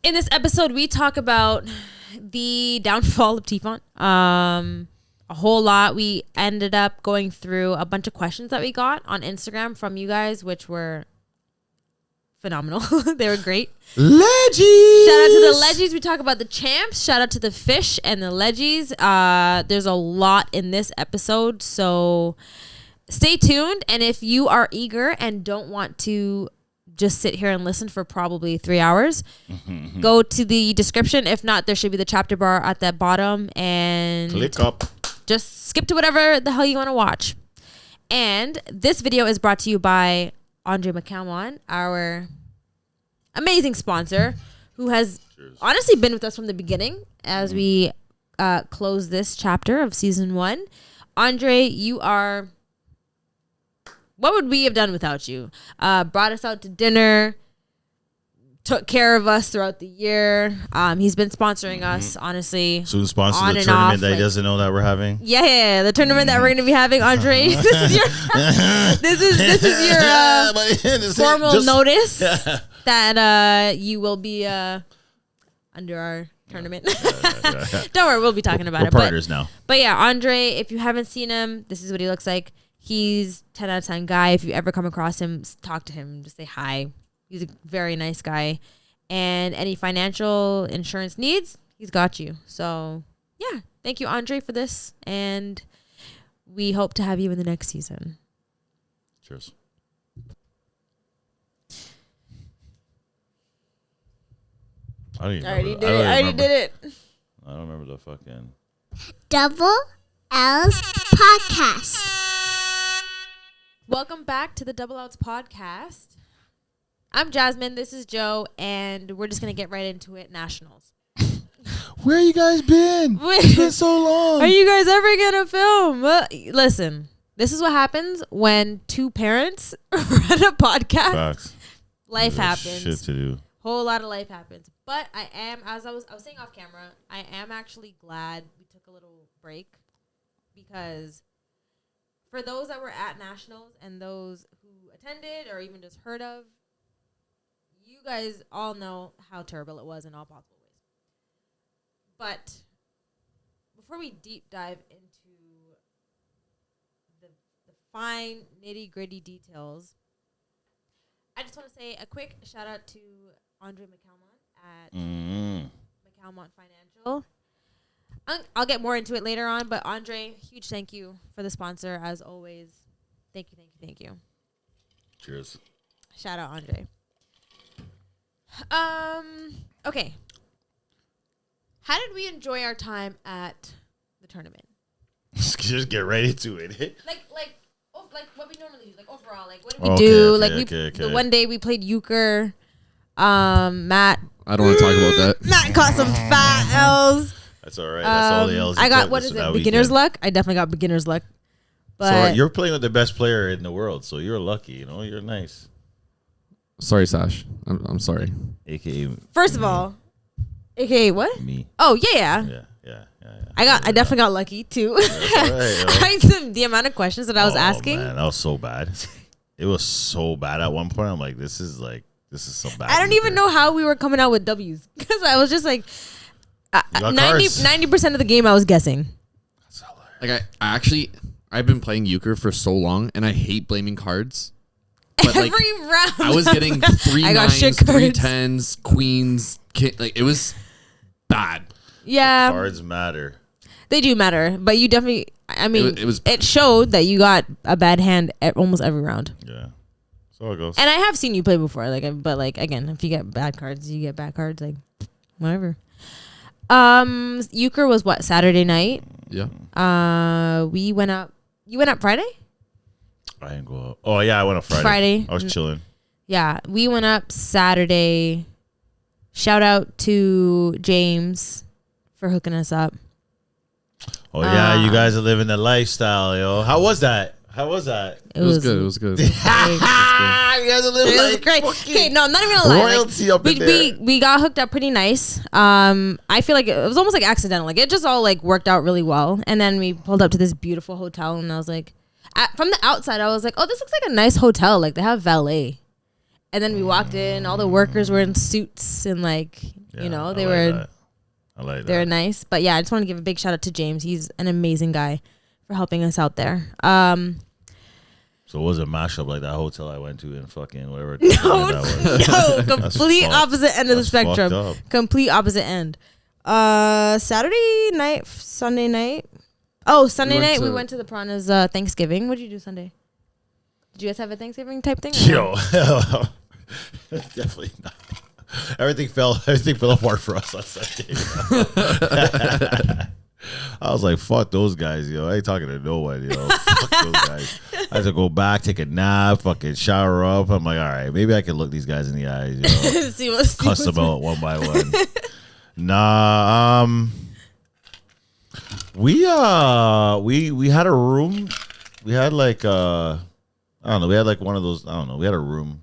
In this episode, we talk about the downfall of tfont. A whole lot. We ended up going through a bunch of questions that we got on Instagram from you guys, which were phenomenal. They were great. Leggies! Shout out to the Leggies. We talk about the champs. Shout out to the fish and the Leggies. There's a lot in this episode, so stay tuned. And if you are eager and don't want to just sit here and listen for probably 3 hours, go to the description. If not, there should be the chapter bar at the bottom, and click up. Just skip to whatever the hell you want to watch. And this video is brought to you by Andre McCalmon, our amazing sponsor, who has honestly been with us from the beginning as we close this chapter of season 1. Andre, you are... What would we have done without you? Brought us out to dinner, took care of us throughout the year. He's been sponsoring us, honestly. So sponsor the tournament that he doesn't know that we're having. Yeah, the tournament that we're gonna be having, Andre. This is your formal notice that you will be under our tournament. Don't worry, we'll be talking about it. We're partners now. But yeah, Andre, if you haven't seen him, this is what he looks like. He's 10 out of 10 guy. If you ever come across him, talk to him. Just say hi. He's a very nice guy. And any financial insurance needs, he's got you. So, yeah. Thank you, Andre, for this. And we hope to have you in the next season. Cheers. I already did it. I don't remember the fucking... Doubleouts podcast. Welcome back to the Doubleouts podcast. I'm Jasmine. This is Joe, and we're just gonna get right into it. Nationals. Where you guys been? It's been so long. Are you guys ever gonna film? Listen, this is what happens when two parents run a podcast. Facts. Life happens. Shit to do. Whole lot of life happens. But I am, as I was saying off camera, I am actually glad we took a little break, because for those that were at Nationals and those who attended or even just heard of, you guys all know how terrible it was in all possible ways. But before we deep dive into the fine nitty-gritty details, I just want to say a quick shout out to Andre McCalmon at McCalmon Financial. I'll get more into it later on, but Andre, huge thank you for the sponsor as always. Thank you. Cheers. Shout out, Andre. Okay. How did we enjoy our time at the tournament? Just get right into it. like what we normally do. Like overall, like what did we do? The one day we played euchre. Matt. I don't want to talk about that. Matt caught some fat L's. That's all right. That's all the L's. I got, what is it? Beginner's luck? I definitely got beginner's luck. But so you're playing with the best player in the world, so you're lucky. You know, you're nice. Sorry, Sash. I'm sorry. AKA. First of all, AKA what? Me. Oh yeah. I definitely got lucky too. Right, the amount of questions that I was asking. Man, that was so bad. It was so bad at one point. I'm like, this is so bad. I don't even know how we were coming out with W's, because I was just like 90% of the game I was guessing. Like I've been playing euchre for so long, and I hate blaming cards. But every round I was getting 3 9s, 3 10s, queens. Like it was bad. Yeah, cards matter. They do matter, but you definitely. I mean, it showed that you got a bad hand at almost every round. Yeah, so it goes. And I have seen you play before, but again, if you get bad cards, you get bad cards. Like whatever. Euchre was what, Saturday night? Yeah. We went up. You went up Friday? I didn't go up. Oh yeah, I went up Friday. I was chilling. Yeah, we went up Saturday. Shout out to James for hooking us up. Oh yeah, you guys are living the lifestyle, yo. How was that? It was good. It was good. You guys are living like great. Okay, no, I'm not even gonna lie. Royalty up in there. We got hooked up pretty nice. I feel like it was almost like accidental. Like it just all like worked out really well. And then we pulled up to this beautiful hotel, and I was like, from the outside, I was like, oh, this looks like a nice hotel. Like they have valet. And then we walked in, all the workers were in suits and like Yeah, you know, I they like were. that. I like They're that. nice, but yeah, I just want to give a big shout out to James. He's an amazing guy for helping us out there. So it was a mashup like that hotel I went to in fucking whatever. No, that was. no, complete fucked. opposite end of the That's fucked spectrum. up. Complete opposite end. Saturday night, Sunday night. Oh, Sunday night we went to the Piranhas Thanksgiving. What did you do Sunday? Did you guys have a Thanksgiving type thing? Yo, definitely not. Everything fell apart for us on Sunday. I was like, fuck those guys, yo. I ain't talking to no one, yo. Fuck those guys. I had to go back, take a nap, fucking shower up. I'm like, all right, maybe I can look these guys in the eyes, yo. Cuss them out one by one. Nah, we had a room. We had like I don't know. We had like one of those. I don't know. We had a room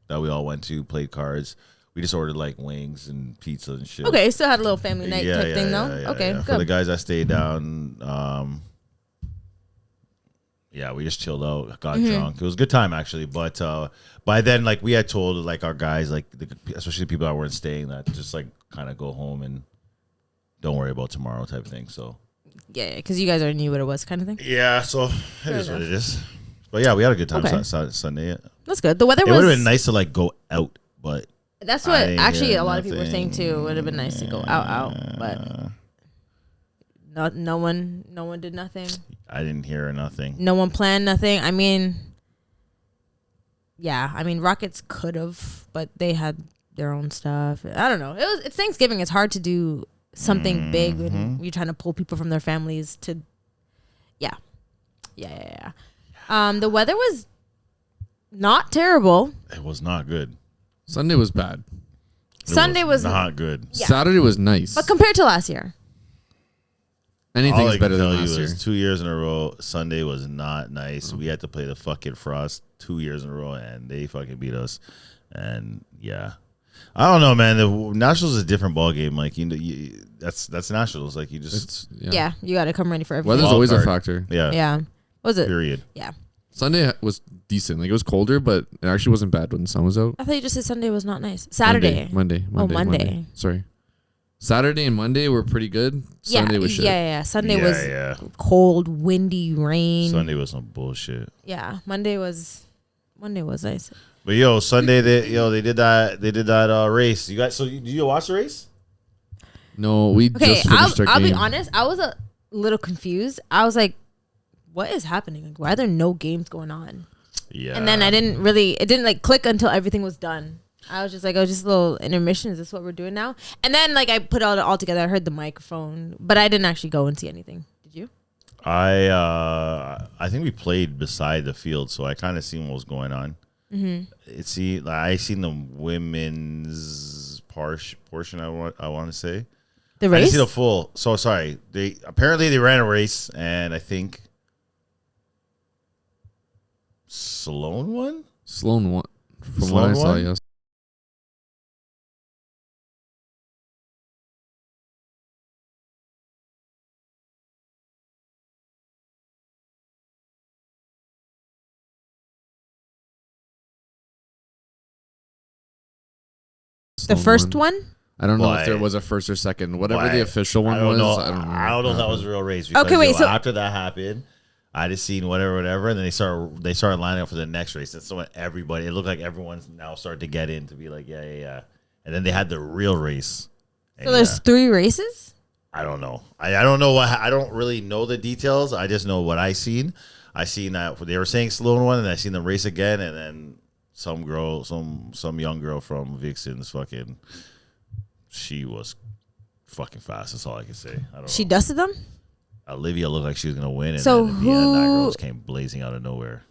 that we all went to, played cards. We just ordered like wings and pizza and shit. Okay, still had a little family night type thing, though. Okay, good. For the guys that stayed down, we just chilled out, got drunk. It was a good time actually. But by then, like we had told like our guys, like especially the people that weren't staying, that just like kind of go home and don't worry about tomorrow type of thing. So yeah, because you guys already knew what it was, kind of thing. yeah. So it is what it is. But yeah, we had a good time Sunday. That's good. The weather It would have been nice to like go out, but that's what actually a lot of people were saying too. It would have been nice to go out, but no one did nothing. I didn't hear nothing. No one planned nothing. I mean, Rockets could have, but they had their own stuff. I don't know. It's Thanksgiving. It's hard to do something big when you're trying to pull people from their families to. Yeah. The weather was not terrible. It was not good. Sunday was bad. Sunday was not good. Yeah. Saturday was nice. But compared to last year. Anything's better than last year. 2 years in a row, Sunday was not nice. We had to play the fucking Frost 2 years in a row, and they fucking beat us. And yeah, I don't know, man. The Nationals is a different ball game. Like that's Nationals. Like you just Yeah, you got to come ready for everything. Weather's always a factor. Yeah. What was it? Period. Yeah. Sunday was decent. Like it was colder, but it actually wasn't bad when the sun was out. I thought you just said Sunday was not nice. Saturday. Monday. Monday. Sorry. Saturday and Monday were pretty good. Sunday was shit. Yeah. Sunday was cold, windy, rain. Sunday was some bullshit. Yeah. Monday was nice. But yo, Sunday they did that race. You guys, so did you watch the race? No, we just finished our game. I'll be honest. I was a little confused. I was like, what is happening? Like, why are there no games going on? Yeah. And then it didn't like click until everything was done. I was just like, just a little intermission. Is this what we're doing now? And then like I put it all together. I heard the microphone, but I didn't actually go and see anything. Did you? I think we played beside the field, so I kind of seen what was going on. Mm-hmm. I seen the women's portion. I want to say the race. I didn't see the full. So sorry. They ran a race, and I think Sloan won. Sloan won. From Sloan what I saw, won? yes. The first one? I don't know if there was a first or second. Whatever the official one was, I don't know. I don't know if that was a real race. Because, okay, wait. So after that happened, I just seen whatever, and then they started lining up for the next race. That's when everybody. It looked like everyone's now started to get in to be like, yeah. And then they had the real race. So there's 3 races? I don't know. I don't know I don't really know the details. I just know what I seen. I seen that they were saying Sloan won, and I seen them race again, and then some young girl from Vixen's she was fucking fast. That's all I can say. I don't She know. dusted them? Olivia looked like she was gonna win, and so then at the end, that girl just came blazing out of nowhere.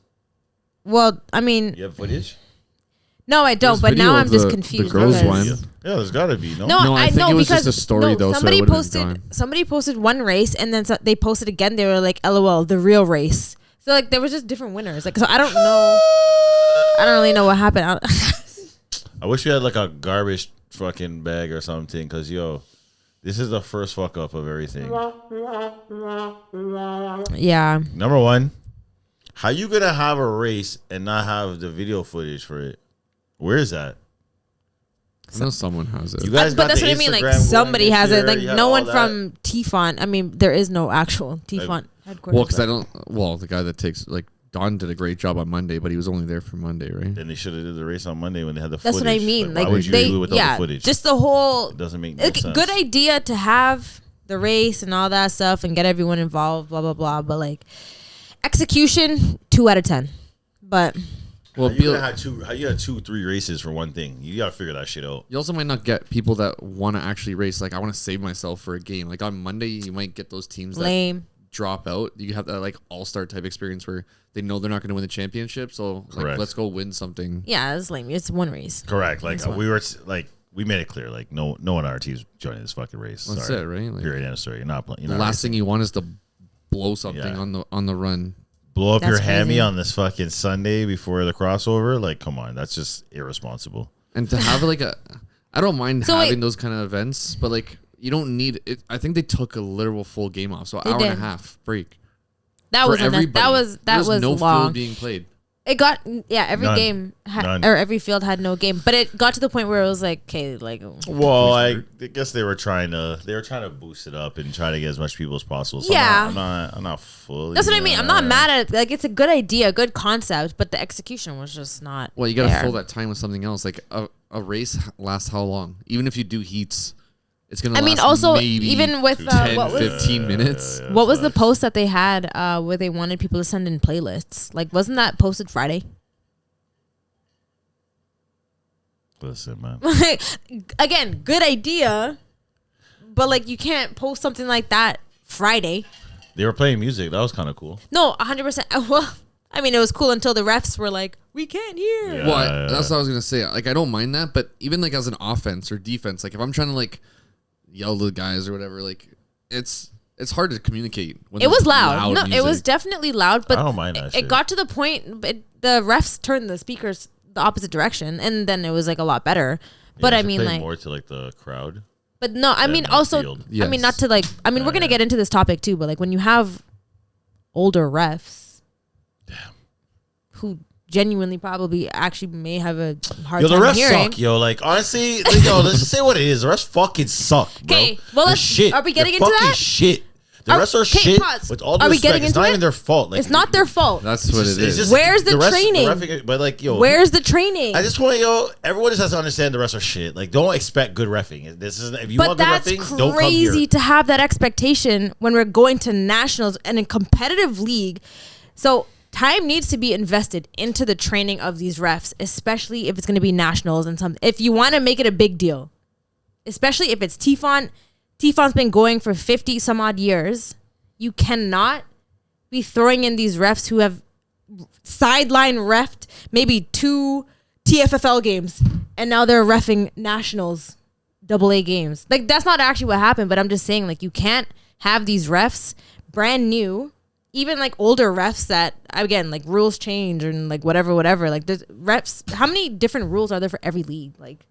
Well, I mean, You have footage? no, I don't. There's but now video I'm of just the confused. girls because- won. Yeah, there's gotta be No, I think it was because just a story, though, so Somebody it would've been gone. somebody posted one race, and then they posted again. They were like, "LOL, the real race." So like there was just different winners. Like so, I don't know. I don't really know what happened. I wish we had like a garbage fucking bag or something, because this is the first fuck up of everything. Yeah. Number one, how you gonna have a race and not have the video footage for it? Where is that? I know someone has it. You guys but got that's the what I mean. Like Instagram going somebody this has it. year, Like you have no all one that. from tfont. I mean, there is no actual tfont headquarters. Well, because I but- don't. Well, the guy that takes like Don did a great job on Monday, but he was only there for Monday, right? Then they should have did the race on Monday when they had the That's footage. what I mean. why Like would you they, do it without yeah, the footage? just the whole. It doesn't make no Like, sense. good idea to have the race and all that stuff and get everyone involved. Blah blah blah. But like execution, 2 out of 10. But Well, How you had 2-3 races for one thing? You gotta figure that shit out. you also might not get people that want to actually race. Like, I want to save myself for a game. Like on Monday, you might get those teams that lame. drop out. You have that like all-star type experience where they know they're not going to win the championship. So like, Correct. let's go win something. Yeah, it's lame. It's one race. Correct. Like That's one. we were like we made it clear. Like no one on our team's joining this fucking race. That's Sorry. it, right? Like, Period. End of story. You're not playing. the last thing you want is to blow something Yeah. on the run. blow up That's your hammy crazy. on this fucking Sunday before the crossover. Like, come on, that's just irresponsible. And to have like I don't mind So, having wait. those kind of events, but like you don't need it. I think they took a literal full game off, so They hour and a did. half break. That for was everybody. that There was no long. field being played. It got every None. game None. or every field had no game, but it got to the point where it was like, okay, like Well, I guess they were trying to boost it up and try to get as much people as possible. So Yeah. I'm not fully. that's what I mean. I'm not mad at it. Like it's a good idea, good concept, but the execution was just not. Well, you got to there. fill that time with something else. Like a race lasts how long? Even if you do heats, it's gonna. I mean, last also maybe even with 10, what was 15 minutes. what was the post that they had where they wanted people to send in playlists? Like, wasn't that posted Friday? Listen, man. Again, good idea, but like you can't post something like that Friday. They were playing music. That was kind of cool. No, 100%. Well, I mean, it was cool until the refs were like, "We can't hear." Yeah. Well, that's what I was gonna say. Like, I don't mind that, but even like as an offense or defense, like if I'm trying to like yell to the guys or whatever, like it's hard to communicate. When It was there's loud. No, it music. was definitely loud, but I don't mind that it shit. got to the point. The refs turned the speakers the opposite direction, and then it was like a lot better. But Yeah, I to mean, play like, more to like the crowd. but no, I than mean, the also, field. I mean, not Yes. to like, I mean, we're gonna yeah. get into this topic too, but like when you have older refs, who genuinely probably actually may have a hard Yo, the time refs hearing. suck, yo. Like, honestly, like, yo, let's just say what it is. The refs fucking suck, bro. 'Kay, well, They're let's- shit. are we getting They're into fucking that? shit. The Are- refs are 'kay, shit. pause. With all due Are we respect, getting it's into not it? even their fault. Like, It's not their fault. That's it's what just- it it's is. just Where's the refs- training? but like, yo, Where's the training? I just want yo. Everyone just has to understand the refs are shit. Like, don't expect good reffing. This is if you But want good that's reffing, don't come here. crazy to have that expectation when we're going to nationals and a competitive league. So time needs to be invested into the training of these refs, especially if it's going to be nationals and some. If you want to make it a big deal, especially if it's tfont. Tfont's been going for 50 some odd years. You cannot be throwing in these refs who have sideline refed maybe 2 TFFL games and now they're reffing nationals AA games. Like that's not actually what happened, but I'm just saying like you can't have these refs brand new, even like older refs that again like rules change and like whatever. Like there's refs. How many different rules are there for every league? Like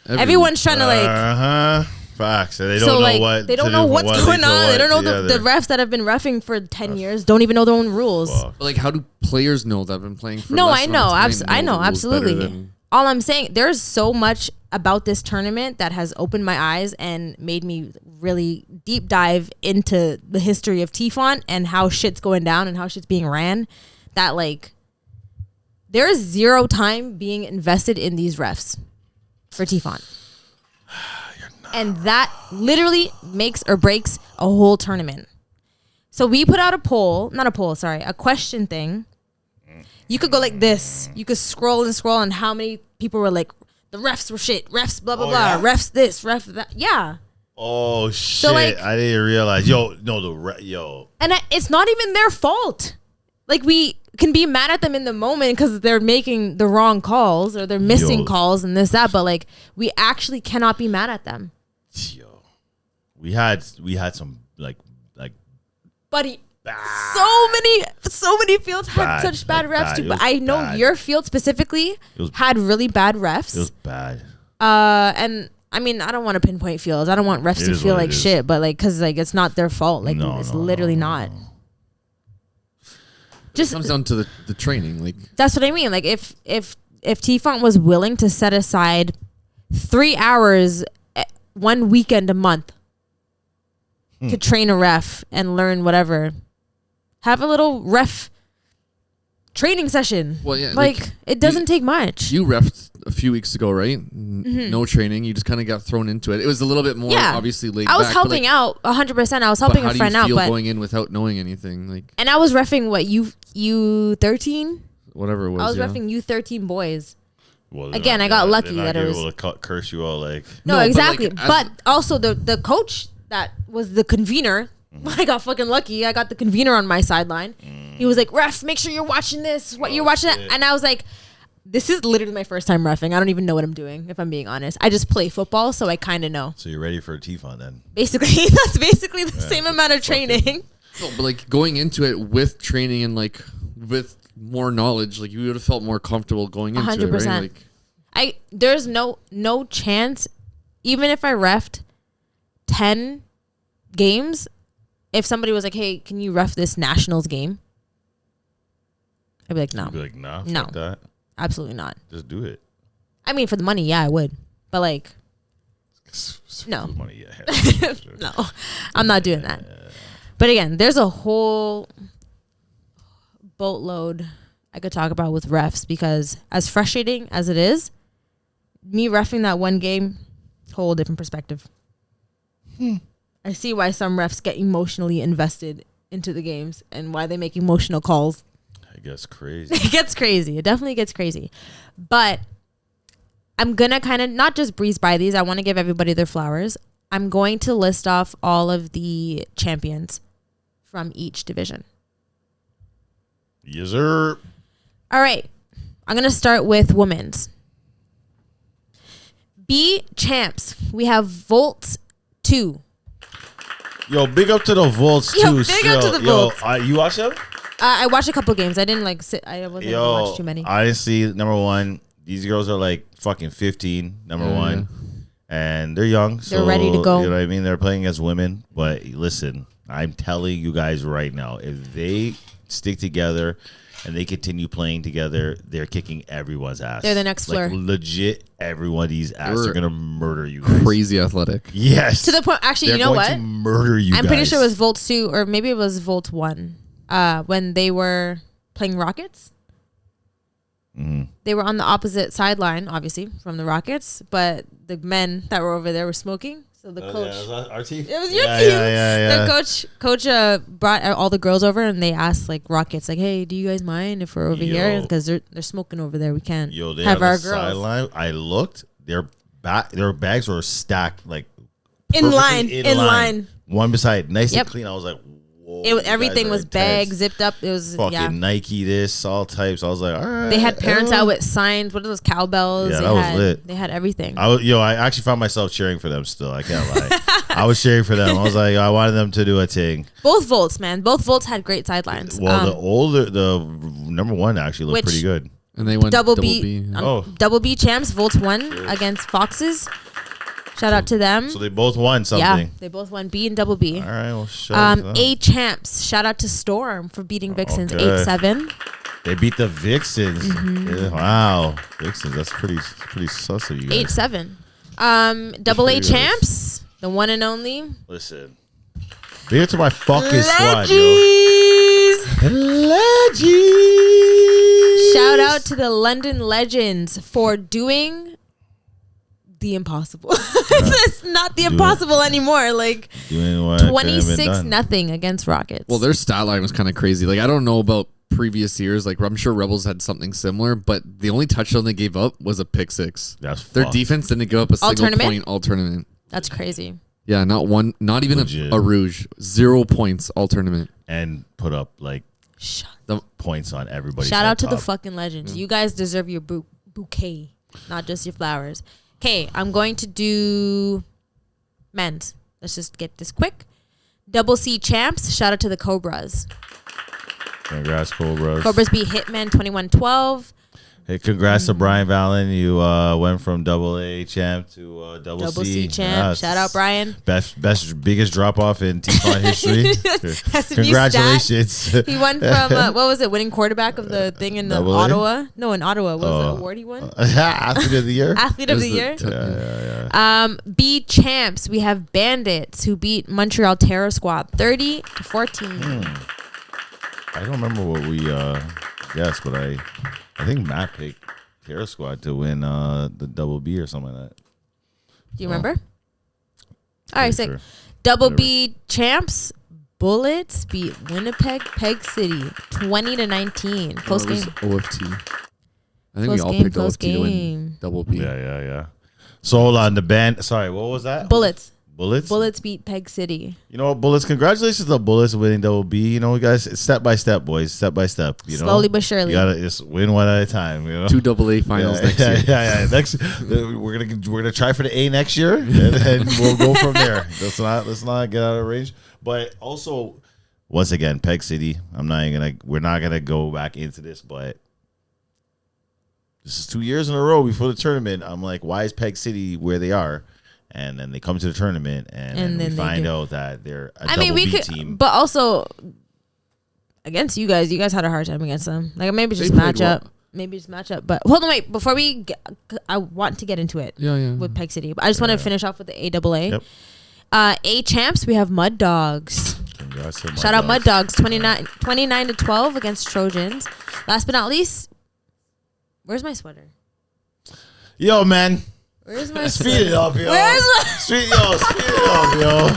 everyone's trying to like. Facts. They don't So know like what they don't to know do, what's what going league to on. They what. don't know Yeah, the they're- refs that have been reffing for 10 years don't even know their own rules. Fuck. But like, how do players know that have been playing for? No, less I amount know. of time I the know, rules better absolutely. than- All I'm saying, there's so much about this tournament that has opened my eyes and made me really deep dive into the history of tfont and how shit's going down and how shit's being ran. That like, there is zero time being invested in these refs for tfont. And that literally makes or breaks a whole tournament. So we put out a question thing. You could go like this. You could scroll and how many people were like, the refs were shit. Refs, blah, blah, Oh, blah. yeah? Refs this, ref that. Yeah. Oh shit! like- I didn't realize. Yo, no, yo. And it's not even their fault. Like we can be mad at them in the moment because they're making the wrong calls or they're missing Yo. calls and this, that. But like we actually cannot be mad at them. Yo, we had some like Buddy, bad, so many fields had Bad, such bad like refs bad. too. It But was I know bad. your field specifically was- had really bad refs. it was bad. And I mean, I don't want to pinpoint fields. I don't want refs It to is feel what it like is. shit. But like, cause like it's not their fault. Like No, it's no, literally no, not. no. Just It comes down to the training. Like that's what I mean. Like if tfont was willing to set aside 3 hours 1 weekend a month to train a ref and learn whatever. Have a little ref training session. Well, yeah, like it doesn't take much. You refed a few weeks ago, right? No training. You just kind of got thrown into it. It was a little bit more obviously laid back. I was helping out 100%. I was helping a friend out, but going in without knowing anything, like. And I was reffing what U13, whatever it was. I was reffing U13 boys. Well, again, I got lucky that it was able to curse you all like. No, exactly. But, but also the coach that was the convener. I got fucking lucky. I got the convener on my sideline. He was like, "Ref, make sure you're watching this. What you're watching that." And I was like, "This is literally my first time reffing. I don't even know what I'm doing. If I'm being honest, I just play football, so I kind of know." So you're ready for a tfont then? Basically, that's basically the same amount of training. No, but like going into it with training and like with more knowledge, like you would have felt more comfortable going into 100%. It, right? Like, there's no chance, even if I reffed 10 games, if somebody was like, "Hey, can you ref this Nationals game?" I'd be like, "No." You'd be like, "Nah, no, fuck that. Absolutely not. Just do it." I mean, for the money, yeah, I would. But like, no. For the money, yeah. No, I'm not doing that. But again, there's a whole boatload I could talk about with refs, because as frustrating as it is, me reffing that one game, whole different perspective. I see why some refs get emotionally invested into the games and why they make emotional calls. It gets crazy. It gets crazy. It definitely gets crazy. But I'm going to kind of not just breeze by these. I want to give everybody their flowers. I'm going to list off all of the champions from each division. Yes, sir. All right. I'm going to start with women's. B champs. We have Volt 2. Yo, big up to the Volts Yo, too. big up to the Volts. You watch them? I watched a couple games. I didn't like sit. I wasn't able to watch too many. Honestly, number one, these girls are like fucking 15. Number one, and they're young. So, they're ready to go. You know what I mean? They're playing as women. But listen, I'm telling you guys right now, if they stick together and they continue playing together, they're kicking everyone's ass. They're the next Fleur. Like legit, everybody's ass. They're gonna murder you guys. Crazy athletic. Yes. To the point. Actually, you know what? They're going to murder you. I'm pretty sure it was Volt 2 or maybe it was Volt 1. When they were playing Rockets. They were on the opposite sideline, obviously, from the Rockets, but the men that were over there were smoking. So the coach, it was our team. It was your team. Yeah. The coach brought all the girls over, and they asked like Rockets, like, "Hey, do you guys mind if we're over here? Because they're smoking over there. We can't they have our the girls." Sideline. I looked. Their bags were stacked like in line, one beside, nice and clean. I was like, whoa. Everything was bagged, zipped up. It was fucking Nike, this, all types. I was like, all right. They had parents out with signs. What are those, cowbells? Yeah, that was lit. They had everything. I actually found myself cheering for them still. I can't lie. I was cheering for them. I was like, I wanted them to do a thing. Both Volts, man. Both Volts had great sidelines. Well, the number one actually looked pretty good. And they went double B. Double B champs. Volts won against Foxes. Shout out to them. So they both won something. Yeah, they both won B and double B. All right, well, shout out to them. A champs. Shout out to Storm for beating Vixens 8-7. They beat the Vixens. Yeah, wow, Vixens. That's pretty sus of you guys. 8-7. Double A champs. The one and only. Listen, big up to my fucking squad, yo. Legends. Shout out to the London Legends for doing the impossible. It's not the impossible anymore. Like 26-0 against Rockets. Well, their stat line was kind of crazy. Like, I don't know about previous years. Like, I'm sure Rebels had something similar, but the only touchdown they gave up was a pick six. That's their defense didn't give up a single point all tournament. That's crazy. Yeah, not one, not even a rouge. 0 points all tournament. And put up like the points on everybody. Shout out to the fucking Legends. You guys deserve your bouquet, not just your flowers. Okay, I'm going to do men's. Let's just get this quick. Double C champs. Shout out to the Cobras. Congrats, Cobras. Cobras beat Hitman 21-12. Hey, congrats to Brian Valen. You went from AA champ to double C champ. Yeah, Shout out, Brian. Biggest drop off in tfont history. That's a new Congratulations. stat. He went from what was it? Winning quarterback of the thing in Ottawa. No, in Ottawa. What was the award he won? Athlete of the year. Athlete of the year. Yeah. B champs. We have Bandits who beat Montreal Terror Squad 30-14. I don't remember what we guessed, but I think Matt picked Terror Squad to win the double B or something like that. Do you remember? All right, sick. Sure. Double Whatever. B champs. Bullets beat Winnipeg Peg City 20-19. Close game. OFT. I think Close we all game, picked close OFT to win game. double B. Yeah. So hold on, the band. Sorry, what was that? Bullets. Bullets Beat Peg City. You know what, Bullets? Congratulations to Bullets winning double B. You know, guys, it's step by step, boys. Step by step. You know, Slowly but surely. You gotta just win one at a time. You know, 2 AA finals next year. Yeah. Next, we're gonna try for the A next year, and then we'll go from there. Let's not get out of range. But also, once again, Peg City. We're not gonna go back into this, but this is 2 years in a row before the tournament. I'm like, why is Peg City where they are? And then they come to the tournament, and then we find out that they're a double B team. But also against you guys had a hard time against them. Like maybe just They played match up. Maybe just match up. But hold on, wait. Before we get, I want to get into it. Yeah. With Peg City, but I just want to finish off with the AAA. Yep. A champs, we have Mud Dogs. Congrats to Shout out Mud Dogs, 29-12 against Trojans. Last but not least, where's my sweater? Yo, man. Where's my Speed sweater? it up, yo. Where's my Speed it up, yo.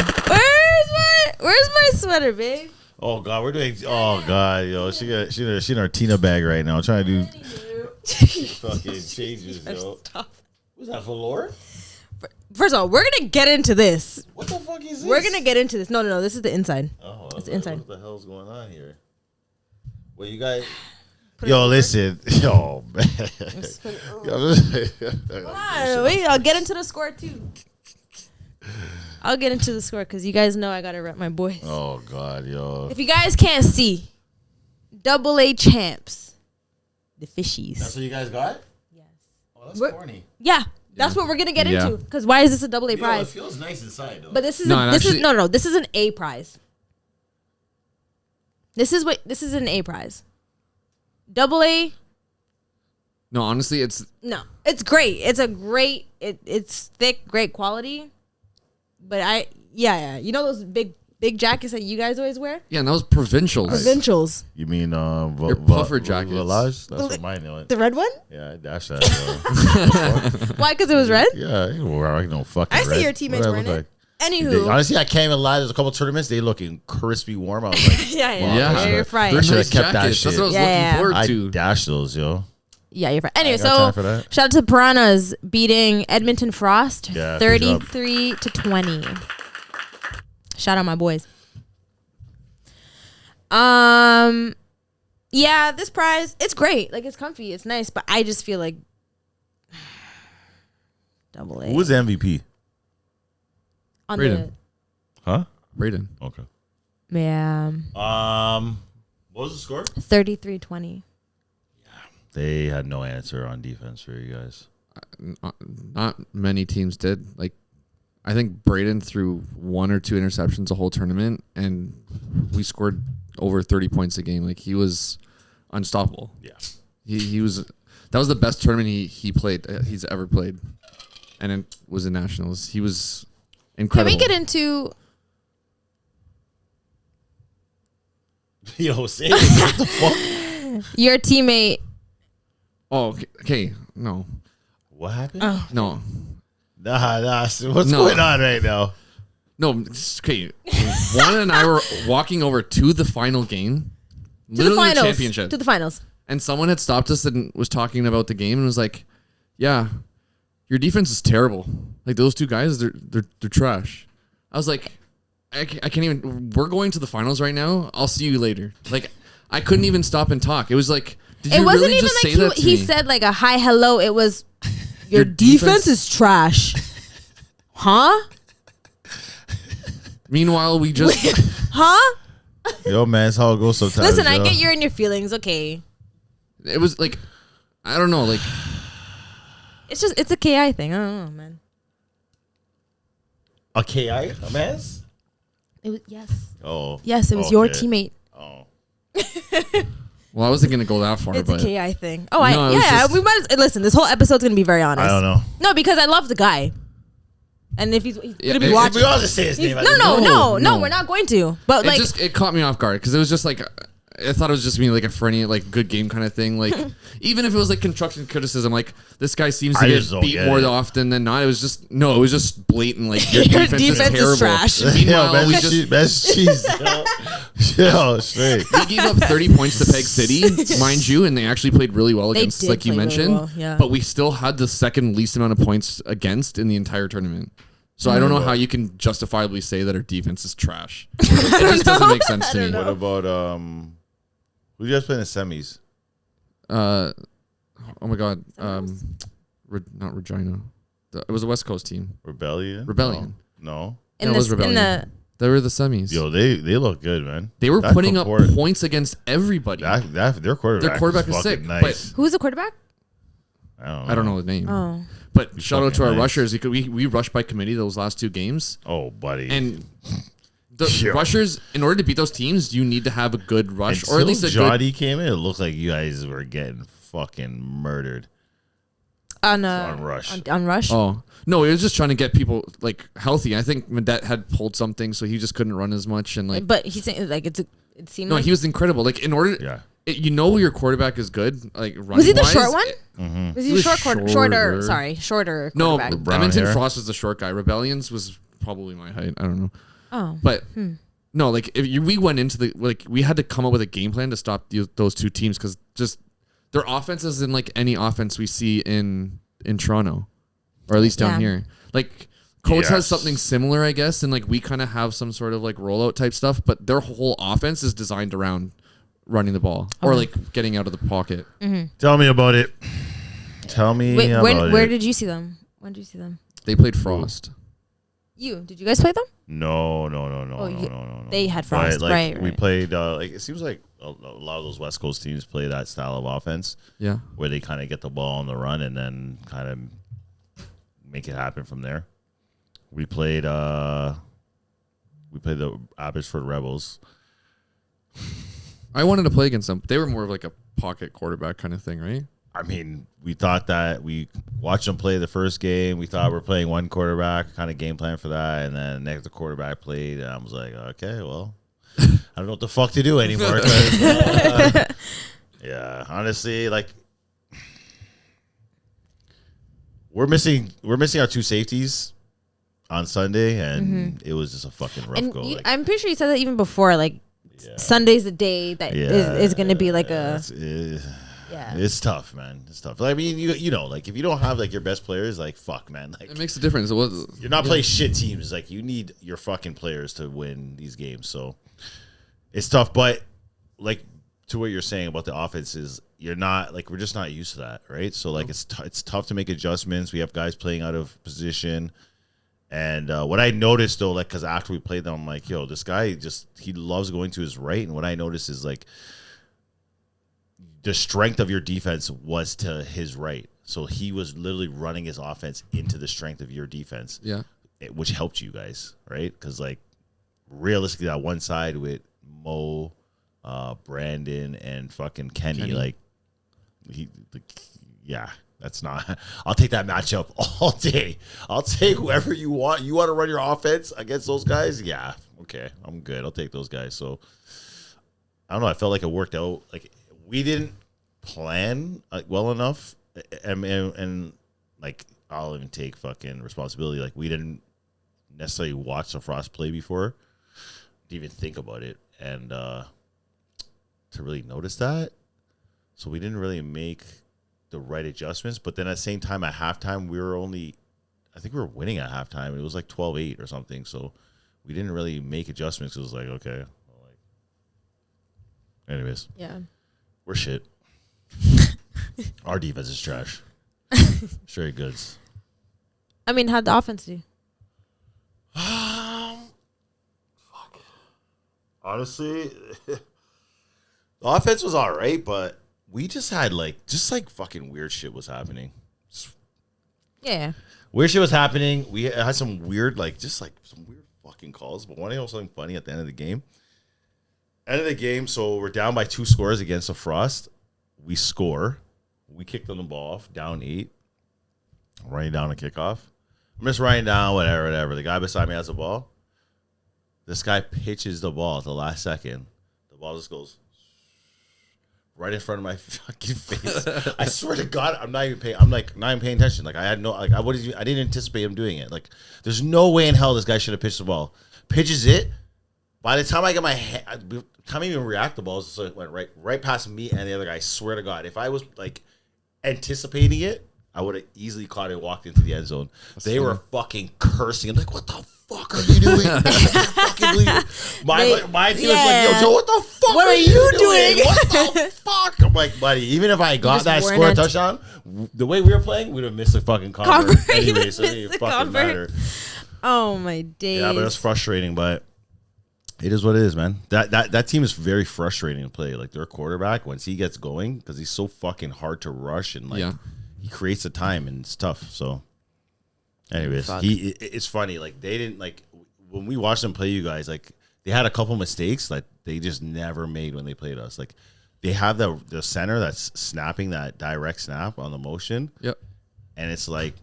Where's my sweater, babe? Oh God, we're doing. Oh God, yo, she in her Tina bag right now, trying to do fucking changes, yo. What's that, velour? First of all, we're gonna get into this. What the fuck is this? We're gonna get into this. No, this is the inside. Oh, it's the inside. What the hell's going on here? Well, you guys. Yo, listen. Yo, man. Wait, I'll get into the score too. I'll get into the score because you guys know I gotta rep my boys. Oh God, yo. If you guys can't see, AA champs, the fishies. That's what you guys got? Yes. Oh, that's corny. Yeah, that's what we're gonna get into. Because why is this a AA It prize? feels nice inside though. But this is No, this is an A prize. This is an A prize. AA. No, honestly, it's great. It's a great. It's thick, great quality. But you know those big jackets that you guys always wear? and that was provincials. Provincials. You mean Your puffer jackets. Volage? That's what mine is. The red one? Yeah, I dashed that. Why? Because it was red. Yeah, I know fucking. I see red. your teammates What do I wearing look it. like? Anywho, Honestly, I can't even lie. There's a couple tournaments. They looking crispy warm. I was like, yeah, you're right. They're should've nice kept that jackets. shit. That's what I was Yeah. looking forward I to. dashed those, yo. Yeah, you're right. Anyway, I got time for so that. shout out to Piranhas beating Edmonton Frost Yeah, good job. 33-20. Shout out my boys. Yeah, this prize, it's great. Like, it's comfy, it's nice, but I just feel like AA. Who was the MVP? On Braden. Huh? Braden. Okay. Yeah. What was the score? 33-20. They had no answer on defense for you guys. Not many teams did. Like, I think Braden threw 1 or 2 interceptions the whole tournament, and we scored over 30 points a game. Like, he was unstoppable. Yeah. He was. That was the best tournament he's ever played, and it was in nationals. He was incredible. Can we get into Yo, say it. What the fuck? your teammate? Oh, okay. No. What happened? Oh. No. Nah. What's No. going on right now? No, okay. Juan and I were walking over to the final game, literally the championship, To the finals. and someone had stopped us and was talking about the game and was like, "Yeah, your defense is terrible. Like those 2 guys, they're trash." I was like, I can't even. We're going to the finals right now. I'll see you later. Like, I couldn't even stop and talk. It was like, did you It wasn't really even just say like that to he me? said like a hi, hello. It was your Your defense defense- is trash. Huh? Meanwhile, we just Huh? Yo, man, it's how it goes sometimes. Listen, I yo. get you're in your feelings. Okay. it was like I don't know. Like, it's a KI thing. I don't know, man. A KI? A mess? It was yes. Oh. Yes, it was your teammate. Oh. well, I wasn't gonna go that far, It's but a KI thing. Oh, No, it was just- we might listen. This whole episode's gonna be very honest. I don't know. No, because I love the guy, and if he's gonna be it- watching, We all just say his name. no, No. we're not going to. But like, it caught me off guard because it was just like I thought it was just being like a friendly, like good game kind of thing. Like even if it was like construction criticism, like this guy seems to I get just don't beat get more it. often than not. It was just blatant. Like your Your defense, defense is is terrible. trash. Meanwhile, we just best cheese. Yo, straight. we gave up 30 points to Peg City, mind you, and they actually played really well They against, did like you play really mentioned. well, yeah. But we still had the second least amount of points against in the entire tournament. So I don't know how you can justifiably say that our defense is trash. It just doesn't make sense to me. What about who do you guys play in the semis? Oh my God, not Regina. It was a West Coast team. Rebellion. No. in it the was Rebellion. They were the semis. Yo, they look good, man. They were That putting up Concord- points against everybody. Their quarterback. Their quarterback is fucking sick, Nice. who's the quarterback? I don't know the name. Oh, But shout out to fucking our nice. rushers. We rushed by committee those last two games. Oh, buddy. And the Yeah. rushers, in order to beat those teams, you need to have a good rush, Until or at least a Jody came in, it looked like you guys were getting fucking murdered. on Rush. On Rush. Oh no, he was just trying to get people like healthy. I think Medette had pulled something, so he just couldn't run as much. And like, But he's saying like it seemed no, like he was incredible. Like in order, Yeah. your quarterback is good. Like running was he the wise, short one? Mm-hmm. Was he He was shorter? Shorter. No, quarterback. brown Edmonton hair? Frost was the short guy. Rebellions was probably my height. I don't know, Oh, but no, like we went into we had to come up with a game plan to stop those two teams because just their offense isn't like any offense we see in Toronto, or at least down Yeah. here. Like Codes has Yes. something similar, I guess, and like we kind of have some sort of like rollout type stuff, but their whole offense is designed around running the ball or like getting out of the pocket. Tell me about it. Tell me wait, about it. where did you see them? When did you see them? They played Frost. Did you guys play them? No. They had But, Frost, like, right? We played, like, it seems like a lot of those West Coast teams play that style of offense Yeah. where they kind of get the ball on the run and then kind of make it happen from there. We played the Abbotsford Rebels. I wanted to play against them. They were more of like a pocket quarterback kind of thing, right? I mean, we thought that we watched them play the first game. We thought we were playing one quarterback, kind of game plan for that. And then next the quarterback played, and I was like, okay, well, I don't know what the fuck to do anymore. 'Cause, yeah, honestly, like we're missing our two safeties on Sunday, and it was just a fucking rough And go. Like, I'm pretty sure you said that even before. Like Sunday's the day that is going to be like a. It's tough, man. It's tough. Like, I mean, you know, like if you don't have like your best players, like fuck, man, like It makes a difference. It was, you're not playing shit teams. Like you need your fucking players to win these games. So it's tough. But like to what you're saying about the offense is you're not like we're just not used to that, right? So like it's tough to make adjustments. We have guys playing out of position. And what I noticed though, like because after we played them, I'm like, yo, this guy he loves going to his right. And what I noticed is like the strength of your defense was to his right. So he was literally running his offense into the strength of your defense. yeah. Which helped you guys, right? Because like realistically, that one side with Mo, Brandon, and fucking Kenny. Like that's not. I'll take that matchup all day. I'll take whoever you want. You want to run your offense against those guys? Yeah, okay, I'm good. I'll take those guys. So I don't know. I felt like it worked out. Like we didn't plan well enough, and like I'll even take fucking responsibility. Like we didn't necessarily watch the Frost play before, to even think about it, and to really notice that. So we didn't really make the right adjustments. But then at the same time, at halftime, I think we were winning at halftime. It was like 12-8 or something. So we didn't really make adjustments. It was like, okay. Anyways. Yeah. We're shit. Our defense is trash. Straight goods. I mean, how'd the offense do? Fuck. Honestly, the offense was all right, but we just had like fucking weird shit was happening. Yeah. Weird shit was happening. We had some weird some weird fucking calls. But want to know something funny at the end of the game? So we're down by 2 scores against the Frost. We score. We kicked on the ball off, down 8. Running down a kickoff. I'm just writing down whatever. The guy beside me has the ball. This guy pitches the ball at the last second. The ball just goes right in front of my fucking face. I swear to God, I'm not even paying attention. Like I didn't anticipate him doing it. Like there's no way in hell this guy should have pitched the ball. Pitches it. By the time I get my hand, by the time I even react, the ball just went right past me and the other guy. I swear to God, if I was like anticipating it, I would have easily caught it and walked into the end zone. They were fucking cursing. I'm like, what the fuck are you doing? I can't fucking believe it. My team was like, yo, Joe, what the fuck are you doing? What the fuck? I'm like, buddy, even if I got that score touchdown, the way we were playing, we'd have missed the fucking convert anyway, so it didn't fucking matter. Oh, my days. Yeah, but it was frustrating, but it is what it is, man. That team is very frustrating to play. Like, their quarterback, once he gets going, because he's so fucking hard to rush and, like, he creates the time, and it's tough, so... Anyways, it's funny. Like they didn't when we watched them play you guys. Like they had a couple mistakes that they just never made when they played us. Like they have the center that's snapping that direct snap on the motion. Yep. And it's like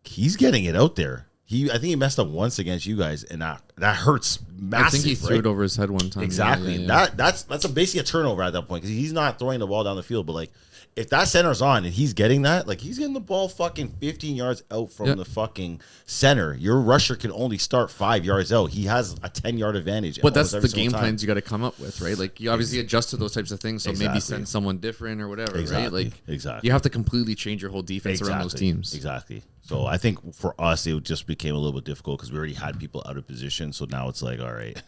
he's getting it out there. I think he messed up once against you guys, and that hurts massive. I think he threw it over his head one time. Exactly. Yeah. That's basically a turnover at that point because he's not throwing the ball down the field, but like. If that center's on and he's getting that, like he's getting the ball fucking 15 yards out from the fucking center. Your rusher can only start 5 yards out. He has a 10-yard advantage. But that's the game plans you got to come up with, right? Like you obviously adjust to those types of things. So maybe send someone different or whatever, right? Like you have to completely change your whole defense around those teams. Exactly. So I think for us, it just became a little bit difficult because we already had people out of position. So now it's like, all right,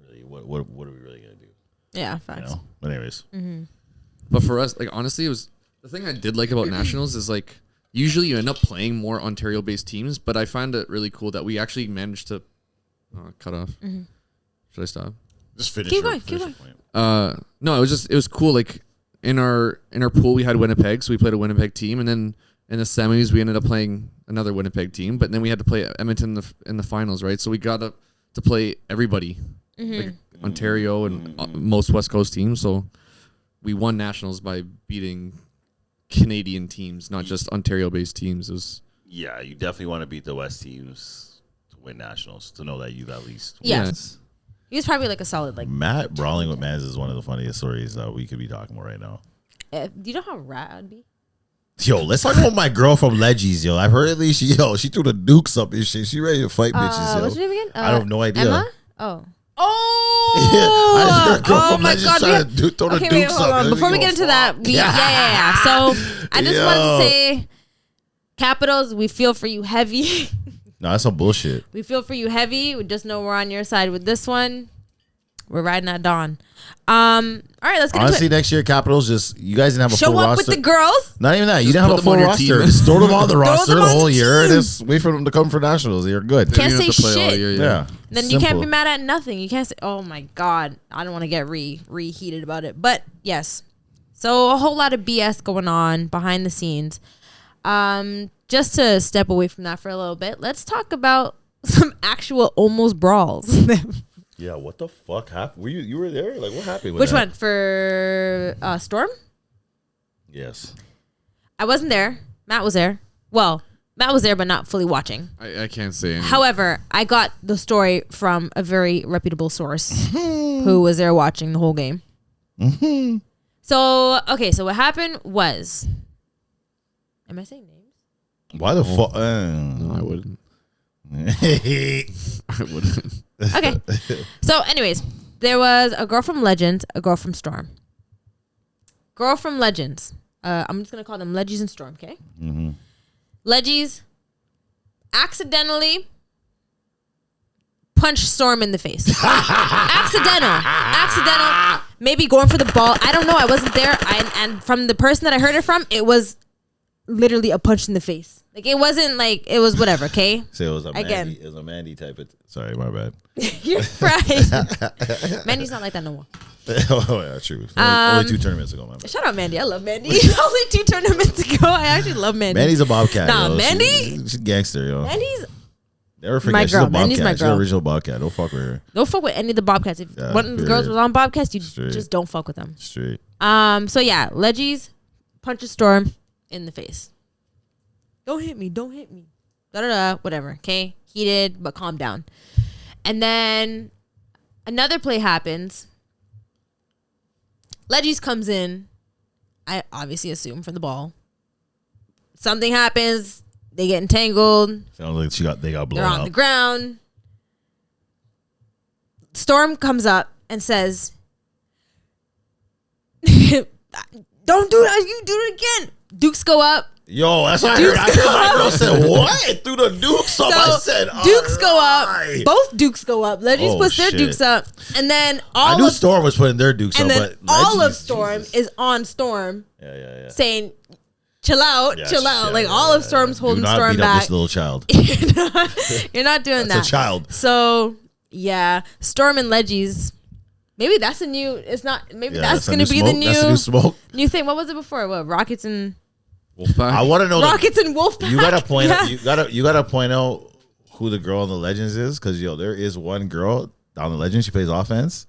really, what are we really gonna do? Yeah, facts. But anyways. Mm-hmm. But for us, like honestly, it was the thing I did like about Nationals is like usually you end up playing more Ontario-based teams, but I find it really cool that we actually managed to cut off. Mm-hmm. Should I stop? Just finish. Keep going. No, it was cool. Like in our pool, we had Winnipeg, so we played a Winnipeg team, and then in the semis, we ended up playing another Winnipeg team. But then we had to play Edmonton in the finals, right? So we got to play everybody, like Ontario and most West Coast teams. So. We won Nationals by beating Canadian teams, not just Ontario-based teams. It was you definitely want to beat the West teams to win Nationals, to know that you've at least won. Yes. He was probably like a solid Matt brawling with Mans is one of the funniest stories that we could be talking about right now. Do you know how rad I'd be? Yo, let's talk about my girl from Leggies, yo. I've heard at least she threw the dukes up and shit. She ready to fight bitches, yo. What's her name again? I have no idea. Emma? Oh. I oh my God! Before we get into that, So I just wanted to say, Capitals, we feel for you heavy. No, that's some bullshit. We feel for you heavy. We just know we're on your side with this one. We're riding at dawn. All right, let's get Honestly, into it. next year, Capitals you guys didn't have a full roster. Show up with the girls. Not even that. You didn't have a full roster. Just throw them on the roster the whole year and just wait for them to come for Nationals. You're good. Can't say shit. Yeah. Then Simple. You can't be mad at nothing. You can't say, oh my God, I don't want to get reheated about it. But yes. So a whole lot of BS going on behind the scenes. Just to step away from that for a little bit, let's talk about some actual almost brawls. Yeah, what the fuck happened? Were you were there? Like, what happened with Which that? one? For Storm? Yes. I wasn't there. Matt was there. Well, Matt was there, but not fully watching. I can't say anything. However, I got the story from a very reputable source who was there watching the whole game. Mm-hmm. So what happened was... Am I saying names? Why the fuck? No, I wouldn't. I wouldn't. Okay. So, anyways, there was a girl from Legends, a girl from Storm. Girl from Legends. I'm just going to call them Leggies and Storm, okay? Mm-hmm. Leggies accidentally punched Storm in the face. Accidental. Maybe going for the ball. I don't know. I wasn't there. And from the person that I heard it from, it was literally a punch in the face. Like, it wasn't like, it was whatever, okay? So it was a Mandy, Mandy type of... Sorry, my bad. You're right. Mandy's not like that no more. Oh yeah, true. Only 2 tournaments ago, man. Shout out Mandy. I love Mandy. Only 2 tournaments ago. I actually love Mandy. Mandy's a bobcat. Nah, yo. Mandy? She's a gangster, yo. Mandy's Never forget. my She's girl. a bobcat. Mandy's my She's girl. an original bobcat. Don't fuck with her. don't fuck with any of the Bobcats. If Yeah, one of the girls period. was on Bobcats, you Straight. just don't fuck with them. Straight. So yeah, Leggies punches Storm in the face. Don't hit me. Don't hit me. Da da da. Whatever. Okay. Heated, but calm down. And then another play happens. Leggies comes in. I obviously assume for the ball. Something happens. They get entangled. Sounds like they got blown They're on up. the ground. Storm comes up and says, don't do that. You do it again. Dukes go up. Yo, that's what I Dukes heard. I girl said, what? Threw the Dukes up. I said, Dukes go up. alright. Both Dukes go up. Legends Oh, puts their shit. Dukes up. And then I all knew of Storm was putting their Dukes and up, then but all of Legends, Storm Jesus. is on Storm Yeah. saying, chill out, Yes, chill out. yeah, like yeah, all of yeah. Storm's holding Do not Storm beat up back. this little child. You're not doing That's that. a child. So yeah, Storm and Leggies. Maybe that's a new. It's not. Maybe Yeah, that's a gonna new be smoke. the That's a new smoke. new thing. What was it before? What Rockets and Wolfpack. I want to know. Rockets and Wolfpack? You gotta point out. Yeah. You gotta point out who the girl on the Legends is, because there is one girl on the Legends. She plays offense.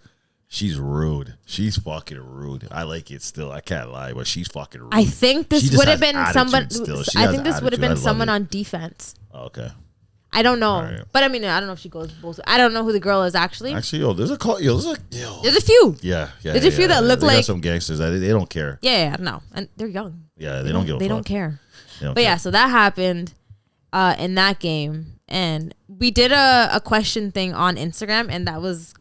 She's rude. She's fucking rude. I like it still. I can't lie, but she's fucking rude. I think She this just would have has been attitude someone. still. She I has think this would have attitude. I been love someone it. on defense. Oh, okay. I don't know, Alright. but I mean, I don't know if she goes both. I don't know who the girl is actually. Actually, there's a call. There's There's a few. yeah. There's a few that look They got like- some gangsters. They don't care. Yeah, no, and they're young. Yeah, they don't give a They fuck. don't care. They don't But care. yeah, so that happened in that game, and we did a question thing on Instagram, and that was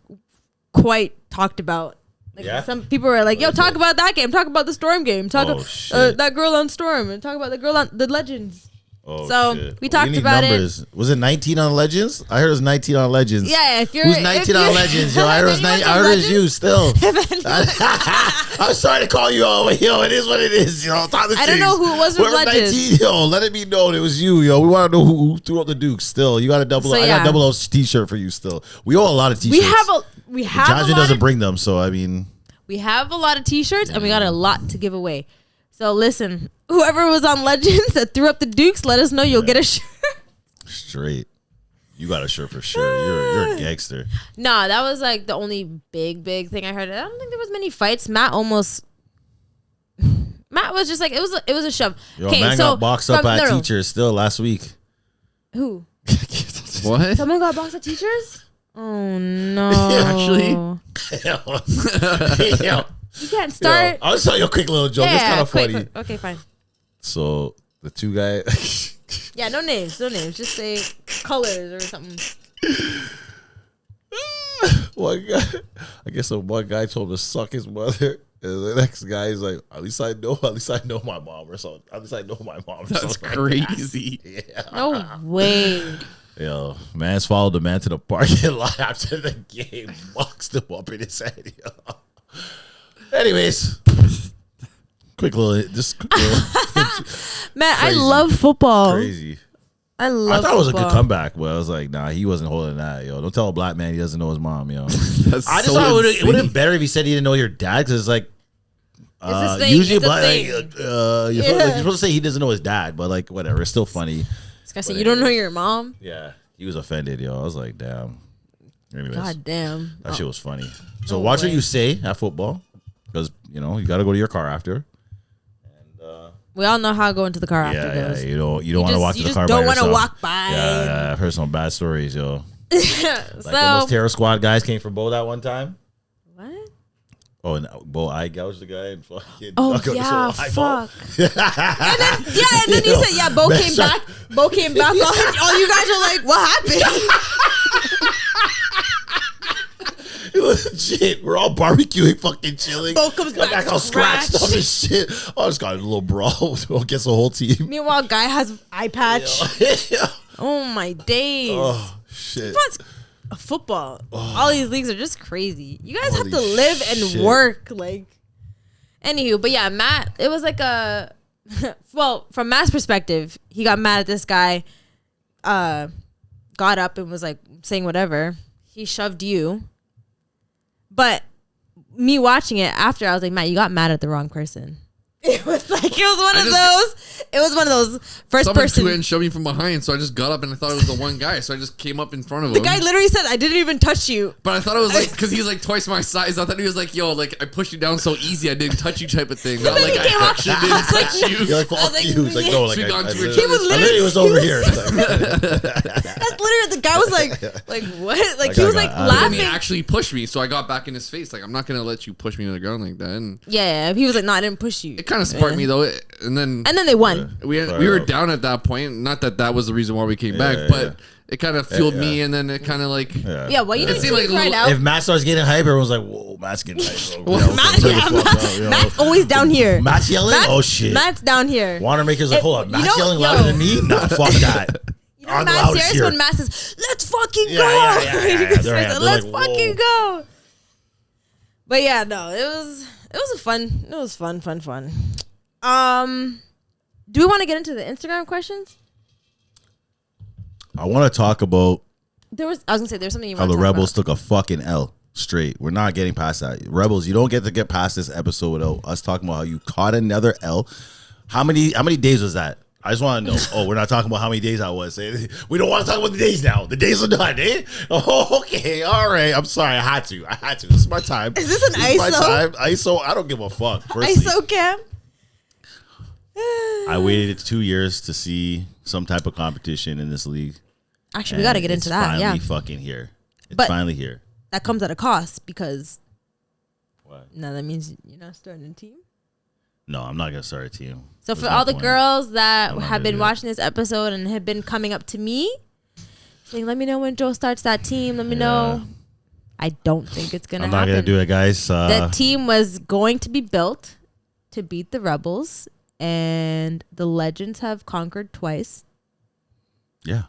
quite talked about. Like Yeah? some people were like, "Yo, What is talk it? about that game. Talk about the Storm game. Talk Oh, about shit. that girl on Storm, and talk about the girl on the Legends." Oh, So, shit. we talked need about it. numbers. Was it 19 on Legends? I heard it was 19 on Legends. Yeah, if you're Who's 19 on Legends? Yo, I heard it was 19. I heard it was you still. I'm sorry to call you out, yo. It is what it is, yo. Talk the I don't know things. who it was with Whoever Legends. 19, yo, let it be known it was you, yo. We want to know who threw up the Dukes. Still, you got a double. So, I got yeah. a double O's t-shirt for you. Still, we owe a lot of t-shirts. we have a Jasmine lot doesn't of, bring them, so I mean, we have a lot of t-shirts, and we got a lot to give away. So listen, whoever was on Legends that threw up the Dukes, let us know. You'll get a shirt. straight. You got a shirt for sure. You're a gangster. Nah, that was like the only big thing I heard. I don't think there was many fights. Matt was just like it was a shove. Yo, man got boxed up by teachers still last week. Who? What? Someone got boxed at teachers? Oh no! Actually? Yo, You can't start. I'll just tell you a quick little joke. It's kind of funny. quick. Okay, fine. So the two guys. Yeah, no names. Just say colors or something. One guy, I guess one guy told him to suck his mother, and the next guy is like, "At least I know my mom," or something. At least I know my mom. Or That's something like that. crazy. Yeah. No way. Yo, man's followed the man to the parking lot after the game, boxed him up in his head. Yo. Anyways, quick little. Man, I Crazy. love football. Crazy. I love. I thought it was a good football. comeback, but I was like, nah, he wasn't holding that, yo. Don't tell a black man he doesn't know his mom, yo. That's I just so thought it would have insane. been better if he said he didn't know your dad, because it's like, It's a thing. usually It's a black, thing. you're supposed to say he doesn't know his dad, but like, whatever, it's still funny. This guy said, "You don't know your mom." Yeah, he was offended, yo. I was like, damn. Anyways, God damn. that shit was funny. So No watch way. what you say at football, because you got to go to your car after. We all know how I go into the car after Yeah, goes. you don't want to walk to You the just car. don't by want to yourself. walk by. Yeah, I've heard some bad stories, yo. Like when So those terror squad guys came for Bo that one time. what? Oh, and Bo eye gouged the guy and fucking. Oh knocked out his yeah, whole eyeball. fuck. and then he said, "Yeah, Bo Man, came shut- back. Bo came back. All you guys are like, what happened?" Legit, we're all barbecuing, fucking chilling. Bo comes Come back all scratched up and shit. Oh, I just got a little brawl against the whole team. Meanwhile, guy has eye patch. Yeah. Oh my days. Oh shit. What's football? All these leagues are just crazy. You guys have to Holy live and shit. work. Like, anywho, but yeah, Matt. It was like a well, from Matt's perspective, he got mad at this guy. Got up and was like saying whatever. He shoved you. But me watching it after, I was like, Matt, you got mad at the wrong person. It was like, it was one of those. It was one of those first Someone person. threw it and shoved me from behind, so I just got up and I thought it was the one guy, so I just came up in front of him. The guy literally said, I didn't even touch you. But I thought it was like, because he's like twice my size. I thought he was like, yo, like I pushed you down so easy I didn't touch you type of thing. Not like I actually didn't touch you. You're like, fuck you. It's like, no, like, She I gone to her literally was over here. That's literally, the guy was like what? Like, he was like And laughing. he actually pushed me, so I got back in his face. Like, I'm not going to let you push me to the ground like that. And Yeah, he was like, no, I didn't push you. it kind of sparked me, though. And then they won. we were down at that point. Not that was the reason why we came back, but it kind of fueled me, and then it kind of like... Yeah, well, you didn't seemed like a little- out. If Matt starts getting hype, everyone's like, whoa, Matt's getting hype. Bro. Matt's always down here. Matt's yelling? Oh, shit. Matt's down here. Wandermaker's like, hold on, Matt's yelling yo. louder than me? Nah, fuck that. You know, Matt's serious when Matt says, let's fucking go. Yeah. They're Let's like, fucking go. But yeah, no, it was fun. Do we want to get into the Instagram questions? I want to talk about I was gonna say there's something you how want to the talk Rebels about. took a fucking L straight. We're not getting past that. Rebels, you don't get to get past this episode without us talking about how you caught another L. How many days was that? I just want to know. Oh, we're not talking about how many days I was. We don't want to talk about the days now. The days are done, eh? Oh, okay. All right. I'm sorry. I had to. This is my time. Is this an ISO? My time. ISO. I don't give a fuck. Personally. ISO cam. I waited 2 years to see some type of competition in this league. Actually, we got to get into that. Yeah, It's finally fucking here. It's But- finally here. that comes at a cost because What? now that means you're not starting a team. No, I'm not gonna start a team. So There's for no all the point. girls that I'm not have gonna been do it. watching this episode and have been coming up to me saying, "Let me know when Joe starts that team. Let me know." I don't think it's gonna I'm happen. not gonna do it, guys. The team was going to be built to beat the Rebels, and the Legends have conquered twice. Yeah,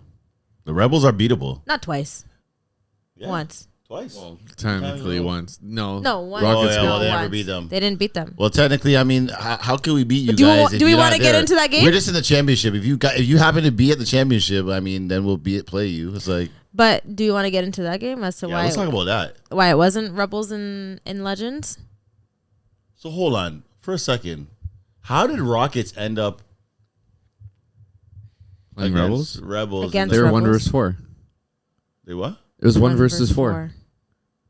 the Rebels are beatable. Not twice. Yeah. Once. Twice. Well, technically once. No. No, once. Rockets Oh, yeah, beat well, they them. never Once. beat them. They didn't beat them. Well, technically, I mean, how can we beat you Do we guys? wa- do we want to get into that game? We're just in the championship. If you happen to be at the championship, I mean, then we'll play you. It's like, But do you want to get into that game as to yeah, why let's talk about that. why it wasn't Rebels in Legends? So hold on for a second. How did Rockets end up Playing against Rebels? Rebels. Against They were Rebels? 1 versus 4. They what? It was 1 versus 4.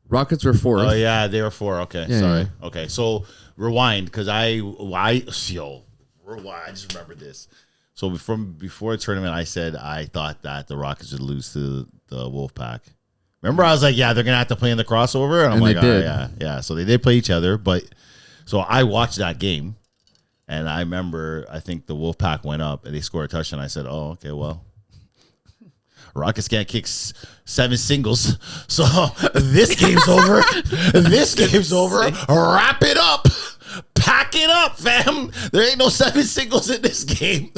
Rockets were 4. Oh yeah, they were 4. Okay, Yeah, sorry. yeah. Okay, so rewind because rewind. I just remember this. So before the tournament, I said I thought that the Rockets would lose to the Wolfpack. Remember, I was like, yeah, they're gonna have to play in the crossover, and I'm And like, they did. yeah. So they did play each other, but so I watched that game, and I remember I think the Wolfpack went up and they scored a touchdown. I said, oh, okay, well. Rockets can't kick 7 singles. So this game's over. This game's over. Wrap it up. Pack it up, fam. There ain't no 7 singles in this game.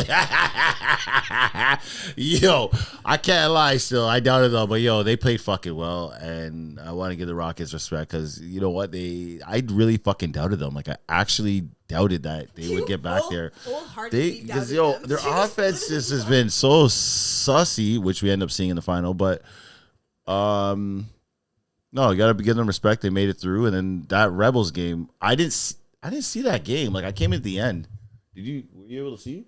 Yo, I can't lie still. I doubted them, but yo, they played fucking well. And I want to give the Rockets respect because you know what? I really fucking doubted them. Like I actually doubted that they would get back there. Because their offense just has been so sussy, which we end up seeing in the final. But no, you gotta give them respect. They made it through, and then that Rebels game, I didn't see that game. Like I came at the end. Were you able to see?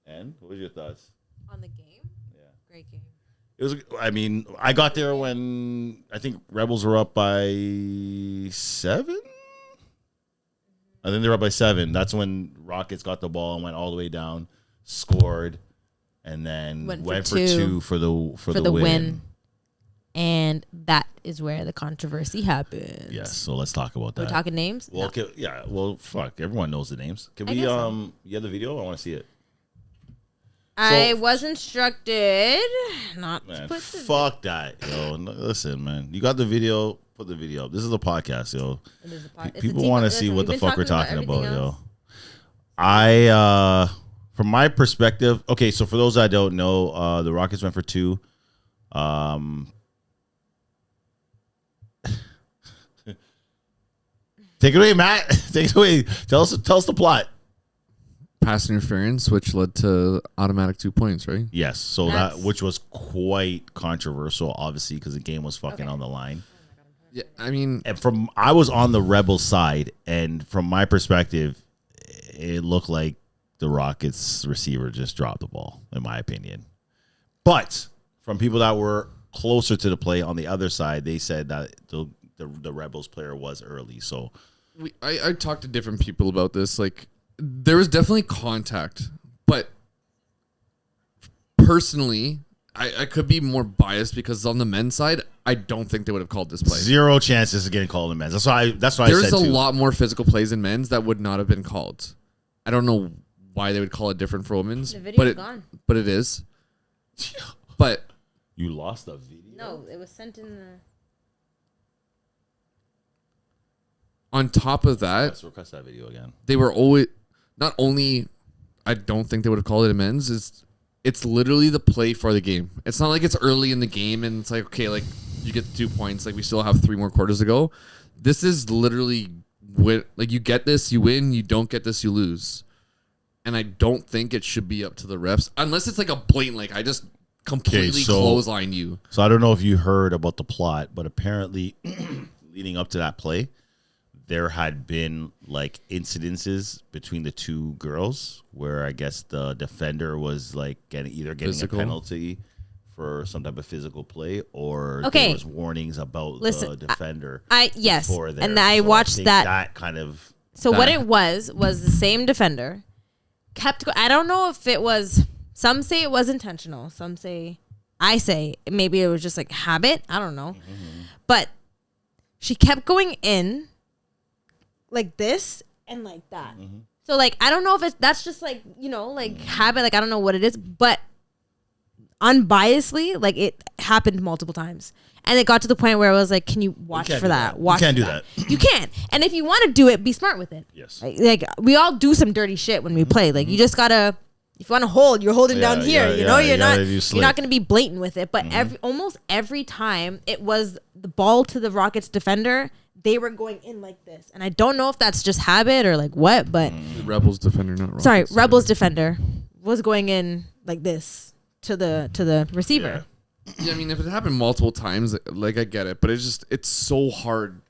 And what was your thoughts? On the game? Yeah. Great game. It was. I mean, I got there when I think Rebels were up by 7. I think they were up by 7. That's when Rockets got the ball and went all the way down, scored, and then went for 2 for the win. And that is where the controversy happened. Yes. So let's talk about that. We're talking names? Well, No. yeah. Well, fuck. Everyone knows the names. Can I we? guess so. You have the video? I want to see it. I was instructed not to Man, put the fuck that, yo. No, listen, man. You got the video. Put the video up. This is a podcast, yo. It is a pod- it's a People team- want to listen, see what we've the been fuck we're talking about, everything yo. else. I, from my perspective, okay. So for those that don't know, the Rockets went for 2. Take it away, Matt. Take it away. Tell us the plot. Pass interference, which led to automatic 2 points, right? Yes. So That's- which was quite controversial, obviously, because the game was fucking Okay. on the line. Yeah, I mean, And I was on the Rebel side, and from my perspective, it looked like the Rockets receiver just dropped the ball, in my opinion. But from people that were closer to the play on the other side, they said that the Rebels player was early. So I talked to different people about this. Like, there was definitely contact, but personally, I could be more biased because on the men's side, I don't think they would have called this play. zero chances of getting called in men's. That's why I said There's a too. lot more physical plays in men's that would not have been called. I don't know why they would call it different for women's, The video's gone. but it is. But You lost the video? No, it was sent in the. on top of that, Let's request that video again. they were always not only. I don't think they would have called it a men's. It's literally the play for the game. It's not like it's early in the game and it's like, okay, like you get the 2 points, like we still have 3 more quarters to go. This is literally like you get this, you win. You don't get this, you lose. And I don't think it should be up to the refs unless it's like a blatant, like I just completely clothesline you. So I don't know if you heard about the plot, but apparently leading up to that play, there had been like incidences between the two girls where I guess the defender was like getting Physical. a penalty for some type of physical play, or Okay. there was warnings about the defender. Yes, before there. and I So watched think that. that kind of. So what it was the same defender kept. I don't know if it was. Some say it was intentional. Some say, I say maybe it was just like habit. I don't know, but she kept going in like this and like that. So like I don't know if that's just like like habit. Like I don't know what it is, but unbiasedly, like it happened multiple times. And it got to the point where it was like, can you watch for that? Watch you can't for do that. You can't. And if you want to do it, be smart with it. Yes. Like we all do some dirty shit when we play. Like you just gotta, if you want to hold, you're holding down here. You're not gonna be blatant with it. But almost every time it was the ball to the Rockets defender, they were going in like this. And I don't know if that's just habit or like what, but The Rebels defender, not Rockets. sorry, Rebels defender was going in like this to the receiver. Yeah, I mean, if it happened multiple times, like I get it, but it's so hard.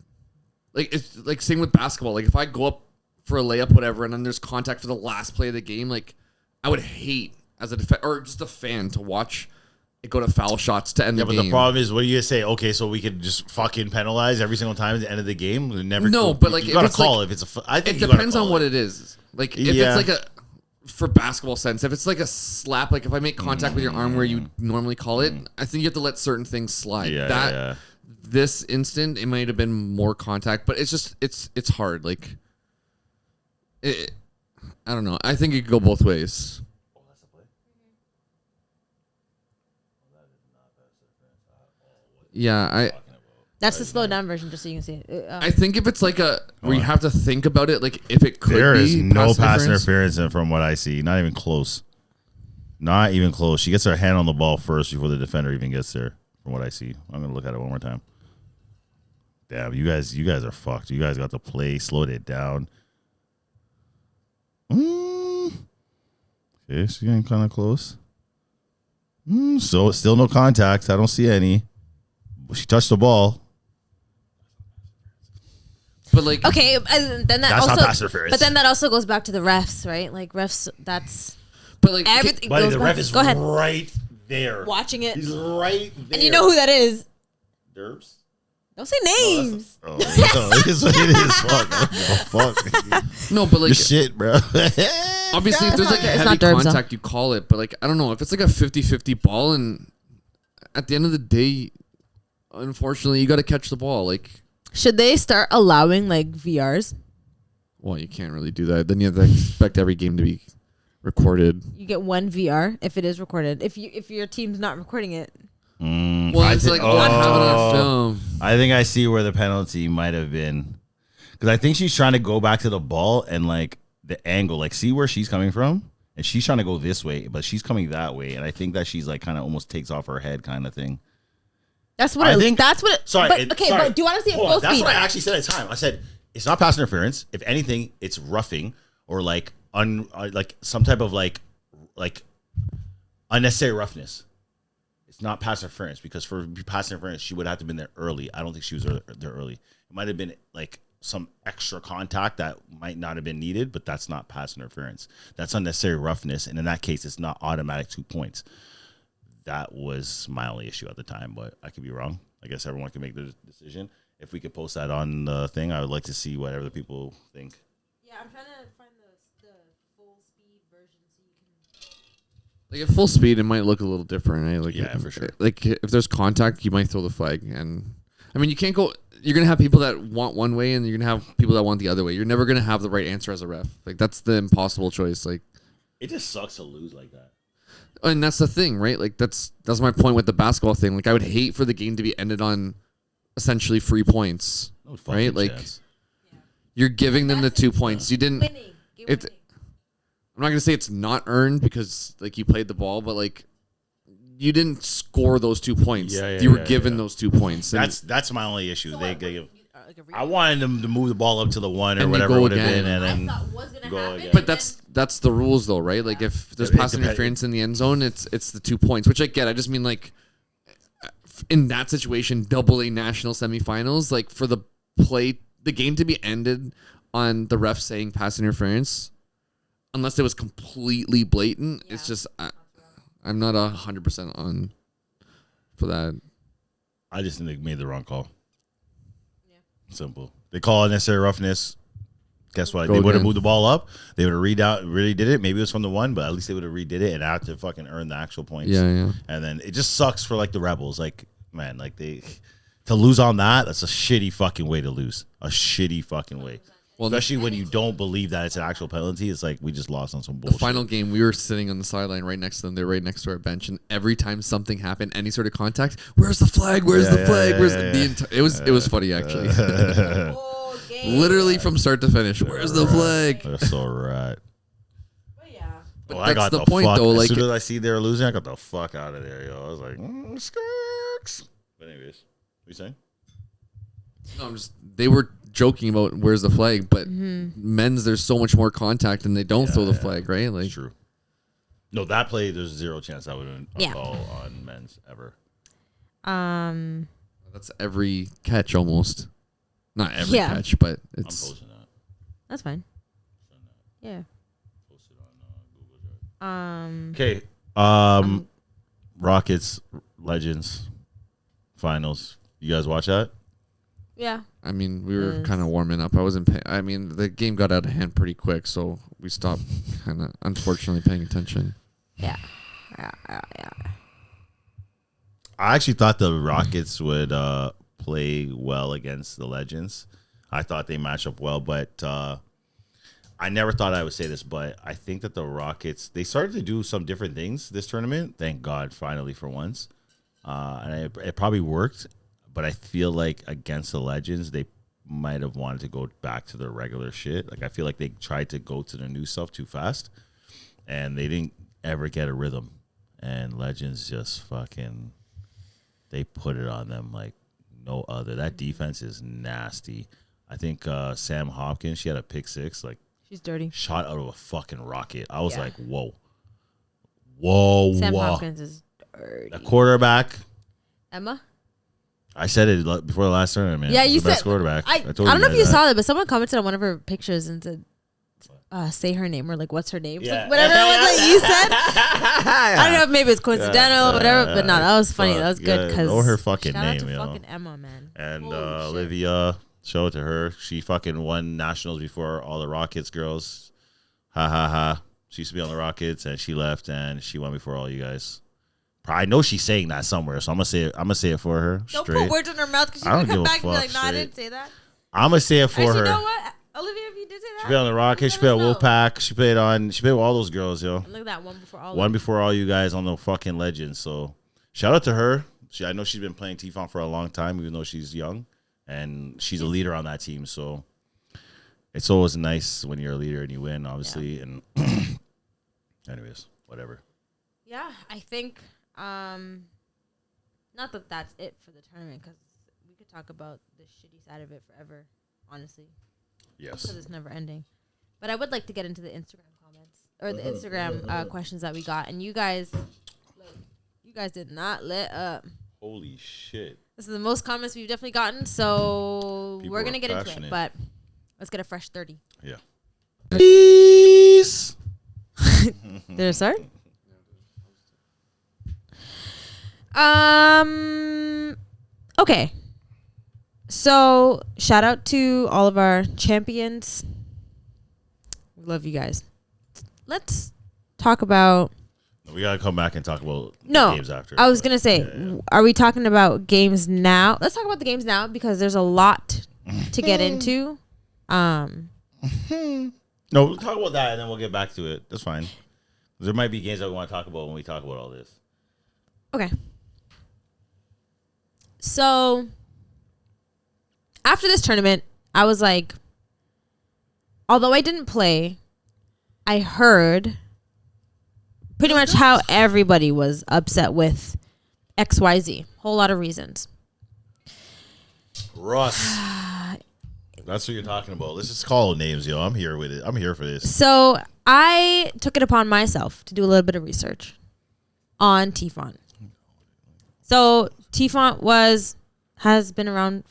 Like it's like same with basketball. Like if I go up for a layup, whatever, and then there's contact for the last play of the game, like I would hate as a or just a fan to watch it go to foul shots to end the game. But the problem is, what do you say? Okay, so we could just fucking penalize every single time at the end of the game. We never. No, but like you gotta if it's call like, it if it's a. I think it depends on what it is. Like if Yeah. it's like a. For basketball sense, if it's like a slap, like if I make contact with your arm where you normally call it, I think you have to let certain things slide. This instant, it might have been more contact, but it's just it's hard. Like, I don't know. I think it could go both ways. Yeah, That's the slowed down version, just so you can see it. I think if it's like a where you have to think about it, like if it could There be is no pass interference. interference from what I see. Not even close. Not even close. She gets her hand on the ball first before the defender even gets there. From what I see, I'm gonna look at it one more time. Damn, you guys are fucked. You guys got to play, slowed it down. Okay, she's getting kind of close. So still no contact. I don't see any. She touched the ball. But like, Okay, and then That's not pass interference. but then that also goes back to the refs, right? Like refs, that's but like, everything. Buddy, goes the back. ref is Go ahead, right there. watching it, He's right there. and you know who that is. Derbs? Don't say names. Oh, it is what it is. Fuck. I don't give a fuck. no, but like, Your shit, bro. obviously, if there's like It's heavy not Derbs, contact, you call it. But like, I don't know if it's like a 50-50 ball, and at the end of the day, unfortunately, you got to catch the ball. Like, Should they start allowing like VRs? well, you can't really do that. Then you have to expect every game to be recorded. You get one VR if it is recorded. If your team's not recording it, Well, it's like, oh, I have it on film. I think I see where the penalty might have been. Because I think she's trying to go back to the ball and like the angle, like see where she's coming from? And she's trying to go this way, but she's coming that way. And I think that she's like kind of almost takes off her head kind of thing. that's what I think. That's what. Sorry. But do you want to see it Hold on, both that's speed? what I actually said at the time. I said it's not pass interference. If anything, it's roughing or like like some type of like unnecessary roughness. it's not pass interference because for pass interference, she would have to have been there early. I don't think she was there early. It might have been like some extra contact that might not have been needed, but that's not pass interference. That's unnecessary roughness, and in that case, it's not automatic 2 points. That was my only issue at the time, but I could be wrong. I guess everyone can make the decision. If we could post that on the thing, I would like to see what other people think. Yeah, I'm trying to find the full speed version so you can. Like at full speed, it might look a little different. Right? Like Yeah, for sure. Like if there's contact, you might throw the flag, and I mean you can't go. You're gonna have people that want one way, and you're gonna have people that want the other way. You're never gonna have the right answer as a ref. Like that's the impossible choice. Like it just sucks to lose like that. And that's the thing, right? Like that's my point with the basketball thing. Like I would hate for the game to be ended on essentially free points, No fucking right? Like chance. you're giving them the 2 points. You didn't. Winning. It's. I'm not gonna say it's not earned because like you played the ball, but like you didn't score those 2 points. You were given those 2 points. That's my only issue. I wanted them to move the ball up to the 1 or whatever go it would have again. been, and then I thought was gonna go happen, again. But that's the rules though, right? Like if there's It pass depends. interference in the end zone, it's the 2 points, which I get. I just mean like in that situation, AA national semifinals, like for the game to be ended on the ref saying pass interference, unless it was completely blatant, it's just I'm not 100% on for that. I just think they made the wrong call. Yeah. Simple. They call unnecessary roughness. Guess what? They would have moved the ball up. They would have really did it. Maybe it was from the 1, but at least they would have redid it and had to fucking earn the actual points. Yeah. And then it just sucks for like the Rebels. Like, man, like to lose on that's a shitty fucking way to lose. A shitty fucking way. Well, especially when you don't believe that it's an actual penalty. It's like we just lost on some bullshit. The final game, we were sitting on the sideline right next to them. They're right next to our bench, and every time something happened, any sort of contact, where's the flag? Where's the flag? It was funny actually. Literally from start to finish. Where's the flag? That's so right. But yeah. But I got the point, fuck. though. As Like, soon as I see they're losing, I got the fuck out of there, yo. I was like, skirks. But anyways, what you saying? no, they were joking about where's the flag, but men's there's so much more contact and they don't throw the flag, right? Like, It's true. No, that play, there's zero chance I would have Yeah. call on men's ever. that's every catch almost. Not every Yeah. catch, but I'm it's posting that. That's fine. Yeah. Post it on Google Drive. Um. Okay. Rockets Legends finals. You guys watch that? Yeah. I mean, we were Yes. kind of warming up. I wasn't I mean, the game got out of hand pretty quick, so we stopped kind of unfortunately paying attention. Yeah. I actually thought the Rockets would play well against the Legends. I thought they matched up well, but I never thought I would say this, but I think that the Rockets, they started to do some different things this tournament. Thank God, finally, for once. And it probably worked, but I feel like against the Legends, they might have wanted to go back to their regular shit. Like, I feel like they tried to go to the new stuff too fast, and they didn't ever get a rhythm. And Legends just fucking, they put it on them like no other. That defense is nasty. I think Sam Hopkins, she had a pick 6, like, She's dirty. shot out of a fucking rocket. I was Yeah. like, whoa. Sam Hopkins is dirty. The quarterback, Emma? I said it before the last tournament, man. Yeah, She's you the best said. quarterback. I told don't know if you guys saw that, but someone commented on one of her pictures and said, say her name or like, what's her name? Yeah. So whatever it was that you said. I don't know if maybe it's coincidental or whatever, but no, that was funny. That was good because know her fucking shout out name, to yo. fucking Emma, man. And Holy shit. Olivia, show it to her. She fucking won nationals before all the Rockets girls. Ha ha ha. She used to be on the Rockets and she left and she won before all you guys. I know she's saying that somewhere, so I'm gonna say it for her. Don't straight. put words in her mouth because she's I gonna don't come give a back and be fuck, like, no, I straight. didn't say that. I'm gonna say it for Actually, her. you know what? Olivia, if you did say that, She played on the Rockets. She played at Wolfpack. She played with all those girls, yo. Look at that one before all. One before all you guys on the fucking Legends. So shout out to her. I know she's been playing tfont for a long time, even though she's young, and she's a leader on that team. So it's always nice when you're a leader and you win, obviously. And anyways, whatever. Yeah, I think. Not that that's it for the tournament because we could talk about the shitty side of it forever. Honestly. Yes. Because it's never ending. But I would like to get into the Instagram comments or the Instagram questions that we got. And you guys You guys did not let up. Holy shit. This is the most comments we've definitely gotten, so People we're going to get into it. passionate. But let's get a fresh 30. Yeah. Peace. Did it start? Okay. So, shout out to all of our champions. We love you guys. Let's talk about... We got to come back and talk about No, the games after. I was going to say, Are we talking about games now? Let's talk about the games now because there's a lot to get into. No, we'll talk about that and then we'll get back to it. That's fine. There might be games that we want to talk about when we talk about all this. Okay. So, after this tournament, I was like, although I didn't play, I heard pretty much how everybody was upset with XYZ. Whole lot of reasons. Russ. That's what you're talking about. Let's just call names, yo. I'm here with it. I'm here for this. So I took it upon myself to do a little bit of research on tfont. So tfont has been around,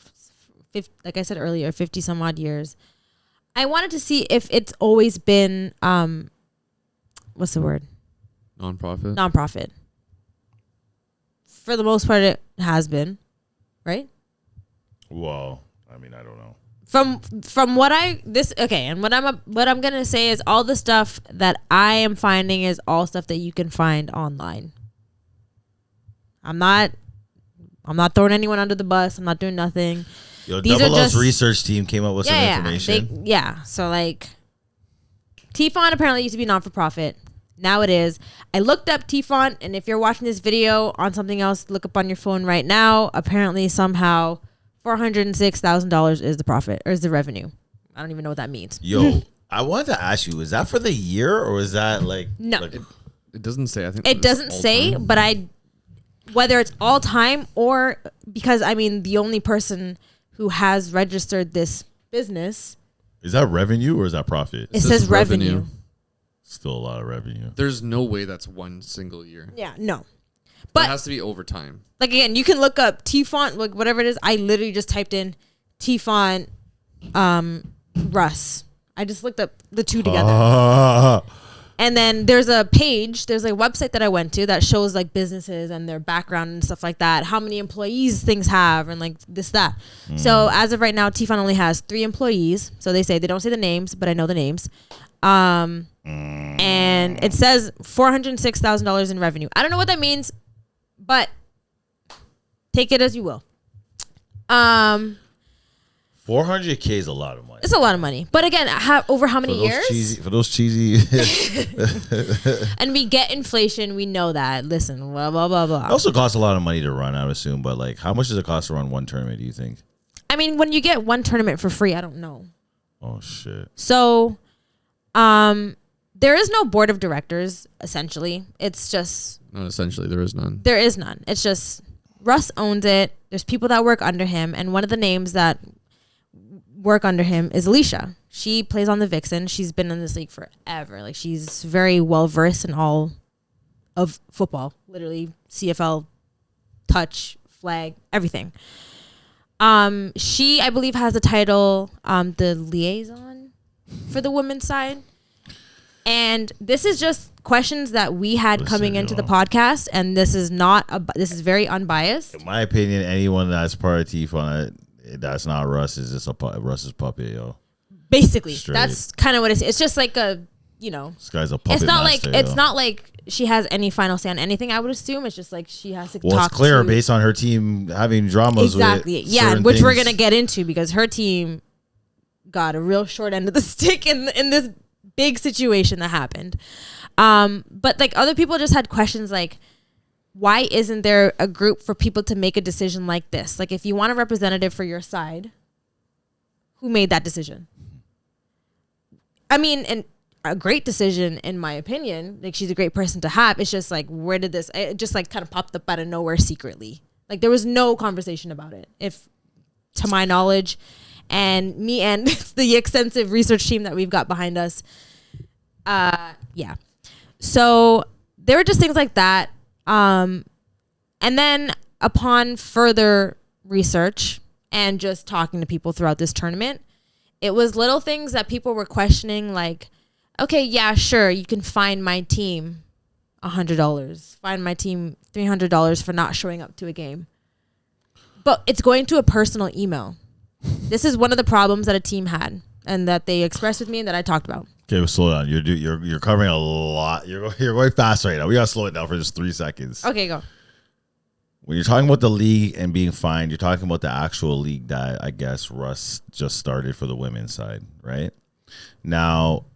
50, like I said earlier, 50 some odd years. I wanted to see if it's always been, what's the word? Nonprofit. For the most part, it has been, right? Well, I mean, I don't know. From what I'm gonna say is all the stuff that I am finding is all stuff that you can find online. I'm not throwing anyone under the bus. I'm not doing nothing. Yo, These are Doubleouts just research team came up with some information. So like, tfont apparently used to be non-for-profit. Now it is. I looked up tfont, and if you're watching this video on something else, look up on your phone right now. Apparently, somehow, $406,000 is the profit or is the revenue. I don't even know what that means. Yo, I wanted to ask you: is that for the year or is that like No. Like, It doesn't say. I think It doesn't say, time. but whether it's all time or because I mean the only person who has registered this business. is that revenue or is that profit? It says revenue. Still a lot of revenue. There's no way that's one single year. Yeah, no. It But has to be over time. like again, you can look up tfont, like whatever it is. I literally just typed in tfont, Russ. I just looked up the two together. And then there's a website that I went to that shows like businesses and their background and stuff like that, how many employees things have and like this, that. So as of right now, tfont only has 3 employees. So they don't say the names, but I know the names. And it says $406,000 in revenue. I don't know what that means, but take it as you will. 400K is a lot of money. It's a lot of money. But again, over how many years? For those cheesy. And we get inflation. We know that. Listen, blah, blah, blah, blah. It also costs a lot of money to run, I would assume. But like, how much does it cost to run one tournament, do you think? I mean, when you get one tournament for free, I don't know. Oh, shit. So, there is no board of directors, essentially. It's just... Not essentially. There is none. There is none. It's just Russ owns it. There's people that work under him. And one of the names that work under him is Alicia. She plays on the Vixen. She's been in this league forever. Like, she's very well versed in all of football. Literally, CFL, touch, flag, everything. She, I believe, has the title, the liaison for the women's side. And this is just questions that we had coming into the podcast, and this is this is very unbiased. In my opinion, anyone that's part of tfont that's not Russ is just Russ's puppet, yo. Basically, Straight. that's kind of what it is. It's just like This guy's a puppet it's not master, like it's yo. not like she has any final say on anything. I would assume it's just like she has to Well, talk. it's clear to, based on her team having dramas. exactly, with yeah, certain which we're things. gonna get into because her team got a real short end of the stick in this big situation that happened. But like other people just had questions like, why isn't there a group for people to make a decision like this? Like if you want a representative for your side, who made that decision? I mean, and a great decision in my opinion. Like she's a great person to have. It's just like, where did this? It just like kind of popped up out of nowhere secretly. Like there was no conversation about it, if to my knowledge, and me and the extensive research team that we've got behind us. Yeah. So there were just things like that. And then upon further research and just talking to people throughout this tournament, it was little things that people were questioning, like, okay, yeah, sure, you can fine my team $100, fine my team $300 for not showing up to a game. But it's going to a personal email. This is one of the problems that a team had and that they expressed with me and that I talked about. Okay, well, slow down. You're covering a lot. You're going fast right now. We gotta slow it down for just 3 seconds. Okay, go. When you're talking about the league and being fined, you're talking about the actual league that I guess Russ just started for the women's side, right? Now,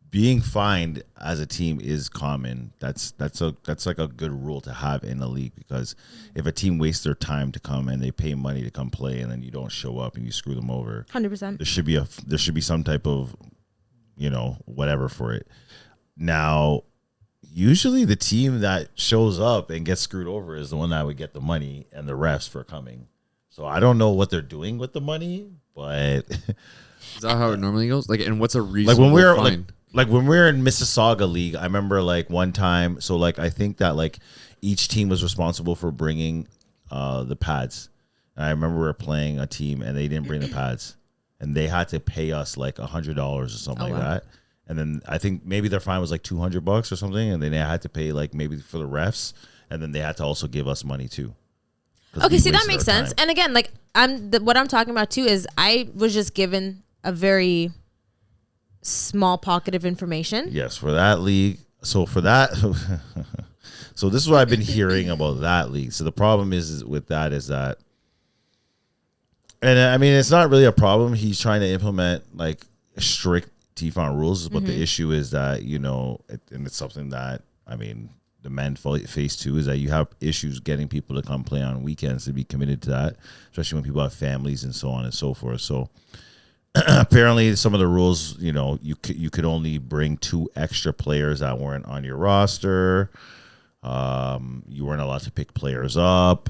being fined as a team is common. That's like a good rule to have in the league, because if a team wastes their time to come and they pay money to come play and then you don't show up and you screw them over, 100%. there should be some type of, whatever for it. Now, usually the team that shows up and gets screwed over is the one that would get the money and the refs for coming. So I don't know what they're doing with the money, but is that how it normally goes? Like, and what's a reasonable fine? Like when we were in Mississauga League, I remember like one time. So like I think that like each team was responsible for bringing the pads. And I remember we were playing a team and they didn't bring the pads, and they had to pay us like $100 or something like that. And then I think maybe their fine was like $200 or something, and then they had to pay like maybe for the refs, and then they had to also give us money too. Okay, see, that makes sense. And again, like what I'm talking about too is I was just given a very small pocket of information. Yes, for that league. So for that, so this is what I've been hearing about that league. So the problem is with that is that, and I mean, it's not really a problem. He's trying to implement like strict tfont rules, but the issue is that, and it's something that, I mean, the men face too, is that you have issues getting people to come play on weekends, to be committed to that, especially when people have families and so on and so forth. So apparently some of the rules, you could only bring 2 extra players that weren't on your roster. You weren't allowed to pick players up.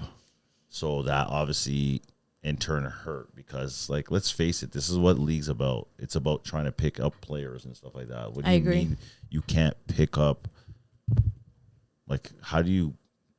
So that obviously in turn hurt, because like, let's face it, this is what league's about. It's about trying to pick up players and stuff like that. What do you mean you can't pick up? Like, how do you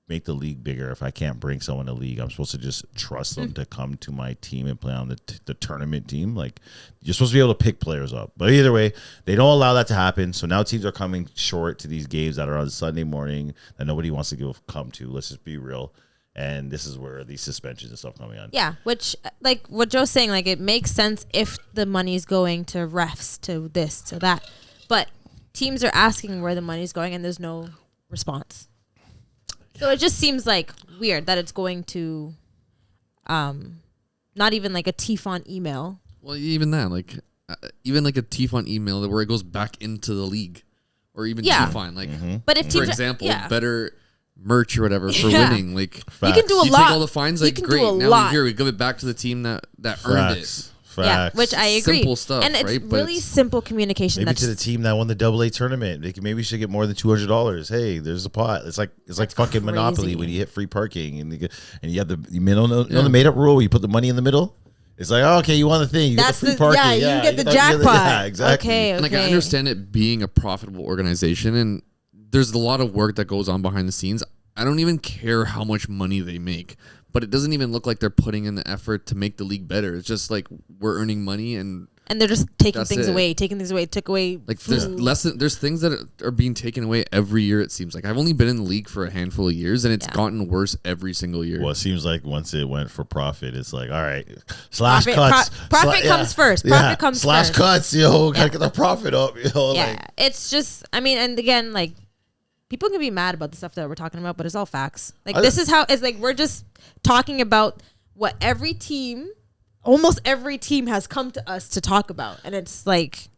make the league bigger if I can't bring someone to the league? I'm supposed to just trust them to come to my team and play on the tournament team. Like, you're supposed to be able to pick players up. But either way, they don't allow that to happen. So now teams are coming short to these games that are on Sunday morning that nobody wants to come to. Let's just be real. And this is where these suspensions and stuff coming on. Yeah, which, like what Joe's saying, like it makes sense if the money's going to refs, to this, to that. But teams are asking where the money's going and there's no response. So it just seems like weird that it's going to not even like a tfont email. Well, even that, like even like a tfont email where it goes back into the league, or even tfont, like But if for example, better merch or whatever for winning, like you can do a you lot. take all the fines, like great. Now we give it back to the team that earned it. Yeah, which I agree. Simple stuff, and it's right? really simple communication. Maybe to the team that won the AA tournament, maybe we should get more than $200. Hey, there's a pot. It's like fucking crazy. Monopoly when you hit free parking and you have the the made up rule where you put the money in the middle. It's like, oh, okay, you won the thing. You get the free parking. Yeah, you get the jackpot. Yeah, exactly. Okay. And like I understand it being a profitable organization, and there's a lot of work that goes on behind the scenes. I don't even care how much money they make, but it doesn't even look like they're putting in the effort to make the league better. It's just like we're earning money and they're just taking things away, took away. Like food. There's things that are being taken away every year. It seems like I've only been in the league for a handful of years, and it's gotten worse every single year. Well, it seems like once it went for profit, it's like, all right, slash cuts. Profit comes first. Profit comes slash first. Cuts, gotta get the profit up, Yeah, like. it's just, I mean, and again, like, people can be mad about the stuff that we're talking about, but it's all facts. Like, this is how it's like, we're just talking about what almost every team has come to us to talk about. And it's like,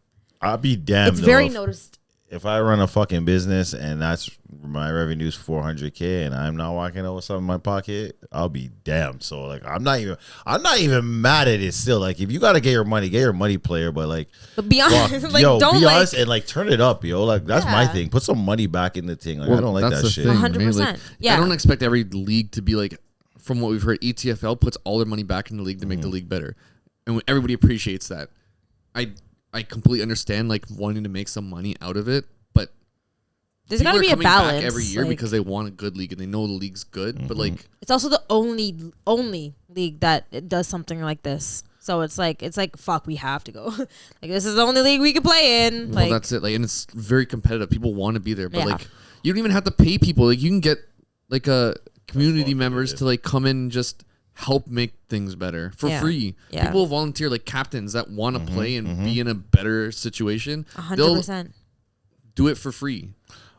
I'll be damned. It's very noticed. If I run a fucking business and that's my revenue's $400K and I'm not walking out with something in my pocket, I'll be damned. So like, I'm not even mad at it still. Like, if you got to get your money, player, but be honest, don't be honest and like turn it up, yo. Like, that's my thing. Put some money back in the thing. Like, I don't like that shit. 100%. Like, I don't expect every league to be like, from what we've heard, ETFL puts all their money back in the league to make the league better. And everybody appreciates that. I completely understand like wanting to make some money out of it, but There's got to People are be a coming back balance every year like, because they want a good league and they know the league's good. But like, it's also the only league that it does something like this. So it's like fuck, we have to go. Like this is the only league we can play in. well, Like that's it. Like, and it's very competitive. People want to be there, but Yeah. like, you don't even have to pay people. Like, you can get like a community members to like come in and just help make things better for Yeah. free. Yeah. People volunteer, like captains that want to play and be in a better situation. They'll 100%. do it for free.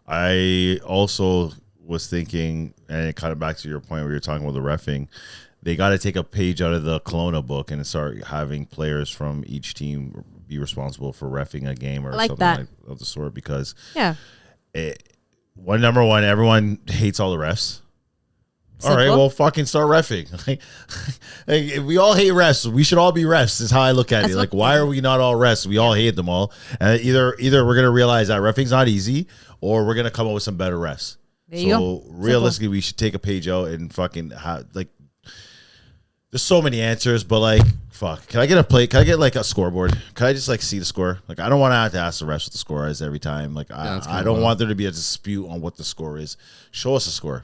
I also was thinking, and kind of back to your point where you're talking about the reffing, they got to take a page out of the Kelowna book and start having players from each team be responsible for reffing a game or like something that. like of the sort, because Yeah. number one, everyone hates all the refs. All right, Simple. well, fucking start reffing. Like, if we all hate refs, we should all be refs. Is how I look at That's it. Like, what- why are we not all refs? We all hate them all. And either we're gonna realize that reffing's not easy, or we're gonna come up with some better refs. There you So go. realistically, we should take a page out and fucking like. There's so many answers, but like, fuck. Can I get a plate? Can I get like a scoreboard? Can I just like see the score? Like, I don't want to have to ask the refs what the score is every time. Like, that's I kinda don't wild. want there to be a dispute on what the score is. Show us the score.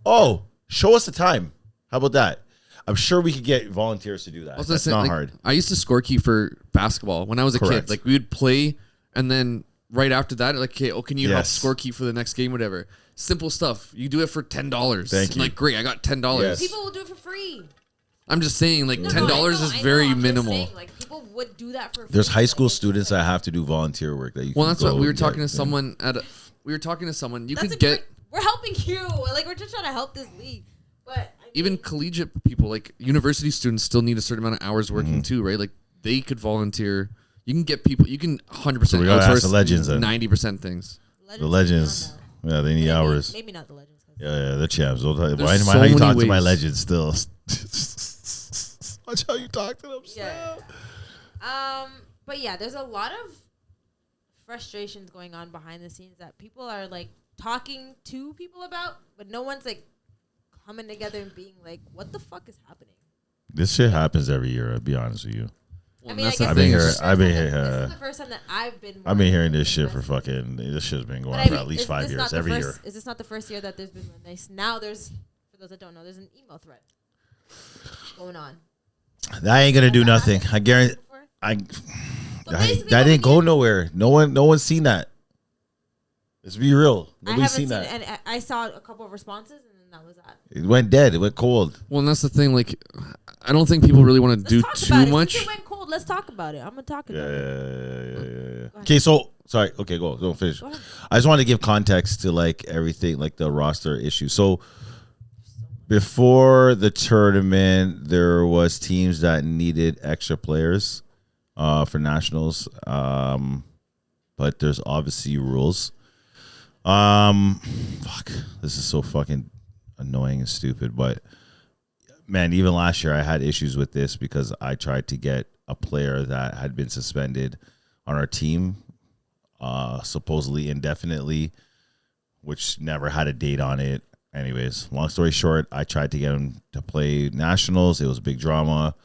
Oh, show us the time. How about that? I'm sure we could get volunteers to do that. Also, That's not like, hard. I used to score key for basketball when I was a Correct. kid. Like, we would play, and then right after that, like, okay, can you help Yes. score key for the next game, whatever. Simple stuff. You do it for $10. Thank you. Like, great, I got $10. Yes. People will do it for free. I'm just saying, like, No, $10 I know, is I know. very I'm just minimal. saying, like people would do that for free. There's high school Like, it's students like- that have to do volunteer work. That you Well, can that's what go we were and talking get, to someone at. We were talking to someone. You That's could a get great- we're helping you. Like we're just trying to help this league. But I mean, even collegiate people, like university students, still need a certain amount of hours working too, right? Like, they could volunteer. You can get people. You can 100% So we gotta ask outsource the legends then. 90% things. The legends. Yeah, they need hours. Maybe not the legends. 'Cause Yeah, they're champs. Why so how you many talk to my ways. legends still? Watch how you talk to them. Yeah. But yeah, there's a lot of frustrations going on behind the scenes that people are like talking to people about, but no one's like coming together and being like, "What the fuck is happening?" This shit happens every year. I'll be honest with you. I mean, that's I the guess I've been thing. here- this is the I've been first here, time- This is the first time that I've been. I've been hearing this shit for fucking. This shit's been going But on I for mean, at least is 5 this years. not the Every first- year. Is this not the first year that there's been nice? Now there's, for those that don't know, there's an email thread going on. That ain't gonna do Has that nothing. happened I guarantee. before? I So basically that what didn't we go need- nowhere. No one's seen that. Let's be real. I Nobody's haven't seen seen that. it, and I saw a couple of responses, and then that was that. It went dead. It went cold. Well, and that's the thing. Like, I don't think people really want to Let's do talk too about it. much. Since it went cold, let's talk about it. I'm gonna talk about Yeah. it. Okay, so sorry. Okay, go. Don't finish. Go ahead. I just want to give context to like everything, like the roster issue. So before the tournament, there was teams that needed extra players for nationals, but there's obviously rules. Fuck, this is so fucking annoying and stupid. But man, even last year I had issues with this because I tried to get a player that had been suspended on our team, supposedly indefinitely, which never had a date on it. Anyways, long story short, I tried to get him to play nationals. It was a big drama.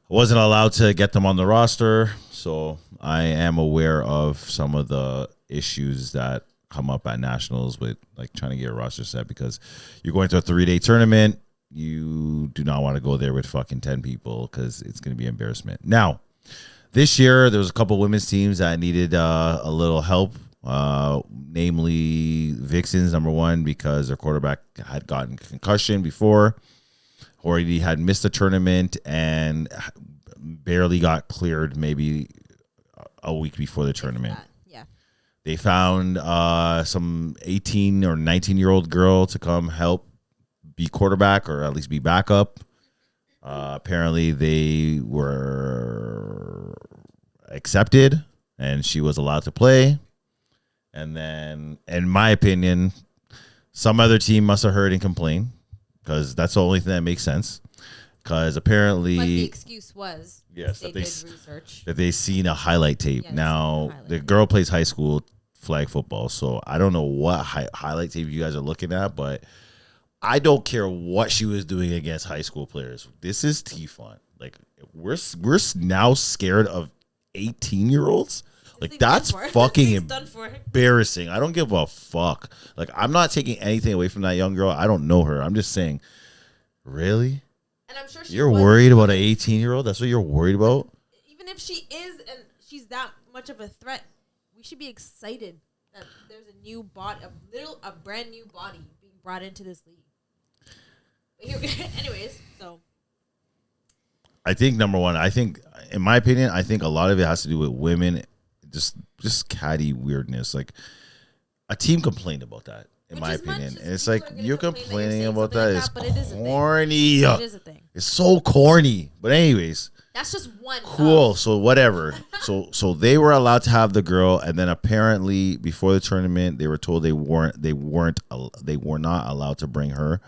I wasn't allowed to get them on the roster, so I am aware of some of the issues that come up at nationals with like trying to get a roster set, because you're going to a 3-day tournament. You do not want to go there with fucking 10 people because it's going to be embarrassment. Now, this year there was a couple women's teams that needed a little help. Namely Vixens, number one, because their quarterback had gotten concussion before, already had missed the tournament and barely got cleared maybe a week before the tournament. Yeah. They found some 18 or 19-year-old girl to come help be quarterback or at least be backup. Apparently they were accepted and she was allowed to play. And then, in my opinion, some other team must have heard and complained, because that's the only thing that makes sense. Because apparently, But the excuse was Yes, they that did they research. that they seen a highlight tape. Yeah, they Now, seen a highlight the tape. girl plays high school flag football, so I don't know what highlight tape you guys are looking at, but I don't care what she was doing against high school players. This is tfont. Like we're now scared of 18-year-olds. Like, that's done for. fucking Thing's done for. embarrassing. I don't give a fuck. Like, I'm not taking anything away from that young girl. I don't know her. I'm just saying, really? And I'm sure You're worried about an 18-year-old? That's what you're worried about? Even if she is and she's that much of a threat, we should be excited that there's a new body, a brand new body being brought into this league. Anyways, so I think number one, in my opinion, I think a lot of it has to do with women, just catty weirdness. Like, a team complained about that, in my opinion. And it's like, you're complaining about that. It's corny. it is a thing. It's so corny. But anyways, that's just one. cool. So whatever. So they were allowed to have the girl, and then apparently before the tournament, they were told they were not allowed to bring her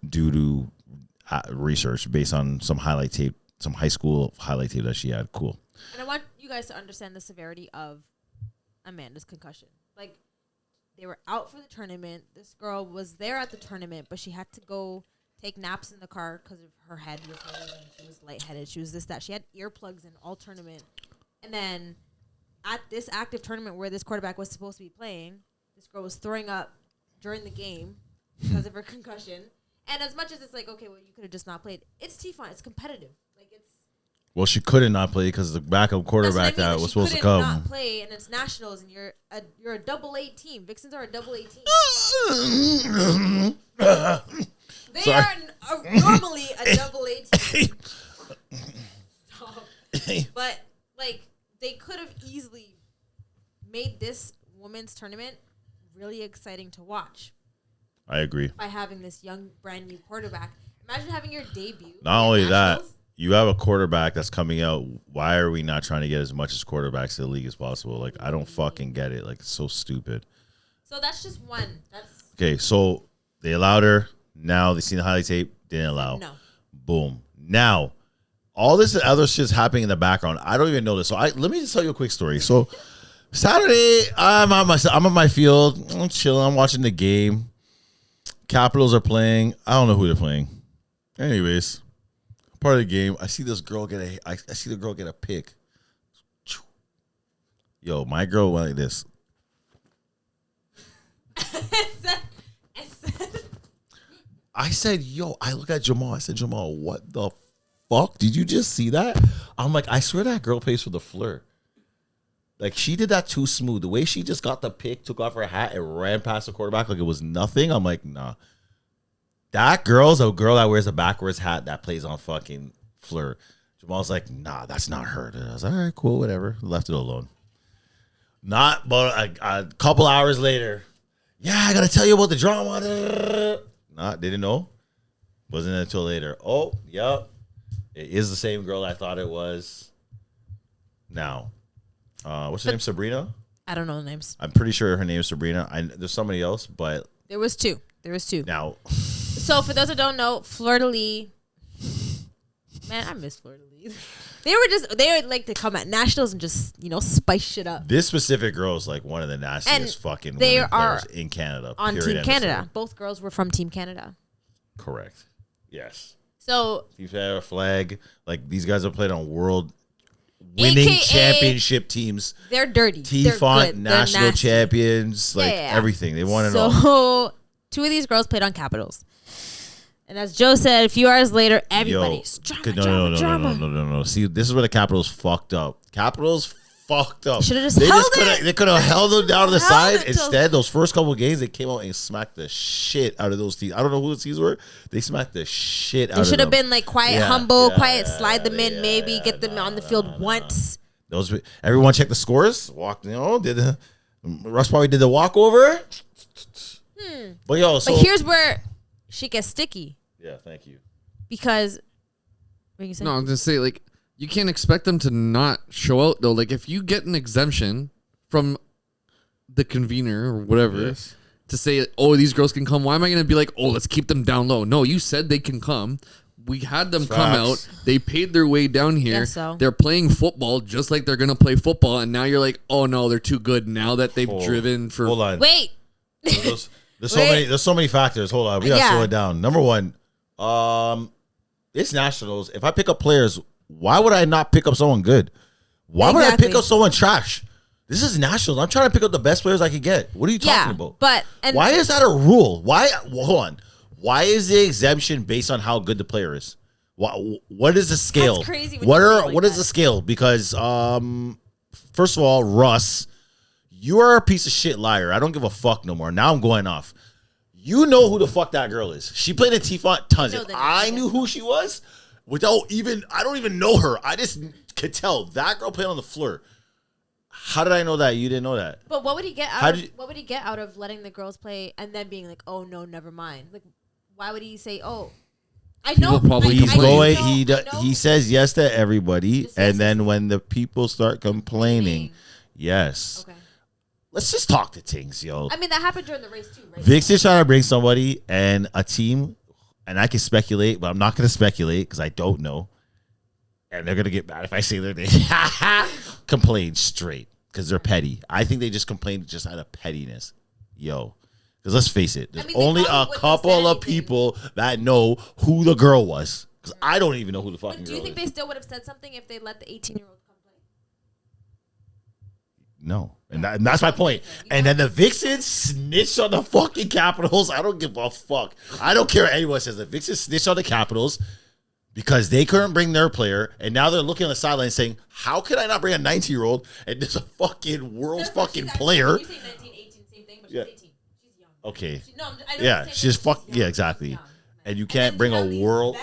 due to research based on some highlight tape, some high school highlight tape that she had. Cool. And I want you guys to understand the severity of Amanda's concussion. Like, they were out for the tournament. This girl was there at the tournament, but she had to go take naps in the car because of her head was hurting. She was lightheaded. She was this, that. She had earplugs in all tournament. And then at this active tournament where this quarterback was supposed to be playing, this girl was throwing up during the game because of her concussion. And as much as it's like, okay, well, you could have just not played. It's tfont. It's competitive. Like, it's. Well, she couldn't not play because the backup quarterback that was supposed to come. Not play, and it's nationals, and you're a double-A team. Vixens are a double-A team. They are normally a double-A team. Stop. But like, they could have easily made this women's tournament really exciting to watch. I agree. By having this young, brand new quarterback. Imagine having your debut. Not only that, you have a quarterback that's coming out. Why are we not trying to get as much as quarterbacks to the league as possible? Like, I don't fucking get it. Like, it's so stupid. So that's just one. Okay, so they allowed her. Now they seen the highlight tape. Didn't allow. No. Boom. Now, all this other shit's happening in the background. I don't even know this. So let me just tell you a quick story. So Saturday, I'm at my field. I'm chilling. I'm watching the game. Capitals are playing. I don't know who they're playing. Anyways, part of the game, I see this girl I see the girl get a pick. Yo, my girl went like this. I said, yo, I look at Jamal. I said, Jamal, what the fuck? Did you just see that? I'm like, I swear that girl plays for the Fleur. Like, she did that too smooth. The way she just got the pick, took off her hat, and ran past the quarterback like it was nothing. I'm like, nah. That girl's a girl that wears a backwards hat that plays on fucking Fleur. Jamal's like, nah, that's not her. And I was like, all right, cool, whatever. Left it alone. Not, but a couple hours later, yeah, I got to tell you about the drama. Nah, didn't know. Wasn't until later. Oh, yep. It is the same girl I thought it was. Now, what's her name? Sabrina? I don't know the names. I'm pretty sure her name is Sabrina. There's somebody else, but There was two. now, So for those that don't know, Fleur de Lis. Man, I miss Fleur de Lis. They would like to come at nationals and just, spice shit up. this specific girl is like one of the nastiest fucking they women are players in Canada. On period, Team end of Canada. story. Both girls were from Team Canada. Correct. Yes. So Team Canada flag. Like, these guys have played on world winning AKA, championship teams. they're dirty. T-Font, national champions, like everything. They won it all. So two of these girls played on Capitals. And as Joe said, a few hours later, everybody's drama. No. See, this is where the Capitals fucked up. Capitals fucked up. Should have just held it. They could have held them down to the side. Instead, those first couple of games, they came out and smacked the shit out of those teams. I don't know who the teams were. They smacked the shit out of them. They should have been like quiet, humble, quiet, slide them in, maybe get them on the field once. Everyone checked the scores. Walked, Russ probably did the walkover. But here's where she gets sticky. Yeah, thank you. Because what are you saying? No, I'm just saying, like, you can't expect them to not show out, though. Like, if you get an exemption from the convener or whatever to say, oh, these girls can come, why am I going to be like, oh, let's keep them down low? No, you said they can come. We had them come out. They paid their way down here. Guess so. They're playing football just like they're going to play football. And now you're like, oh, no, they're too good now that they've driven for... Hold on. Wait. There's so many factors. Hold on. We got to slow it down. Number one, it's nationals. If I pick up players, why would I not pick up someone good? Why would I pick up someone trash? This is nationals. I'm trying to pick up the best players I could get. What are you talking about? But why is that a rule? Why? Hold on. Why is the exemption based on how good the player is? What is the scale? That's crazy when What you say are it like what is that. the scale? Because first of all, Russ, you are a piece of shit liar. I don't give a fuck no more. Now I'm going off. You know who the fuck that girl is. She played in tfont tons. know If the name, I I knew guess. who she was, I don't even know her. I just could tell that girl played on the floor. How did I know that? You didn't know that. But what would he get How out of did you- what would he get out of letting the girls play and then being like, oh no, never mind? Like, why would he say, oh, I know? People probably He's I know- going. I know- He says yes to everybody, Just yes and to then when the people start complaining, yes. Okay. Let's just talk to things, yo. I mean, that happened during the race too, right? Vic's is trying to bring somebody and a team, and I can speculate, but I'm not going to speculate because I don't know. And they're going to get mad if I say their name. Complain straight because they're petty. I think they just complained just out of pettiness. Yo. Because let's face it, there's I mean, they only a probably wouldn't have couple said of anything. people that know who the girl was. Because I don't even know who the fucking But do girl you think is. they still would have said something if they let the 18-year-old come play? No. And that's my point. And then the Vixens snitched on the fucking Capitals. I don't give a fuck. I don't care what anyone says. The Vixens snitched on the Capitals because they couldn't bring their player. And now they're looking on the sideline saying, how could I not bring a 19-year-old and there's a fucking world's fucking player? You say 19, 18, same thing, but Yeah. she's 18. She's young. Okay. No, I know Yeah, the same she's thing, fuck. young. Yeah, exactly. Young. And you can't then bring you a have these world,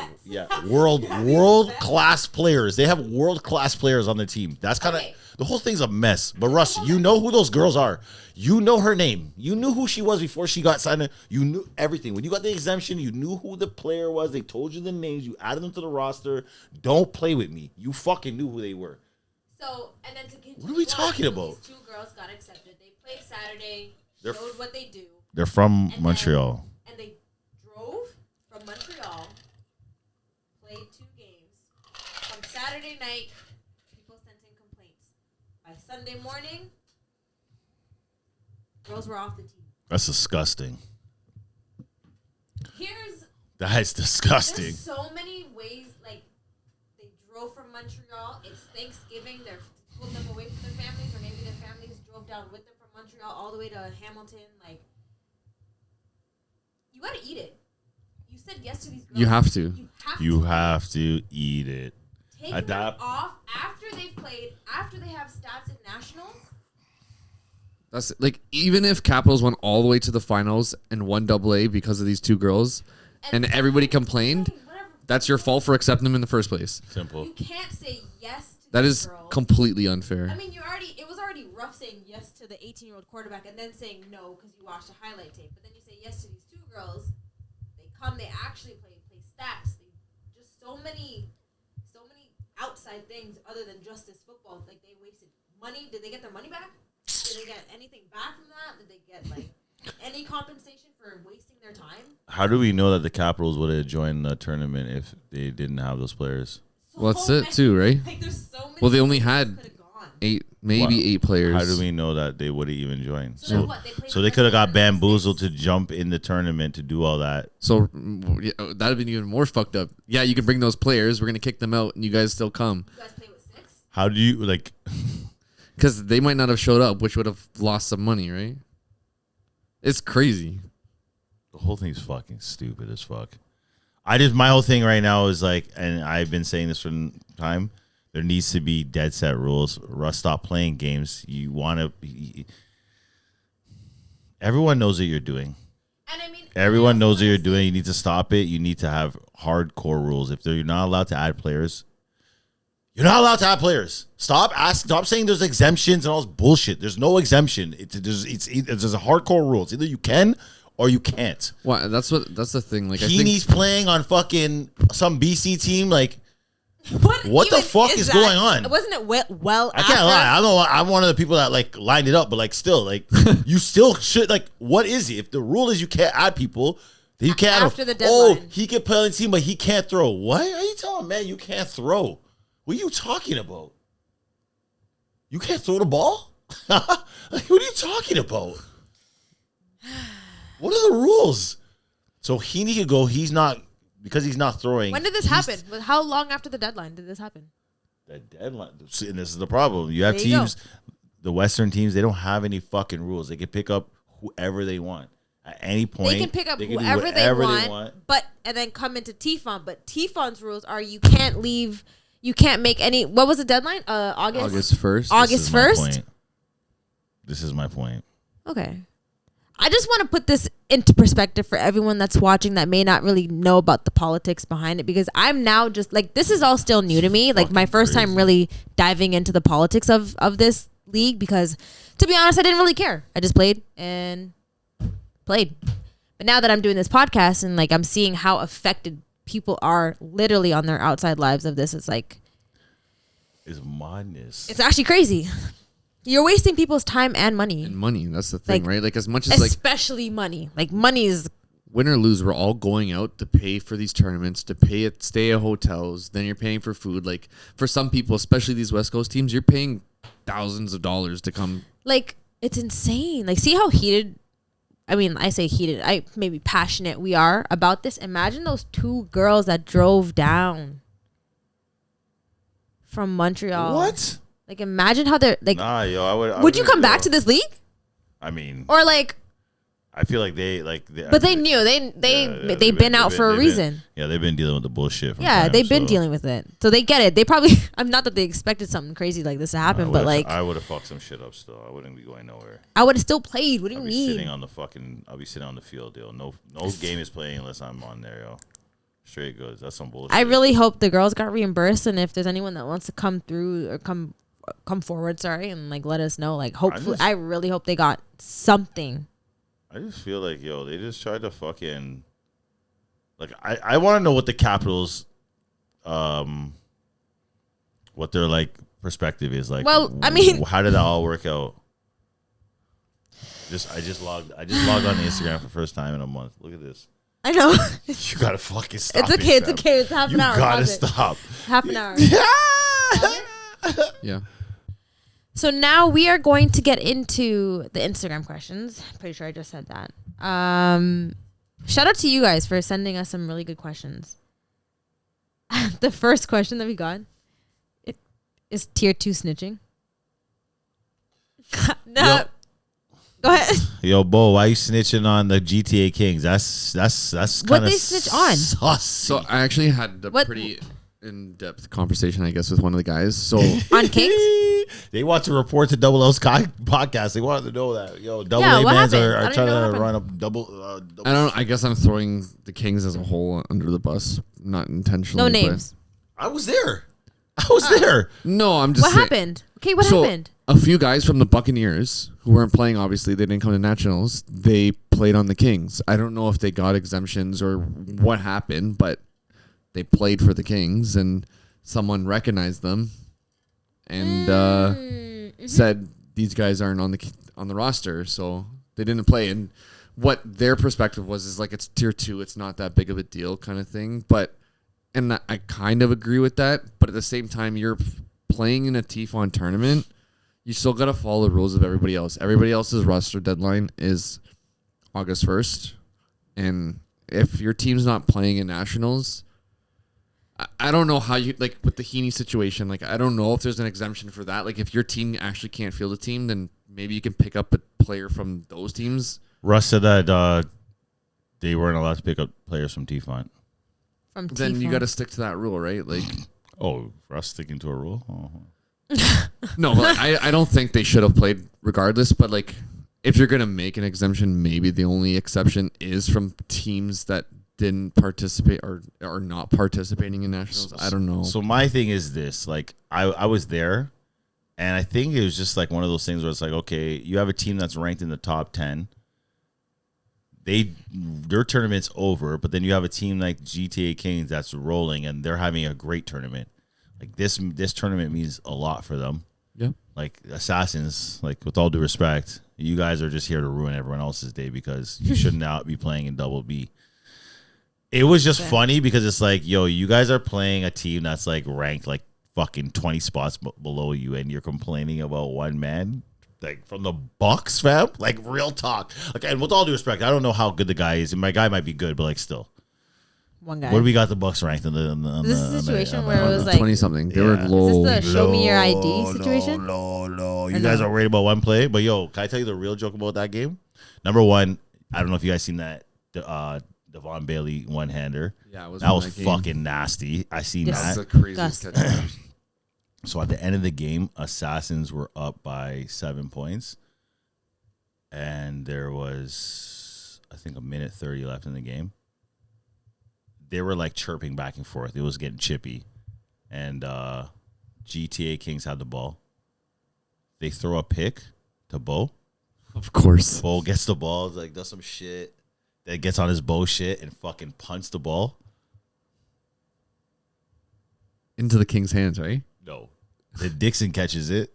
vets. world class players. They have world class players on their team. That's kind of Okay. the whole thing's a mess. But Russ, you know who those girls are. You know her name. You knew who she was before she got signed. You knew everything. When you got the exemption, you knew who the player was. They told you the names. You added them to the roster. Don't play with me. You fucking knew who they were. So, and then to continue What are we on, talking so about? These two girls got accepted. They played Saturday, They're showed what they do, They're from And then- Montreal. and they drove from Montreal, played 2 games. From Saturday night, people sent in complaints. By Sunday morning, girls were off the team. That's disgusting. Here's That's disgusting. There's so many ways, like, they drove from Montreal. It's Thanksgiving. They're pulled them away from their families, or maybe their families drove down with them from Montreal all the way to Hamilton. Like, you gotta eat it. You said yes to these girls. You have to. You have to eat it. take adapt. them off after they've played, after they have stats at nationals. That's like, even if Capitals went all the way to the finals and won AA because of these 2 girls, and everybody complained, Whatever. that's your fault for accepting them in the first place. Simple. You can't say yes to That these is girls. completely unfair. I mean, it was already rough saying yes to the 18-year-old quarterback and then saying no because you watched a highlight tape. But then you say yes to these 2 girls. They come, they actually play stats. They just so many outside things other than just this football. Like, they wasted money. Did they get their money back? Did they get anything back from that? Did they get like any compensation for wasting their time? How do we know that the Capitals would have joined the tournament if they didn't have those players? Well, that's it too, right? Like, there's so many. Well, they only things that had could've gone. 8, maybe Wow. 8 players. How do we know that they would have even joined? So then what? They played So the they rest could have of the got tournament bamboozled to six? jump in the tournament to do all that. So yeah, that'd have been even more fucked up. Yeah, you can bring those players. We're gonna kick them out, and you guys still come You guys play with 6? How do you like? because they might not have showed up, which would have lost some money, right? It's crazy. The whole thing's fucking stupid as fuck. My whole thing right now is like, and I've been saying this for time. There needs to be dead set rules. Russ, stop playing games. You want to. Everyone knows what you're doing. And I mean, Everyone knows what you're doing. You need to stop it. You need to have hardcore rules. If you're not allowed to add players, you're not allowed to add players. Stop saying there's exemptions and all this bullshit. There's no exemption. There's a hardcore rule. It's either you can or you can't. Well, that's the thing. Like, I think Heaney's playing on fucking some BC team. Like, what the even fuck is that? going on? Wasn't it well I can't lie. I don't know. I'm one of the people that like lined it up, but like still, like you still should like. What is it? If the rule is you can't add people, then you can't. After the Oh, deadline. he can play on the team, but he can't throw. What are you telling man? You can't throw. What are you talking about? You can't throw the ball? Like, what are you talking about? What are the rules? So Heaney could go. He's not because he's not throwing. When did this happen? How long after the deadline did this happen? The deadline, and this is the problem. You have There you teams. the Western teams, they don't have any fucking rules. They can pick up whoever they want at any point. They can pick up They can do whoever they whatever want, but and then come into tfont. But tfont's rules are you can't leave. You can't make any. What was the deadline? August 1st. August 1st. This is my point. Okay. I just want to put this into perspective for everyone that's watching that may not really know about the politics behind it, because I'm now just like, this is all still new to me. Like my first time really diving into the politics of this league, because to be honest, I didn't really care. I just played. But now that I'm doing this podcast and like I'm seeing how affected people are literally on their outside lives of this, it's like, It's madness. it's actually crazy. You're wasting people's time and money. And money, that's the thing, Like, right? Like as much as like especially money. Like money is win or lose, we're all going out to pay for these tournaments, to pay at stay at hotels. Then you're paying for food. Like for some people, especially these West Coast teams, you're paying thousands of dollars to come. like, it's insane. Like, see how heated, I mean, I say heated, I maybe passionate we are about this. Imagine those two girls that drove down from Montreal. What? Like, imagine how they're like. Nah, yo, I would. Would you come back to this league? I mean, Or like, I feel like they like. but they knew they've been out for a reason. Yeah, they've been dealing with the bullshit. From Yeah, time, they've been so dealing with it, so they get it. They probably, I'm not that they expected something crazy like this to happen, but like, I would have fucked some shit up. Still, I wouldn't be going nowhere. I would have still played. What do you I'll be sitting mean? on the fucking. I'll be sitting on the field, yo. No game is playing unless I'm on there, yo. Straight goods. That's some bullshit. I really hope the girls got reimbursed, and if there's anyone that wants to come through or come forward, sorry, and like let us know. Like, hopefully, I really hope they got something. I just feel like, yo, they just tried to fucking. Like, I want to know what the Capitals, what their like perspective is like. Well, I mean, how did that all work out? I just logged on Instagram for the first time in a month. Look at this. I know. You gotta fucking stop. It's okay. It's okay. It's half an hour. You gotta Pause it. stop. Half an hour. Yeah. So now we are going to get into the Instagram questions. Pretty sure I just said that. Shout out to you guys for sending us some really good questions. The first question that we got is tier 2 snitching. No. Yo. Go ahead. Yo, Bo, why you snitching on the GTA Kings? That's What kind of they snitch on? So I actually had a What- pretty in-depth conversation, I guess, with one of the guys. So On Kings? They want to report to Doubleouts podcast. They wanted to know that. Yo, double Yeah, A what mans happened? I are didn't trying know what to happened. run up double. I don't. I guess I'm throwing the Kings as a whole under the bus, not intentionally. No but- names. I was there. I was there. No, I'm just. What saying- happened? Okay, what So, happened? a few guys from the Buccaneers who weren't playing, obviously, they didn't come to nationals. They played on the Kings. I don't know if they got exemptions or what happened, but they played for the Kings, and someone recognized them and said these guys aren't on the roster, so they didn't play. And what their perspective was is like, it's tier 2, it's not that big of a deal, kind of thing. And I kind of agree with that, but at the same time, you're playing in a tfont tournament. You still got to follow the rules of everybody else. Everybody else's roster deadline is August 1st. And if your team's not playing in nationals, I don't know how you, like with the Heaney situation, like I don't know if there's an exemption for that. Like if your team actually can't field a team, then maybe you can pick up a player from those teams. Russ said that they weren't allowed to pick up players from Tfont. From Then you Tfont. got to stick to that rule, right? Like, Oh, Russ sticking to a rule? Oh. no, but I don't think they should have played regardless. But like, if you're gonna make an exemption, maybe the only exception is from teams that didn't participate or are not participating in nationals. I don't know. So my thing is this, like I was there, and I think it was just like one of those things where it's like, okay, you have a team that's ranked in the top 10. Their tournament's over, but then you have a team like GTA Kings that's rolling and they're having a great tournament. Like this tournament means a lot for them. Yeah. Like Assassins, like with all due respect, you guys are just here to ruin everyone else's day because you should not be playing in Double B. It was just funny because it's like, yo, you guys are playing a team that's like ranked like fucking 20 spots below you, and you're complaining about one man, like from the Bucks, fam. Like real talk. Like, and with all due respect, I don't know how good the guy is, and my guy might be good, but like still, one guy. What do we got the Bucks ranked in the? This is a situation where it was like 20 something. They were Yeah. low. Is this the show me your ID situation? No. You Or guys no? are worried about one play, but yo, can I tell you the real joke about that game? Number one, I don't know if you guys seen that Devon Bailey one hander. Yeah, it That was game. fucking nasty. I seen Yes. That's that. the craziest Disgusting. catch. So at the end of the game, Assassins were up by 7 points, and there was, I think, 1:30 left in the game. They were like chirping back and forth. It was getting chippy, and GTA Kings had the ball. They throw a pick to Bo. Of course. Bo gets the ball, like does some shit, then gets on his Bo shit and fucking punts the ball. Into the King's hands, right? No. Then Dixon catches it.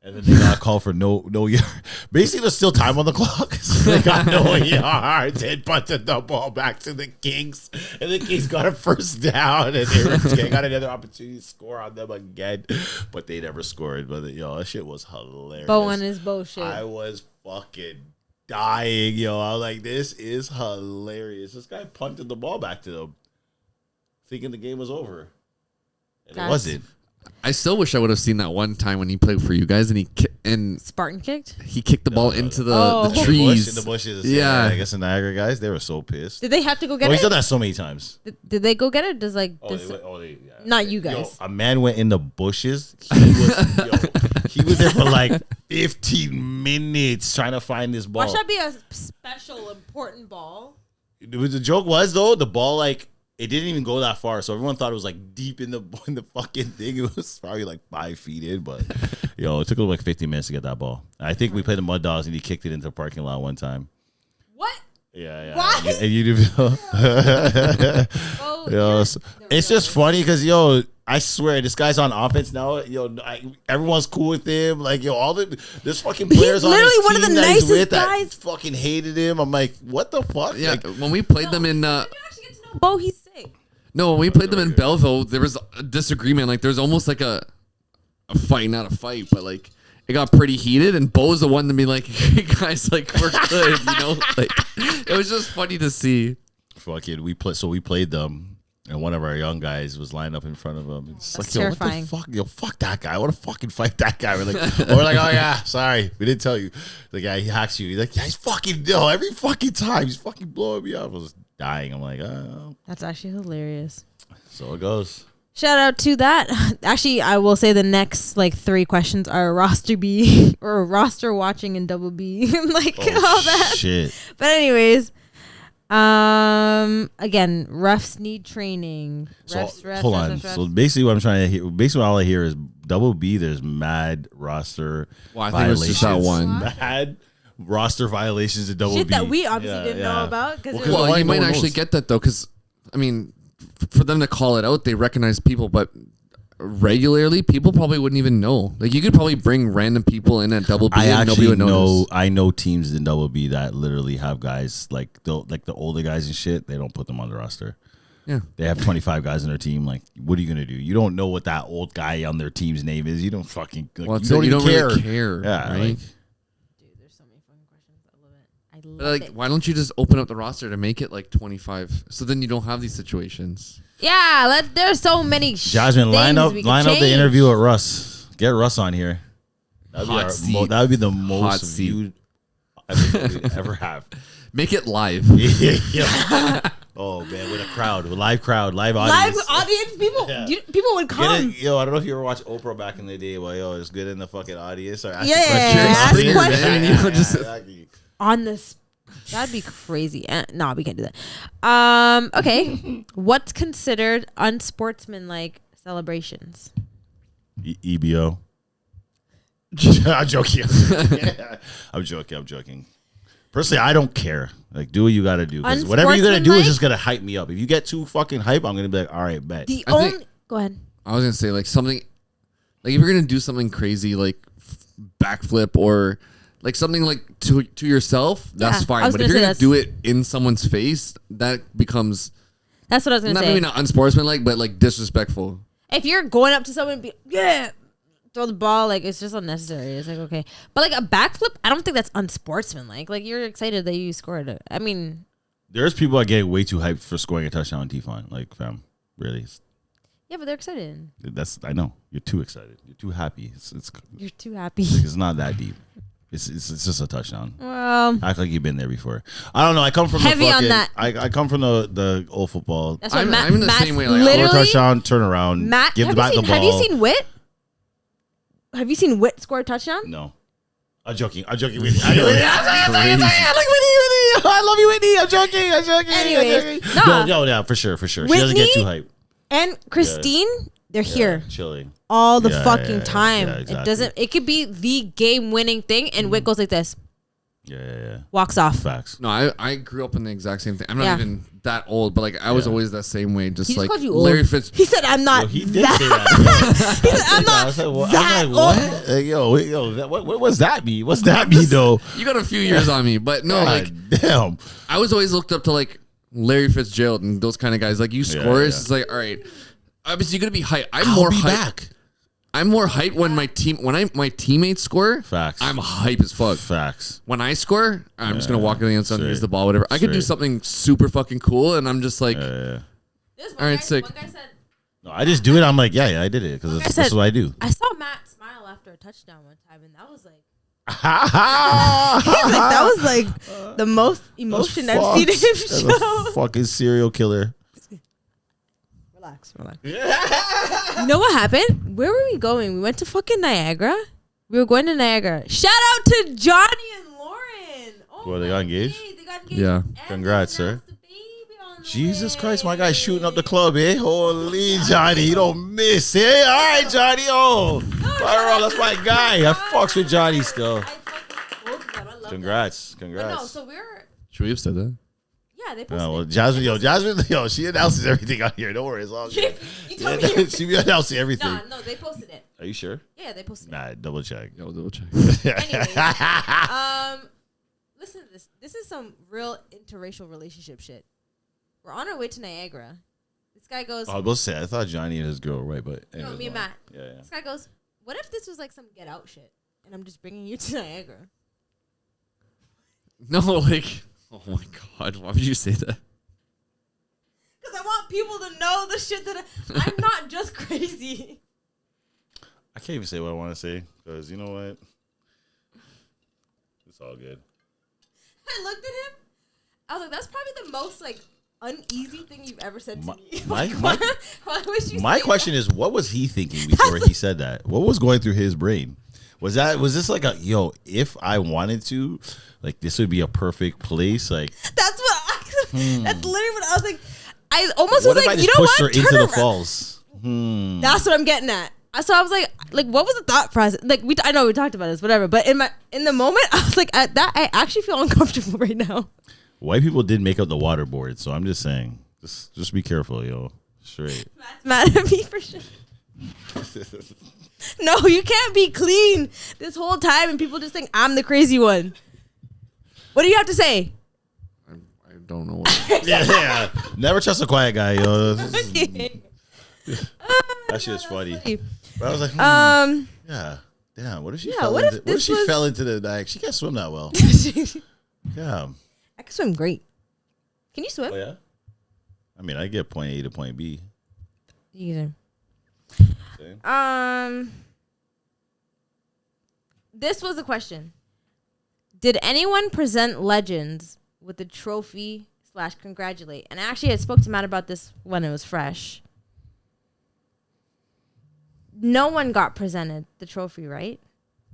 And then they got a call for no yard. Basically, there's still time on the clock. So they got no yards and punted the ball back to the Kings. And the Kings got a first down. And they got another opportunity to score on them again. But they never scored. But, that shit was hilarious. Bo on his bullshit. I was fucking dying, yo. I was like, this is hilarious. This guy punted the ball back to them, thinking the game was over. And it wasn't. I still wish I would have seen that one time when he played for you guys and Spartan kicked. he kicked the ball into the Oh. trees. In the bushes. Yeah. I guess the Niagara guys, they were so pissed. Did they have to go get He's it? done that so many times. Did they go get it? Does like not you Yo, guys? a man went in the bushes. He was there for like 15 minutes trying to find this ball. Watch that be a special important ball. The joke was though, the ball like it didn't even go that far, so everyone thought it was like deep in the fucking thing. It was probably like 5 feet in, but it took like 15 minutes to get that ball. I think we played the Mud Dogs and he kicked it into the parking lot one time. What? Yeah. What? And you do. Oh, It's just funny because I swear this guy's on offense now. Everyone's cool with him. Like all there's fucking players on his literally one of team the that he's nicest with that guys. fucking hated him. I'm like, what the fuck? Yeah, Like, when we played them in you actually get to know Bo. He's sick. when we played them in Belleville, there was a disagreement. Like there's almost like a fight, not a fight, but like it got pretty heated. And Bo was the one to be like, "Hey guys, like we're good," Like it was just funny to see. fucking we played them. And one of our young guys was lined up in front of him. It's That's like, terrifying. what the fuck? Fuck that guy. I want to fucking fight that guy. We're like, oh yeah, sorry, we didn't tell you. The guy, he hacks you. He's like, yeah, he's fucking every fucking time he's fucking blowing me up. I was dying. I'm like, oh. That's actually hilarious. So it goes. Shout out to that. Actually, I will say the next like 3 questions are roster B or roster watching and double B, like all that. Shit. But anyways, again, refs need training. Refs, Hold on. refs. So basically, what I'm trying to hear, all I hear is double B. There's mad roster. Well, I think it was just that one. Mad roster violations in double Shit B. that we obviously didn't know about because Well, Well, you no might one actually knows. get that though, because I mean, for them to call it out, they recognize people, but regularly, people probably wouldn't even know. Like you could probably bring random people in at double B I and nobody actually would notice. I know teams in double B that literally have guys like the older guys and shit. They don't put them on the roster. Yeah. They have 25 guys on their team. Like, what are you gonna do? You don't know what that old guy on their team's name is. You don't fucking. Like, Well, you don't even care. really care, Yeah, right? like, dude, there's so many fucking questions. I love it. I But, love like, it. why don't you just open up the roster to make it like 25? So then you don't have these situations. Yeah, there's so many. Jasmine, line up the interview with Russ. Get Russ on here. Hot seat. That would be the Hot most seat. viewed episode we ever have. Make it live. Yeah. Oh man, with a crowd, with live Live audience. audience, people, Yeah. people would come. I don't know if you ever watched Oprah back in the day, but just get in the fucking audience or ask Yeah, questions. ask Yeah, questions. yeah, Just- exactly. On this, that'd be crazy. No, we can't do that. Okay, what's considered unsportsmanlike celebrations? EBO. I'm joking. I'm joking. Personally, I don't care. Like, do what you got to do. 'Cause whatever you're gonna do is just gonna hype me up. If you get too fucking hype, I'm gonna be like, all right, bet. The I only think- go ahead. I was gonna say like something, like if you're gonna do something crazy like backflip or like something like to yourself, that's Yeah, I fine. was But if gonna you're say gonna do it in someone's face, that becomes That's what I was gonna not say. maybe not unsportsmanlike, but like disrespectful. If you're going up to someone and be throw the ball, like it's just unnecessary. It's like okay, but like a backflip, I don't think that's unsportsmanlike. Like you're excited that you scored it. I mean, There's people that get way too hyped for scoring a touchdown on tfont. Like, fam, really. Yeah, but they're excited. I know. You're too excited. You're too happy. You're too happy. It's not that deep. It's just a touchdown. Well, Act like you've been there before. I don't know. I come from heavy the on fucking, that. I come from the old football. That's what I'm in the Matt's same way, like, literally, Score a touchdown, turn around, Matt, give the back the ball. have you seen Witt? Have you seen Witt score a touchdown? No. I'm joking. Whitney. I love you, Whitney. I'm joking. Anyways, nah. No, for sure. She Whitney doesn't get too hyped. And Christine, they're here Chilling. all the fucking time. Yeah, exactly. It doesn't. It could be the game-winning thing, and Witt goes like this, Yeah. walks off. Facts. No, I grew up in the exact same thing. I'm not Yeah. even that old, but like I was always that same way. Just He just like called you old. Larry Fitz. He said, "I'm not." Yo, he did that. say that. He said, "I'm not that old." Like, yo, what was that mean? What's that mean though? You got a few years on me, but no, like God damn. I was always looked up to like Larry Fitzgerald and those kind of guys. Like you score, yeah. it's like all right. Obviously, you're gonna be hyped. I'm I'll more be hyped. back. I'm more hyped when my teammates score. Facts. I'm hype as fuck. Facts. When I score, I'm just gonna walk in the end zone, Straight. use the ball, whatever. I could do Straight. something super fucking cool, and I'm just like, This All right, sick. One guy said, No, I just do it. I'm like, yeah, I did it because Like I that's said- what I do. "I saw Matt smile after a touchdown one time, and that was like." That That was like the most emotion I've seen him show. Fucking serial killer. Relax. You know what happened? Where were we going? We went to fucking Niagara. We were going to Niagara. Shout out to Johnny and Lauren. Oh, What, they got my engaged? day. They got engaged. Yeah. And Congrats, they sir. announced the baby on the Jesus way. Christ, my guy's shooting up the club, eh? Holy Johnny, you don't miss, eh? All right, Johnny. Oh, fire on, that's my guy. I fucks with Johnny still. I fucking told them. I love Congrats, them. But congrats. no, so we're should we have said that? yeah. They posted. Oh, well, it. Jasmine, she announces everything on here. Don't worry, it's all good. You told me. She be announcing everything. No, they posted it. Are you sure? Yeah, they posted it. Nah, double check. Yo, double check. Anyways, listen to this. This is some real interracial relationship shit. We're on our way to Niagara. This guy goes, I will say, I thought Johnny and his girl were right, but anyways, me and Matt. Yeah. This guy goes, what if this was like some Get Out shit, and I'm just bringing you to Niagara? No, like, oh my god, why would you say that? Because I want people to know the shit that I'm not just crazy. I can't even say what I want to say because you know what? It's all good. I looked at him. I was like, that's probably the most like uneasy thing you've ever said to me. My Why would you my say question is, what was he thinking before he said that? What was going through his brain? Was this like a if I wanted to, like this would be a perfect place? Like that? That's literally what I was like. I almost what was if like, I you just know pushed her what? into Turn the around. falls? That's what I'm getting at. So I was like, what was the thought process? Like I know we talked about this, whatever. But in the moment, I was like, at that I actually feel uncomfortable right now. White people did make up the waterboard, so I'm just saying, just be careful, yo. Straight. Matt's mad at me for sure. No, you can't be clean this whole time and people just think I'm the crazy one. What do you have to say? I don't know what. yeah. Never trust a quiet guy, yo. That shit is funny. But I was like, yeah. Damn, what if she Yeah, fell what into if this was- fell into the like she can't swim that well. Yeah. I can swim great. Can you swim? Oh yeah? I mean, I get point A to point B. You Same. can. This was a question. Did anyone present Legends with a trophy / congratulate? And actually, I spoke to Matt about this when it was fresh. No one got presented the trophy, right?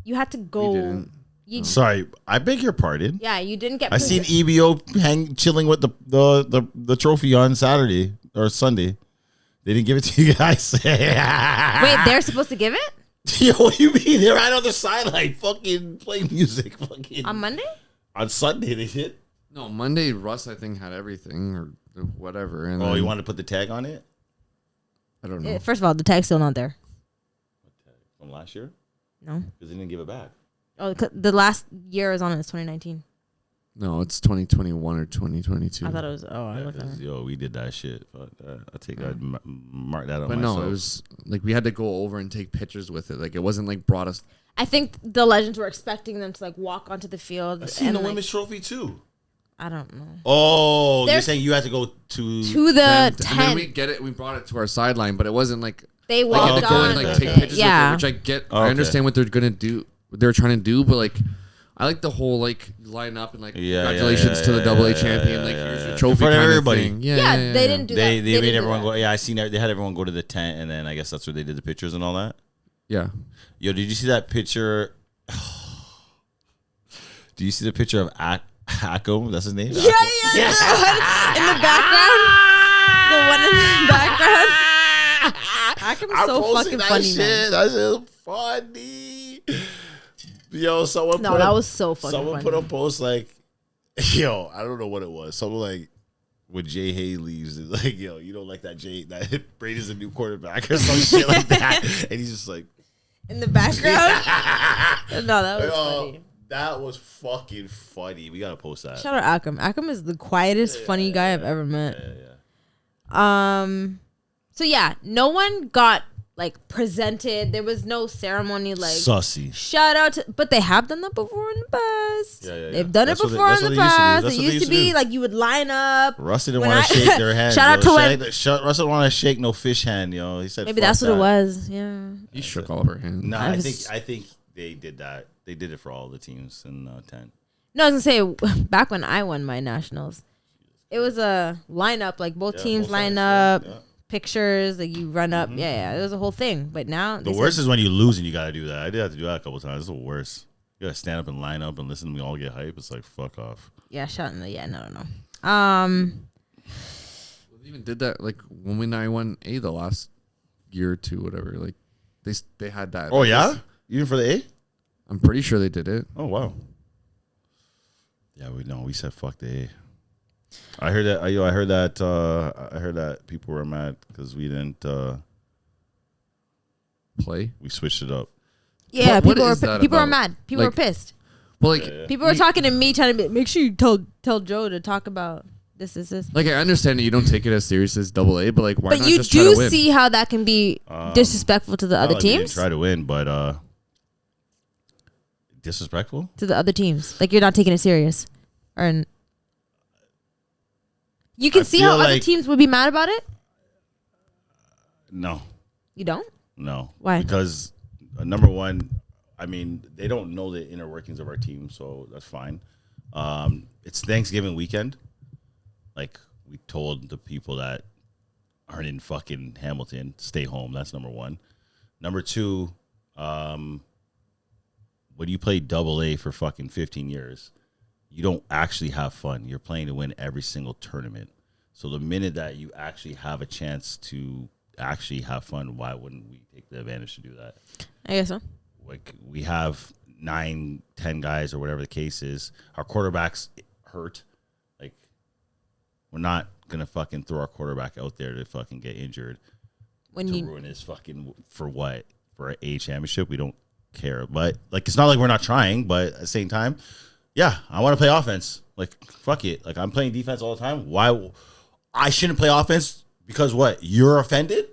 You had to go. We didn't. You, Sorry, I beg your pardon. Yeah, you didn't get. I seen EBO chilling with the trophy on Saturday or Sunday. They didn't give it to you guys. Wait, they're supposed to give it Yo, what do you mean? They're right on the sideline, fucking playing music, fucking on Monday? on Sunday. They did. No, Monday Russ I think had everything or whatever. And Oh, then, you want to put the tag on it I don't know. First of all, the tag's still not there. from last year? No. Because they didn't give it back. Oh, the last year is on it. It's 2019. No, it's 2021 or 2022. I thought it was. Oh, I Yeah, looked at 'cause, it. yo, we did that shit. But I take I'd mark that up. But myself. no, it was like we had to go over and take pictures with it. Like it wasn't like brought us. I think the Legends were expecting them to like walk onto the field. I seen the like, women's trophy too. I don't know. Oh, you're There's- saying you had to go to The And then tent. we get it. We brought it to our sideline, but it wasn't like They like you walked had to go on. and like with take it. pictures Yeah. with it, which I get. Okay. I understand what they're gonna do. What they're trying to do, but like. I like the whole like line up and like congratulations to the AA champion. Like here's your trophy In front of kind of everybody. thing. Yeah, they didn't do that. They didn't made do everyone that. go. Yeah, I seen. They had everyone go to the tent, and then I guess that's where they did the pictures and all that. Yeah. Yo, did you see that picture? Do you see the picture of Acom? That's his name. Yeah. The one in the background. The one in the background. Akim's so fucking funny, man. That shit funny. Yo, someone. No, that was so fucking Someone funny. put a post like, yo, I don't know what it was. Something like, when Jay Hay leaves, it's like, yo, you don't like that Brady's a new quarterback or some shit like that, and he's just like, In the background. No, that was oh, funny. that was fucking funny. We gotta post that. Shout out Akim. Akim is the quietest, funny guy I've ever met. Yeah. So yeah, no one got like presented. There was no ceremony. Like Sussy. shout out to, but they have done that before in the past. Yeah. They've done That's it what they- before that's in what the they used to do. past. That's It what they used to be do. like you would line up. Rusty didn't When want to I- shake their hand. Shout out to when- Rusty didn't want to shake no fish hand, yo. He said Maybe fuck that's what that. it was. Yeah. He shook all of our hands. No, I I was- think they did that. They did it for all the teams in 10. No, I was gonna say back when I won my nationals, it was a lineup. Like both teams both line sides, up. yeah. Pictures, like you run up. Yeah, it was a whole thing. But now The worst is when you lose and you got to do that. I did have to do that a couple times. It's the worst. You got to stand up and line up and listen to me all get hype. It's like, fuck off. yeah, no. We even did that like when I won A the last year or two, whatever. Like they had that. Oh, yeah? Even for the A? I'm pretty sure they did it. Oh, wow. Yeah, we said fuck the A. I heard that. I heard that people were mad because we didn't. Play. We switched it up. Yeah, What people is were that people were about? mad. People Like- were pissed. Well, like People were talking to me, trying to make sure you tell Joe to talk about this. Like I understand that you don't take it as serious as AA, but like why But not you just try to do win? see how that can be disrespectful to the Not other like we didn't teams. try to win, but disrespectful. To the other teams, like you're not taking it serious, or you can I see feel how other like- teams would be mad about it. No. You don't? No. Why? Because number one, I mean, they don't know the inner workings of our team, so that's fine. It's Thanksgiving weekend. Like, we told the people that aren't in fucking Hamilton, stay home. That's number one. Number two, when you play AA for fucking 15 years, you don't actually have fun. You're playing to win every single tournament. So the minute that you actually have a chance to actually have fun, why wouldn't we take the advantage to do that? I guess so. Like, we have 9, 10 guys or whatever the case is. Our quarterback's hurt. Like, we're not gonna fucking throw our quarterback out there to fucking get injured When to you ruin his fucking for what? For an A championship? We don't care. But like, it's not like we're not trying. But at the same time, yeah, I want to play offense. Like, fuck it. Like, I'm playing defense all the time. Why? I shouldn't play offense because what? You're offended?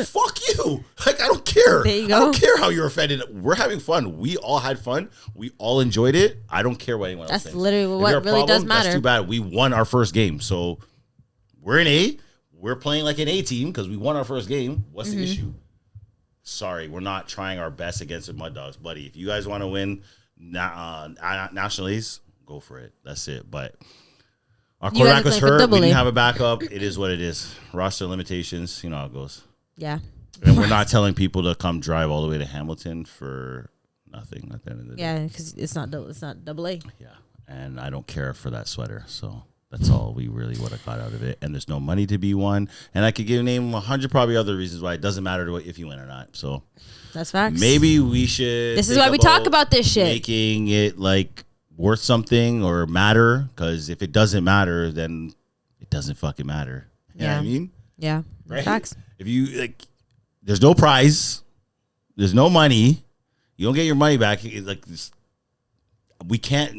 Fuck you. Like, I don't care. There you go. I don't care how you're offended. We're having fun. We all had fun. We all enjoyed it. I don't care what anyone else That's thinks. literally If what you're a really does problem, matter. That's too bad. We won our first game. So we're in A. We're playing like an A team because we won our first game. What's the issue? Sorry, we're not trying our best against the Mud Dogs, buddy. If you guys want to win nationals, go for it. That's it. But our You guys quarterback are was playing for hurt. We double A. didn't have a backup. It is what it is. Roster limitations. You know how it goes. yeah. And we're not telling people to come drive all the way to Hamilton for nothing at the end of the day. Yeah, because it's not double A. Yeah. And I don't care for that sweater. So that's all we really would have got out of it. And there's no money to be won. And I could name 100 probably other reasons why it doesn't matter if you win or not. So That's facts. maybe we should. This is think why we talk about this shit. Making it like worth something or matter. Because if it doesn't matter, then it doesn't fucking matter. You know what I mean? Yeah. Right? Facts. If you like, there's no prize, there's no money, you don't get your money back. It's like this, we can't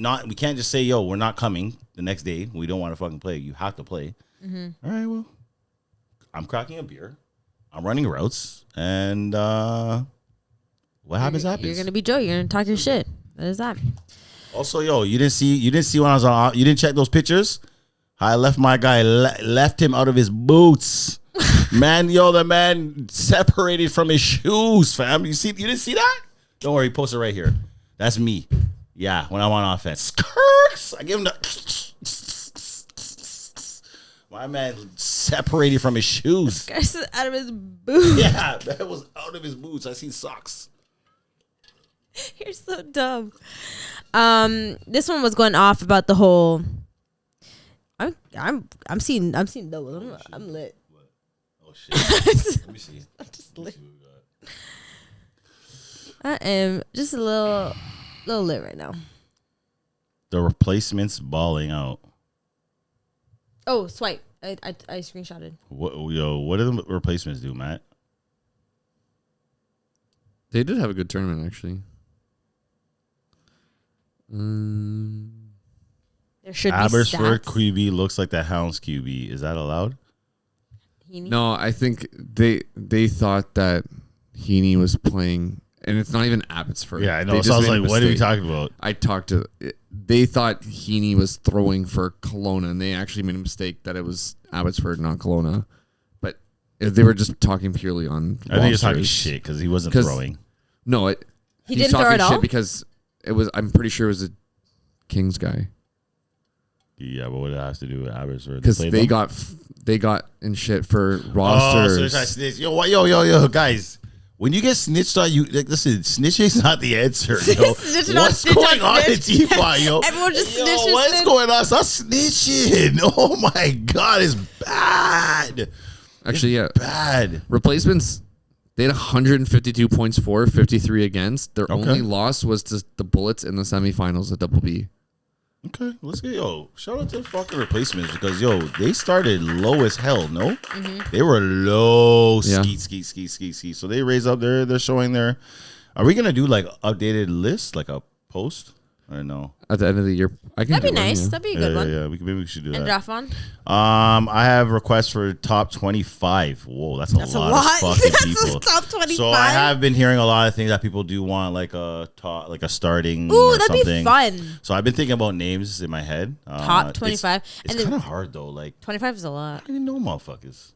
just say, yo, we're not coming the next day. We don't want to fucking play. You have to play. All right, well, I'm cracking a beer, I'm running routes, and what happens happens. You're gonna be Joe. You're gonna talk your shit. That is that. Also, yo, you didn't see when I was on. You didn't check those pictures. I left my guy, left him out of his boots. Man, yo, the man separated from his shoes, fam. You didn't see that? Don't worry, post it right here. That's me. Yeah, when I'm on offense. Skirks! I give him the... My man separated from his shoes. This guy's out of his boots. Yeah, that was out of his boots. I seen socks. You're so dumb. This one was going off about the whole... I'm seeing double. I'm lit. Oh shit. Let me see. I'm just lit. I am just a little lit right now. The replacements balling out. Oh, swipe. I screenshotted. What do the replacements do, Matt? They did have a good tournament, actually. There should be Abersford stats. QB looks like the Hounds QB. Is that allowed? No, I think they thought that Heaney was playing, and it's not even Abbotsford. Yeah, I know. They So I was just made a like, what are we mistake. talking about? I talked to. They thought Heaney was throwing for Kelowna, and they actually made a mistake that it was Abbotsford, not Kelowna. But they were just talking purely on. I think he's talking rosters. shit because he wasn't throwing. No, He he's didn't throw talking at all? shit because it was. I'm pretty sure it was a Kings guy Yeah, but what it has to do with Abersford? because they got in shit for rosters. Oh, so they're trying to snitch. Yo, guys. When you get snitched on, listen, snitching's not the answer, yo. Snitching on What's snitch going on on in T-Font, yo? Everyone just Yo, snitches. what's going on? Stop snitching. Oh, my God, it's bad. Actually, yeah, Bad. replacements. They had 152 points for, 53 against. Their only loss was to the Bullets in the semifinals at Double B. Okay, let's get, shout out to the fucking replacements because, they started low as hell, no? Mm-hmm. They were low, Yeah. ski. So they raised up they're showing their, are we going to do like updated lists, like a post? Or no? At the end of the year, I can. That'd be do one, nice. yeah. That'd be a good one. Yeah, maybe we should do And that. draft on. I have requests for top 25. Whoa, that's a lot of fucking people. Top 25. So I have been hearing a lot of things that people do want, like a top, like a starting. Ooh, or that'd something. be fun. So I've been thinking about names in my head. Top 25. It's And kind then of hard though. Like 25 is a lot. I didn't know motherfuckers.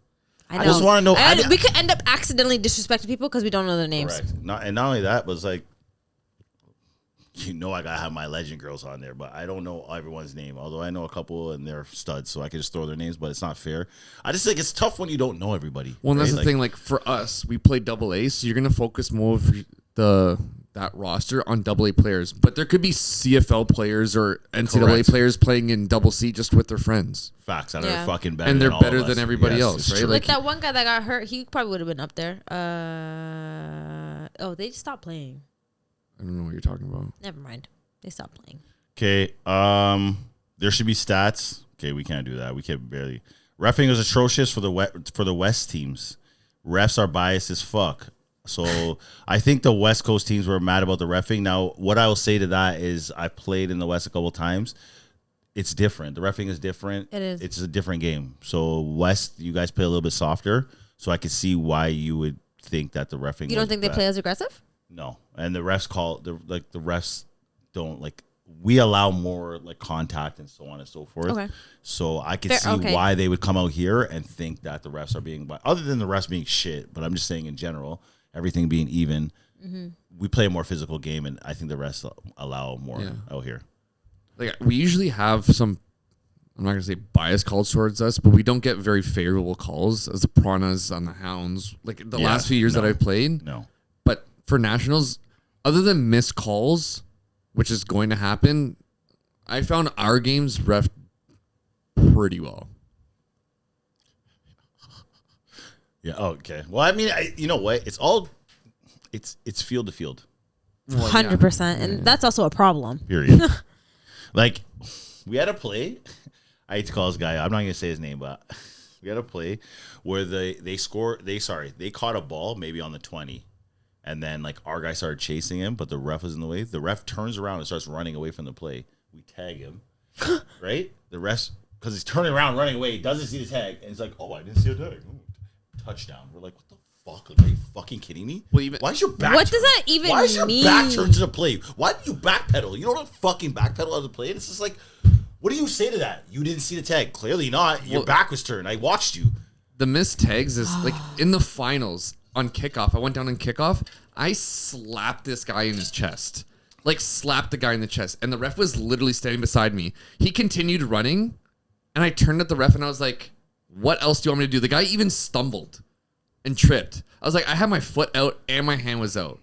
I know. I just want to know. We could end up accidentally disrespecting people because we don't know their names. Correct. Not only that, but it's like, I gotta have my legend girls on there, but I don't know everyone's name. Although I know a couple and they're studs, so I can just throw their names. But it's not fair. I just think it's tough when you don't know everybody. Well, and that's right? the thing. Like for us, we play Double A, so you're gonna focus more of that roster on Double A players. But there could be CFL players or NCAA Correct. players playing in Double C just with their friends, Facts that Yeah. are fucking better, and they're than all better of than us. everybody Yes, else, it's right? true. Like Like that one guy that got hurt, he probably would have been up there. They just stopped playing. I don't know what you're talking about. Never mind. They stopped playing. Okay, there should be stats. Okay, we can't do that. We can't barely. Reffing is atrocious for the West teams. Refs are biased as fuck. So I think the West Coast teams were mad about the reffing. Now, what I will say to that is I played in the West a couple times. It's different. The reffing is different. It is. It's a different game. So West, you guys play a little bit softer. So I could see why you would think that the reffing. You don't was think they bad. play as aggressive? No, and the refs the refs don't like. We allow more like contact and so on and so forth. Okay. So I could Fair, see okay. why they would come out here and think that the refs are being, other than the refs being shit. But I'm just saying in general, everything being even, we play a more physical game, and I think the refs allow more out here. Like we usually have some. I'm not gonna say bias calls towards us, but we don't get very favorable calls as the Piranhas on the Hounds. Like the last few years that I've played. No. But for nationals, other than missed calls, which is going to happen, I found our games ref pretty well. Yeah. Okay. Well, I mean, you know what? It's all, it's field to field. 100%. And that's also a problem. Period. Like, we had a play. I hate to call this guy. I'm not gonna say his name, but we had a play where they caught a ball maybe on the 20, and then like our guy started chasing him, but the ref was in the way. The ref turns around and starts running away from the play. We tag him, right? The ref, because he's turning around running away, he doesn't see the tag, and he's like, "Oh, I didn't see a tag." Ooh, touchdown. We're like, "What the fuck? Like, are you fucking kidding me? Well, even- Why is your back? What does turned? that even Why is your mean? back turned to the play? Why do you backpedal? You don't fucking backpedal on the play. It's just like, what do you say to that? You didn't see the tag. Clearly not. Your back was turned. I watched you. The missed tags is like in the finals on kickoff. I went down on kickoff. I slapped this guy in his chest. Like slapped the guy in the chest. And the ref was literally standing beside me. He continued running. And I turned at the ref and I was like, what else do you want me to do? The guy even stumbled and tripped. I was like, I had my foot out and my hand was out.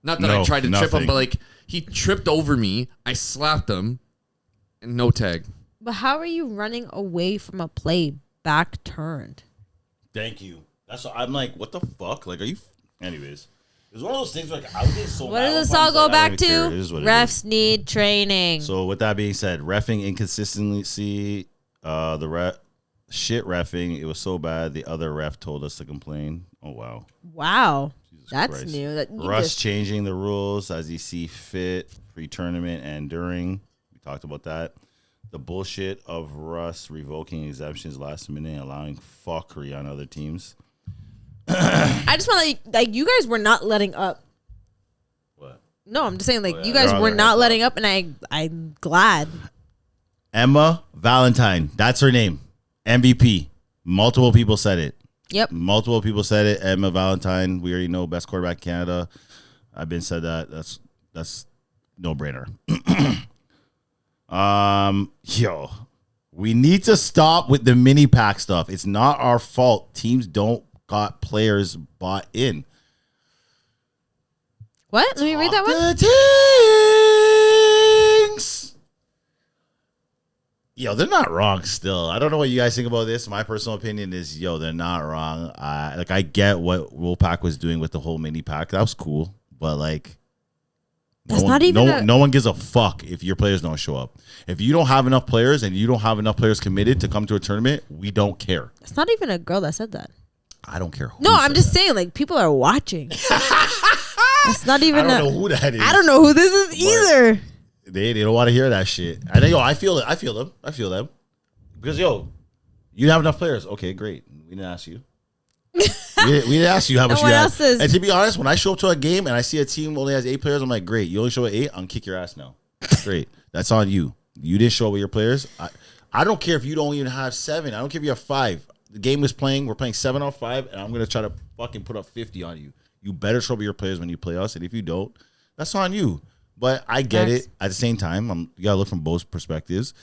Not that I tried to trip him, but like he tripped over me. I slapped him and no tag. But how are you running away from a play back turned? Thank you. That's what, I'm like, what the fuck? Like, are you? Anyways, it's one of those things where, like I would get so. What mad does when this all I'm go like, I back don't to? even care. It is what it is. Refs need training. So with that being said, reffing inconsistency, the shit reffing. It was so bad. The other ref told us to complain. Oh wow. Wow. Jesus That's Christ. new. That Russ changing the rules as he see fit pre-tournament and during. We talked about that. The bullshit of Russ revoking exemptions last minute and allowing fuckery on other teams. I just want to like you guys were not letting up. What? No, I'm just saying like Oh, yeah, you guys they're on were their not heads letting up, and I'm glad. Emma Valentine. That's her name. MVP. Multiple people said it. Yep. Multiple people said it. Emma Valentine. We already know best quarterback in Canada. I've been said that. That's no brainer. Yo, we need to stop with the mini pack stuff. It's not our fault. Teams don't got players bought in. What? Let me read that one. The Tings. Yo, they're not wrong still. I don't know what you guys think about this. My personal opinion is, yo, they're not wrong. I get what Wolfpack was doing with the whole mini pack. That was cool. But, like, That's not even no one gives a fuck if your players don't show up. If you don't have enough players and you don't have enough players committed to come to a tournament, we don't care. It's not even a girl that said that. I don't care who No, I'm said just that. saying, like, people are watching. It's not even. I don't know who that is. I don't know who this is either. They don't want to hear that shit. I think, I feel it. I feel them. Because, yo, you didn't have enough players. Okay, great. We didn't ask you. we didn't ask you how much No you one had. else is. And to be honest, when I show up to a game and I see a team only has 8 players, I'm like, great. You only show up 8, I'm going to kick your ass now. Great. That's on you. You didn't show up with your players. I don't care if you don't even have 7. I don't care if you have 5. The game is playing. We're playing 7 on 5, and I'm going to try to fucking put up 50 on you. You better show up with your players when you play us, and if you don't, that's on you. But I get it. At the same time, you got to look from both perspectives.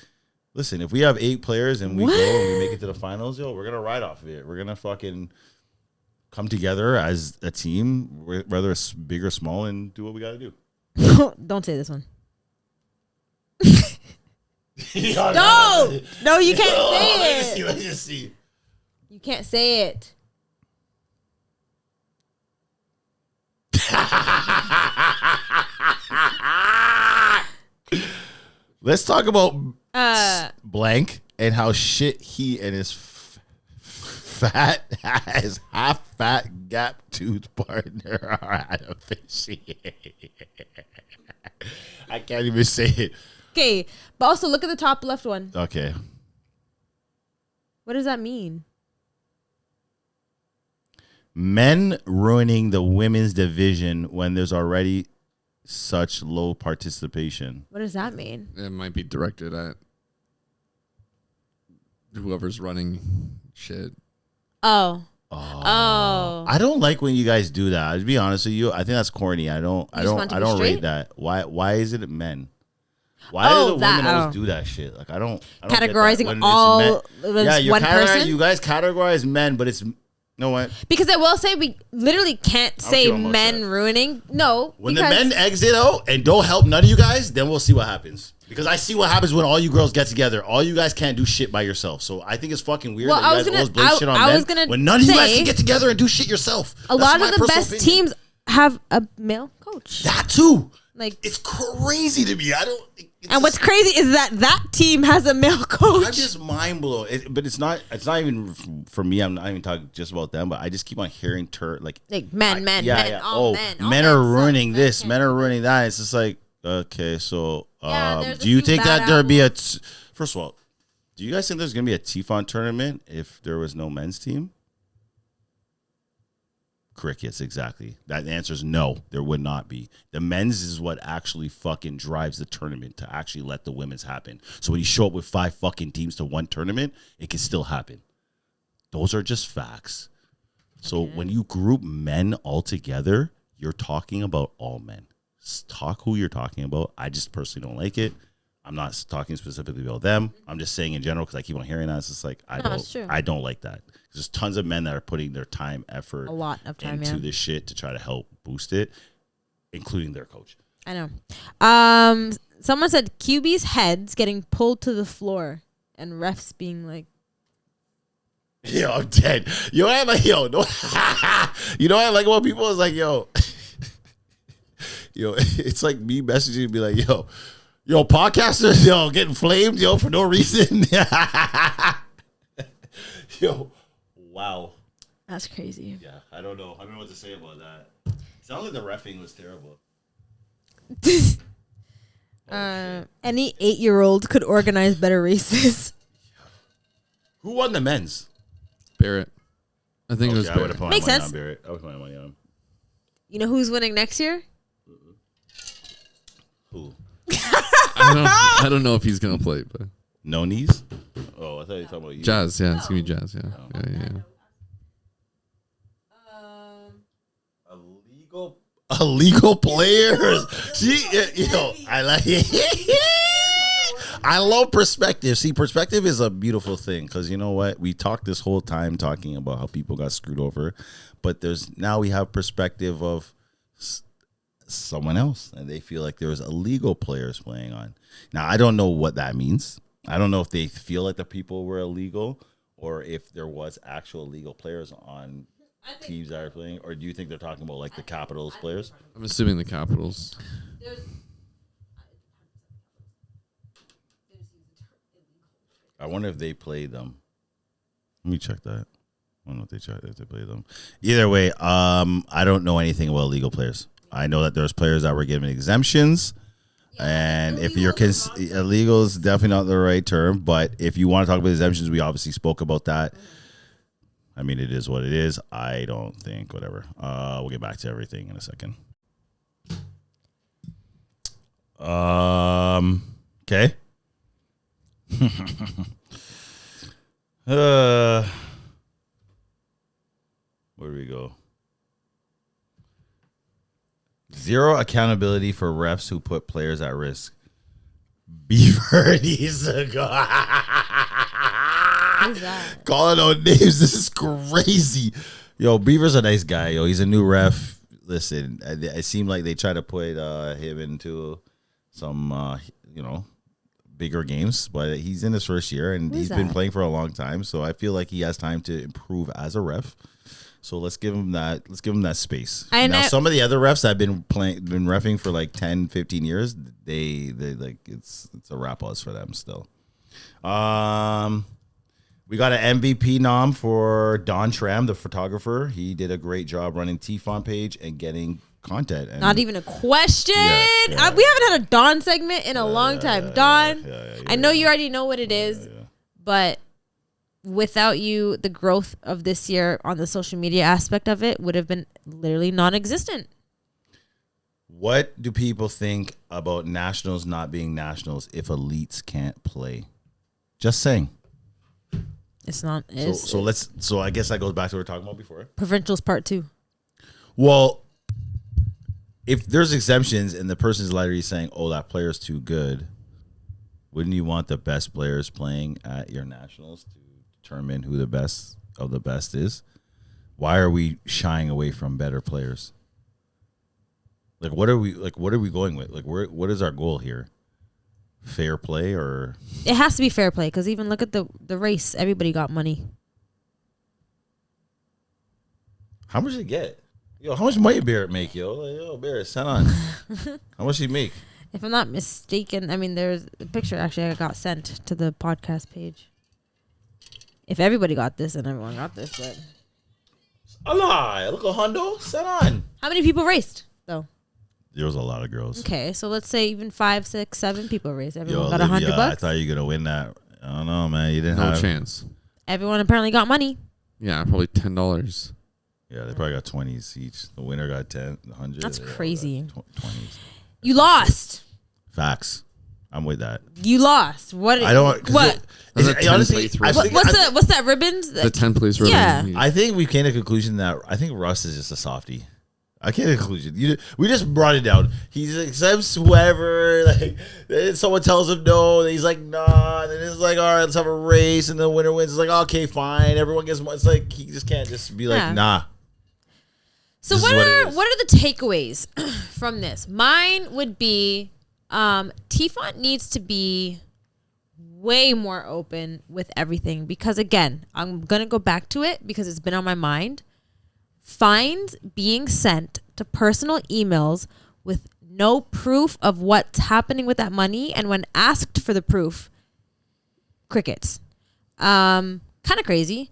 Listen, if we have 8 players and we go and we make it to the finals, yo, we're going to ride off of it. We're going to fucking come together as a team, whether it's big or small, and do what we got to do. Don't say this one. No, No, you can't say it. Let me just see. You can't say it. Let's talk about blank and how shit he and his his half fat gap tooth partner are at officiating. I can't even say it. Okay, but also look at the top left one. Okay. What does that mean? Men ruining the women's division when there's already such low participation. What does that mean? It might be directed at whoever's running shit. Oh. I don't like when you guys do that. To be honest with you, I think that's corny. I don't straight? rate that. Why is it men? Why do the women always do that shit? Like I don't Categorizing get that. all you one person? You guys categorize men, but it's no what? Because I will say we literally can't say care about men that. ruining. No. When the men exit out and don't help none of you guys, then we'll see what happens. Because I see what happens when all you girls get together. All you guys can't do shit by yourself. So I think it's fucking weird Well, that you guys always blame shit on men when none of you guys can get together and do shit yourself. A lot of the best teams have a male coach. That too. Like it's crazy to me. And what's crazy is that team has a male coach. I'm just mind blown. But it's not even for me. I'm not even talking just about them. But I just keep on hearing men. Men are ruining this. Men are ruining that. It's just like, okay, so do you think that there'd be first of all, do you guys think there's gonna be a tfont tournament if there was no men's team? Crickets, exactly. That answer is no, there would not be. The men's is what actually fucking drives the tournament to actually let the women's happen. So when you show up with 5 fucking teams to one tournament, it can still happen. Those are just facts. So when you group men all together, you're talking about all men. Talk who you're talking about. I just personally don't like it. I'm not talking specifically about them. I'm just saying in general because I keep on hearing that. It's just like I don't like that. There's tons of men that are putting their time, effort, a lot of time into this shit to try to help boost it, including their coach. I know. Someone said QB's heads getting pulled to the floor and refs being like, Yo, I'm dead. Yo, I like no. You know what I like about people is like, yo, it's like me messaging and be like, yo, podcasters, getting flamed, for no reason. Yo, wow. That's crazy. Yeah, I don't know what to say about that. Sounds like the reffing was terrible. Any 8-year-old could organize better races. Who won the men's? Barrett. I think it was Barrett. Makes sense. Barrett. I would put my money on him. You know who's winning next year? Who? I don't know if he's gonna play, but No knees? Oh, I thought you were talking about you. Jazz. Yeah, it's gonna be Jazz. Yeah, yeah. Illegal players. I like it. I love perspective. See, perspective is a beautiful thing because you know what? We talked this whole time talking about how people got screwed over, but now we have perspective of someone else, and they feel like there's illegal players playing on. Now, I don't know what that means. I don't know if they feel like the people were illegal or if there was actual illegal players on teams that are playing, or do you think they're talking about like the Capitals players? I'm assuming the Capitals. I wonder if they played them. Let me check that. I don't know if they played them. Either way, I don't know anything about illegal players. I know that there's players that were given exemptions, and if you're illegal is definitely not the right term. But if you want to talk about exemptions, we obviously spoke about that. I mean, it is what it is. I don't think whatever. We'll get back to everything in a second. Okay. Where do we go? Zero accountability for refs who put players at risk. Beaver needs to go. Who's that? Calling out names. This is crazy. Yo, Beaver's a nice guy. Yo, he's a new ref. Listen, it seemed like they tried to put him into some, bigger games, but he's in his first year and he's been playing for a long time. So I feel like he has time to improve as a ref. So let's give him that. Let's give him that space. Some of the other refs that have been reffing for like 10, 15 years, they like it's a wrap us for them still. We got an MVP nom for Don Tram, the photographer. He did a great job running tfont page and getting content. And not even a question. We haven't had a Don segment in a long time. Don, I know you already know what it is, but without you, the growth of this year on the social media aspect of it would have been literally non-existent. What do people think about nationals not being nationals if elites can't play? Just saying. It's not. So I guess that goes back to what we were talking about before. Provincials part 2. Well, if there's exemptions and the person's literally saying, "Oh, that player's too good," wouldn't you want the best players playing at your nationals to determine who the best of the best is? Why are we shying away from better players? Like, what are we going with? Like, what is our goal here? Fair play, or it has to be fair play because even look at the race. Everybody got money. How much did he get? Yo, how much money Barrett make, yo? Like, yo, Barrett, send on. How much did he make? If I'm not mistaken, I mean, there's a picture actually I got sent to the podcast page. If everybody got this, then everyone got this, but Allah, look at Hondo, send on. How many people raced though? There was a lot of girls. Okay, so let's say even 5, 6, 7 people raced. Everyone got $100. I thought you were gonna win that. I don't know, man. You didn't have no chance. Everyone apparently got money. Yeah, probably $10. Yeah, they probably got 20s each. The winner got 10, 100. That's crazy. 20s. You lost. Facts. I'm with that. You lost. What? I don't. What? That's a 10 Honestly, place I ribbon. think- What's that ribbons? The 10th place ribbon. Yeah. I think we came to a conclusion that I think Russ is just a softie. I came to a conclusion. We just brought it down. He's accepts whatever. Like, then someone tells him no, then he's like nah. And then it's like, all right, let's have a race, and the winner wins. It's like, okay, fine. Everyone gets one. It's like he just can't just be like, Yeah. nah. So This is what it is. what are the takeaways from this? Mine would be tfont needs to be way more open with everything because again, I'm gonna go back to it because it's been on my mind. Fines being sent to personal emails with no proof of what's happening with that money, and when asked for the proof, crickets. Kind of crazy,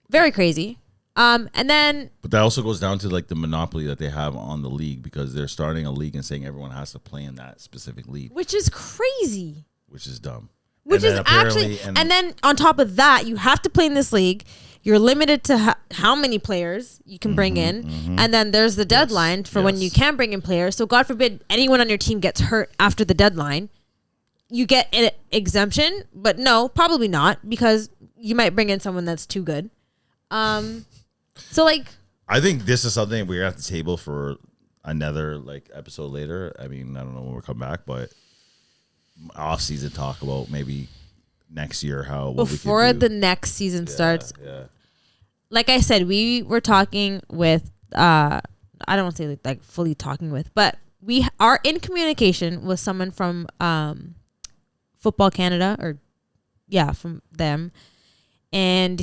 very crazy. And then But that also goes down to like the monopoly that they have on the league because they're starting a league and saying everyone has to play in that specific league, which is crazy. which is dumb. Which And is then apparently- actually, and then on top of that, you have to play in this league. You're limited to how many players you can bring in. And then there's the deadline for when you can bring in players. So God forbid anyone on your team gets hurt after the deadline. You get an exemption, but no, probably not because you might bring in someone that's too good. So like, I think this is something we're at the table for another like episode later. I mean, I don't know when we'll come back, but off season talk about maybe next year what before we could do. the next season starts, Yeah. like I said, we were talking with, I don't want to say like fully talking with, but we are in communication with someone from Football Canada from them. And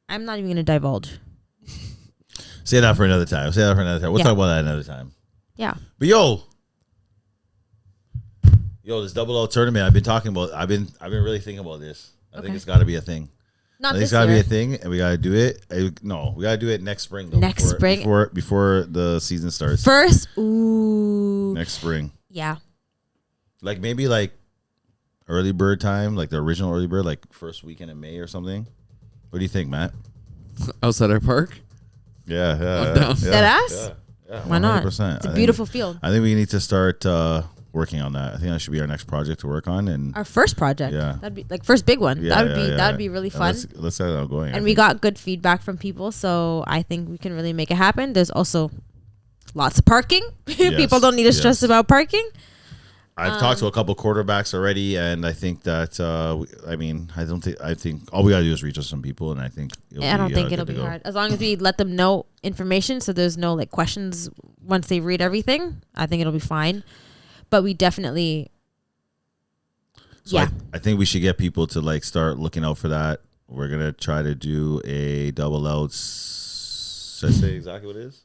I'm not even going to divulge. Say that for another time. We'll Yeah. talk about that another time. Yeah. But this double out tournament I've been talking about. I've been really thinking about this. I think it's got to be a thing. Not I think this it's got to be year. a thing, and we got to do it. No, we got to do it next spring. Though, Next spring? before the season starts. First, ooh. Next spring, Yeah. like maybe like early bird time, like the original early bird, like first weekend in May or something. What do you think, Matt? Outside our park. Yeah, I'm yeah, down. yeah, Deadass? yeah, Why not? 100%. It's a beautiful field. I think we need to start working on that. I think that should be our next project to work on. And Our first project. Yeah. That'd be like first big one. yeah, That would be really Yeah, fun. Let's get that going. And we got good feedback from people, so I think we can really make it happen. There's also lots of parking. People don't need to stress about parking. I've talked to a couple quarterbacks already, and I think that I think all we gotta do is reach out to some people, and I think I don't think it'll good be to go. hard as long as we let them know information, so there's no like questions once they read everything. I think it'll be fine, but we definitely, So I think we should get people to like start looking out for that. We're gonna try to do a Doubleouts. Should I say exactly what it is?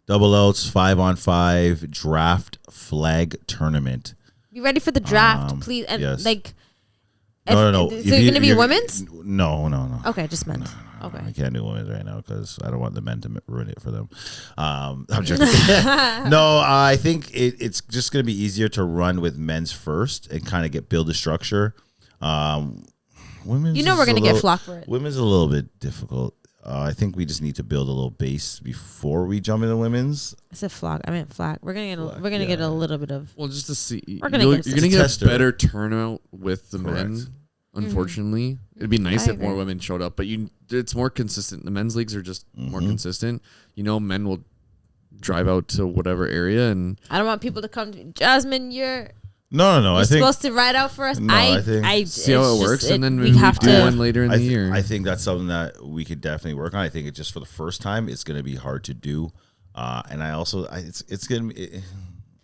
Doubleouts 5-on-5 draft flag tournament. be ready for the draft, please. And yes. like, No. Is it going to be women's? No. Okay, just men's. Okay. I can't do women's right now because I don't want the men to ruin it for them. I'm joking. No, I think it's just going to be easier to run with men's first and kind of build a structure. Women's, we're going to get flock for it. Women's a little bit difficult. I think we just need to build a little base before we jump into women's. I said flock. I meant flag. We're gonna get a little bit of. Well, just to see, We're gonna you're get going to get tester. a better turnout with the Correct. men. Unfortunately, it'd be nice I if more agree. women showed up, but it's more consistent. The men's leagues are just more consistent. Men will drive out to whatever area, and I don't want people to come to me. Jasmine, you're No. I think supposed to ride out for us. No, I think- see how it's it just works, and then we maybe have do to. one later in the year. I think that's something that we could definitely work on. I think it's just for the first time, it's going to be hard to do, and it's going to be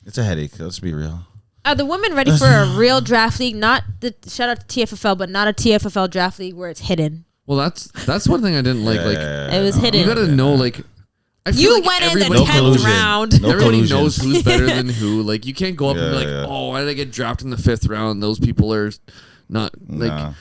it's a headache. Let's be real. Are the women ready for a real draft league? Not the shout out to TFFL, but not a TFFL draft league where it's hidden. well, that's one thing I didn't like. Like It was hidden. you got to know, like I feel You like went in the everybody- 10th collusion. round. No Everybody collusion. knows who's better than who. Like you can't go up and be like, Yeah. "Oh, why did I get drafted in the 5th round?" Those people are Not like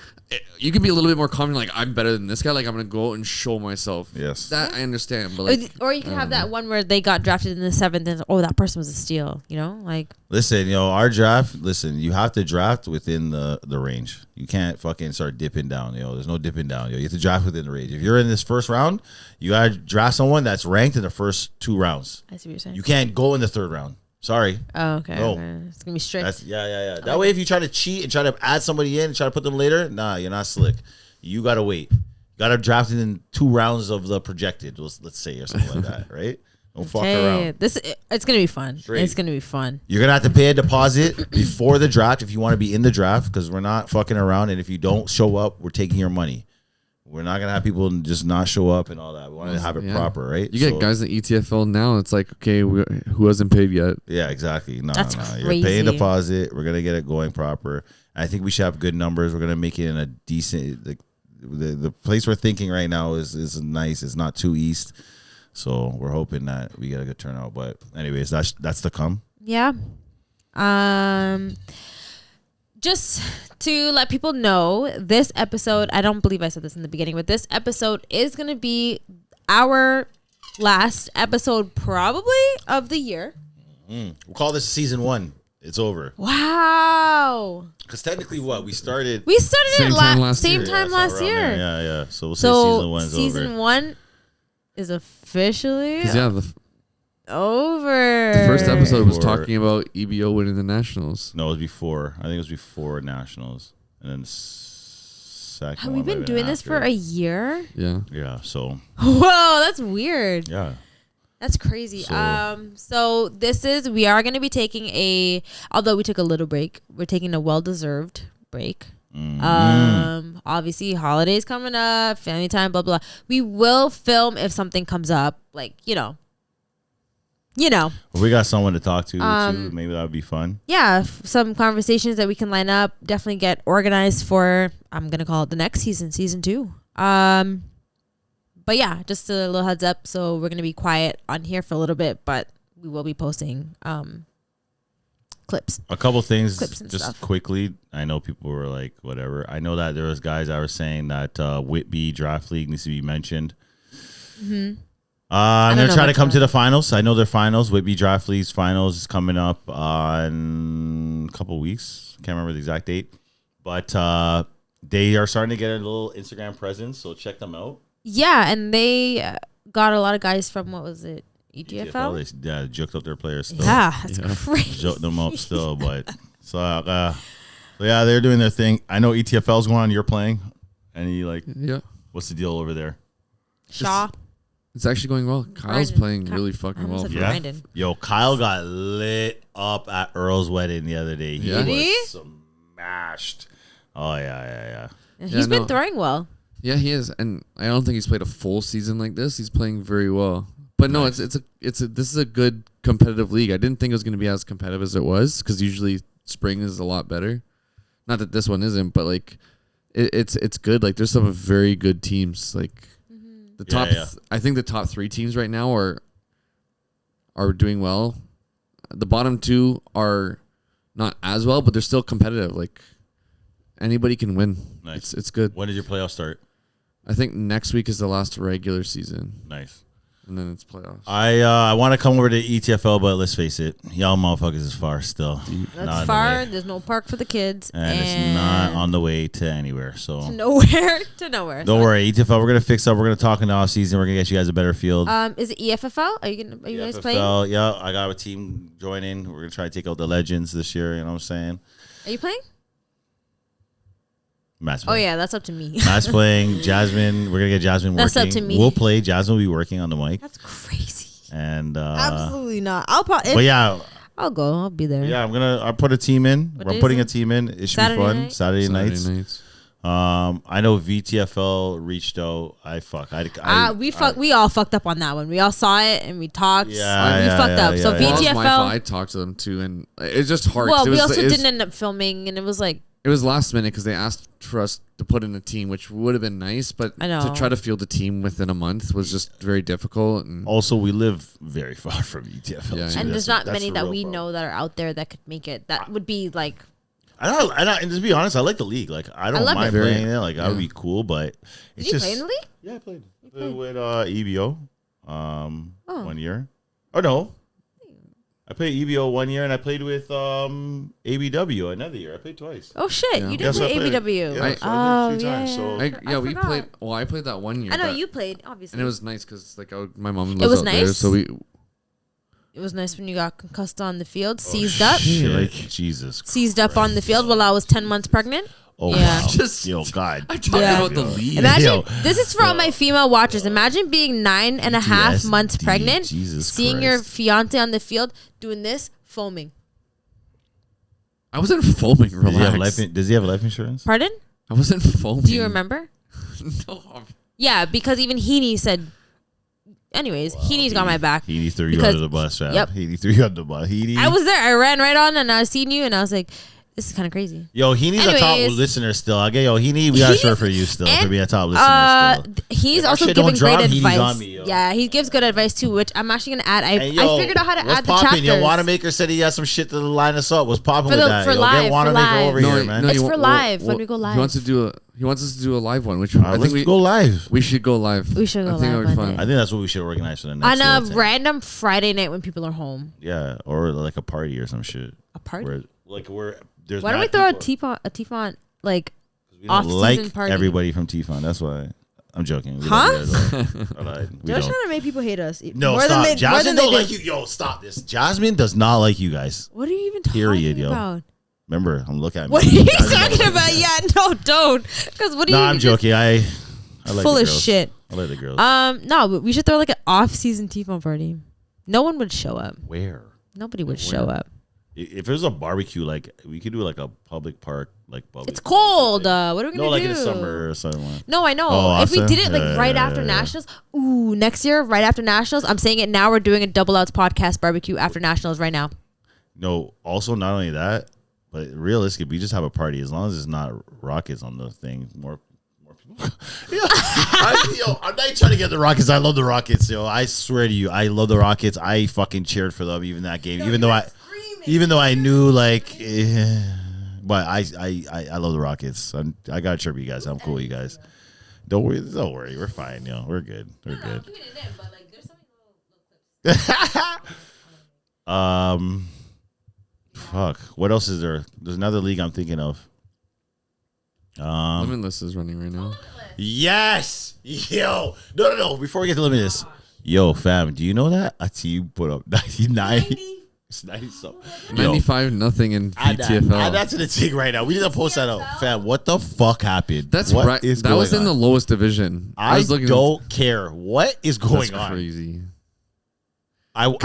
you can be a little bit more confident. Like I'm better than this guy. Like I'm gonna go out and show myself. Yes, that I understand. But like, or you can have that one where they got drafted in the 7th, and that person was a steal. You know, like listen, our draft. Listen, you have to draft within the range. You can't fucking start dipping down. There's no dipping down. You have to draft within the range. If you're in this first round, you gotta draft someone that's ranked in the first 2 rounds. I see what you're saying. You can't go in the 3rd round. Sorry. Oh, okay. No. Okay. It's gonna be strict. Yeah. That way, if you try to cheat and try to add somebody in and try to put them later, nah, you're not slick. You gotta wait. You gotta draft it in 2 rounds of the projected. Let's say or something like that, right? Don't fuck around. It's gonna be fun. Straight. It's gonna be fun. You're gonna have to pay a deposit before the draft if you want to be in the draft because we're not fucking around. And if you don't show up, we're taking your money. We're not gonna have people just not show up and all that. We want to have it proper, right? You get guys in ETFL now. It's like, okay, who hasn't paid yet? Yeah, exactly. No, That's You're crazy. paying deposit. We're gonna get it going proper. I think we should have good numbers. We're gonna make it in a decent. The place we're thinking right now is nice. It's not too east, so we're hoping that we get a good turnout. But anyways, that's to come. Yeah. Just to let people know, this episode, I don't believe I said this in the beginning, but this episode is going to be our last episode probably of the year. We'll call this season 1. It's over. Wow. Because technically we started Same time last same year. time last year. Yeah. So we'll say season 1 is over. Season 1 is officially The over. first episode was talking about EBO winning the Nationals. No, it was before. I think it was before Nationals. And then second Have we been doing this for a year? Yeah. Yeah, so. Whoa, that's weird. Yeah. That's crazy. So- So we are going to be taking although we took a little break, we're taking a well-deserved break. Obviously holidays coming up, family time, blah, blah. We will film if something comes up, like, If we got someone to talk to, too, maybe that would be fun. yeah, some conversations that we can line up, definitely get organized for, I'm going to call it the next season 2. But yeah, just a little heads up. So we're going to be quiet on here for a little bit, but we will be posting clips. A couple things, Clips and just stuff. quickly. I know people were like, whatever. I know that there was guys that were saying that Whitby Draft League needs to be mentioned. Mm-hmm. And they're know trying to about come that. to the finals. I know their finals. Whitby Draft League's finals is coming up on a couple weeks. Can't remember the exact date. But they are starting to get a little Instagram presence, so check them out. Yeah, and they got a lot of guys from, what was it, ETFL? They joked up their players still. Yeah, that's crazy. Joked them up still, but so yeah, they're doing their thing. I know ETFL's going on. You're playing. Any Yeah. what's the deal over there? Shaw. It's actually going well. Kyle's Brandon. playing really fucking well. said for Yeah. us. Brandon. Yo, Kyle got lit up at Earl's wedding the other day. He Yeah? Did he? was smashed. Oh yeah. He's been no. throwing well. Yeah, he is, and I don't think he's played a full season like this. He's playing very well. But no, this is a good competitive league. I didn't think it was going to be as competitive as it was because usually spring is a lot better. Not that this one isn't, but like it's good. Like there's some very good teams. Like the top, I think the top 3 teams right now are doing well. The bottom 2 are not as well, but they're still competitive. Like anybody can win. Nice. It's good. When did your playoffs start? I think next week is the last regular season, Nice. and then it's playoffs. I want to come over to ETFL, but let's face it, y'all motherfuckers is far still. That's Not on the far. way. There's no park for the kids. And it's not on the way to anywhere. So to nowhere. To nowhere. don't worry, ETFL. We're gonna fix up. We're gonna talk in the off season. We're gonna get you guys a better field. Is it EFFL? Are you guys playing? EFFL, yeah, I got a team joining. We're gonna try to take out the legends this year. You know what I'm saying? Are you playing? Matt's Oh playing. yeah, that's up to me. Matt's playing. Jasmine, we're gonna get Jasmine working. That's up to me. We'll play. Jasmine will be working on the mic. That's crazy. And Absolutely not. I'll probably. but yeah, I'll go. I'll be there. yeah, I'll put a team in. What I'm day putting is a team in. It should Saturday be fun. night? Saturday nights. nights. I know VTFL reached out. We all fucked up on that one. We all saw it and we talked. Yeah, we yeah, fucked up. yeah, So yeah. Well, it was my fault. I VTFL. talked to them too, and it's just hard. 'cause Well, it we was, also it was, didn't end up filming, and it was like, It was last minute because they asked for us to put in a team, which would have been nice, but I know. to try to field a team within a month was just very difficult. And Also, we live very far from VTFL. Yeah, too. and That's there's not the many that real we problem. know that are out there that could make it. That would be like And to be honest, I like the league. Like I don't love mind it. playing it. Like I would be cool, but it's Did you just play in the league? yeah, I played. With EBO 1 year. Oh no. I played EBO 1 year and I played with ABW another year. I played twice. Oh shit, Yeah. you did Yes, play I played. ABW. Yeah, so I did 3 times. So We forgot. played. Well, I played that 1 year. I know but- you played, obviously. and it was nice because like my mom lives was out there, nice? so we. It was nice when you got concussed on the field, seized up, shit, Like- Jesus. seized up on the field while I was 10 months pregnant. Oh Yeah. wow. Just- Yo, God. I talked Yeah. about the lead. Imagine, Yo. this is for all my female watchers. Imagine being 9.5 PTSD, months pregnant, Jesus seeing your Christ. fiance on the field doing this, foaming. I wasn't foaming. Does he have Relax. does he have life insurance? Pardon? I wasn't foaming. Do you remember? No. Yeah, because even Heaney said. Anyways, Heaney's got my back. Heaney threw you Because- under the bus, fam. Yep. Heaney threw you under the bus. Heaney. I was there. I ran right on and I seen you and I was like, this is kind of crazy. Yo, Heaney's a top Anyways. listener still. Okay, yo, Heaney, we got a shirt for you still and, to be a top listener still. He's If our also shit giving don't drop, great Heaney's advice. on me, yo. Yeah, he gives good advice too, which I'm actually gonna add. Hey, yo, I figured out how to what's add the poppin'? chapters. Yo, Wanamaker said he has some shit to line us up. What's popping For with the- that? for Yo, live, get for Wanamaker live. over here, man. It's for live, when we go live. He wants to do He wants us to do a live one, which All I right, think let's go live. we should go live. We should go I think live that would be on fun. it. I think that's what we should organize for the next On a little thing. random Friday night when people are home. Yeah, or like a party or some shit. A party? Where, like where there's. Why don't we mad throw people. a tfont like We off don't like season party? everybody from tfont. That's why. I'm joking. We Huh? love you guys all. All right, we They're don't. trying to make people hate us. No, more stop. Than they, more Jasmine than they don't like did. you. Yo, stop this. Jasmine does not like you guys. What are you even talking Period, yo. about? Remember, I'm looking at me. What are you Jasmine don't talking like about? you. Yeah, no, don't. Because what are No, you? I'm just joking. I like full the of girls. shit. I like the girls. No, but we should throw like an off-season T-phone party. No one would show up. Where? Nobody would Where? show up. If there's a barbecue, like we could do like a public park, like barbecue. It's cold. What are we gonna do? No, like in the summer or something. No, I know. Oh, if we awesome. did it like Yeah, right yeah, after yeah. Nationals, ooh, next year, right after Nationals, I'm saying it now. We're doing a Doubleouts podcast barbecue after Nationals right now. No, also not only that, but realistically, we just have a party as long as it's not Rockets on the thing. More people. I'm not trying to get the Rockets. I love the Rockets, yo. I swear to you, I love the Rockets. I fucking cheered for them even that game, even though I knew like. But I love the Rockets. I gotta chirp you guys. I'm cool, you guys. Don't worry. We're fine, yo. We're good. We're good. Fuck. What else is there? There's another league I'm thinking of. Limitless is running right now. Yes. Yo. No. Before we get to Limitless. Yo, fam, do you know that? I see you put up 99. It's 90 something. 95-0 in VTFL. Add that to the thing right now. We need to post that out. Fam, what the fuck happened? That's What right. is That was going in the on? lowest division. I was looking. don't care. What is going That's on? crazy. I When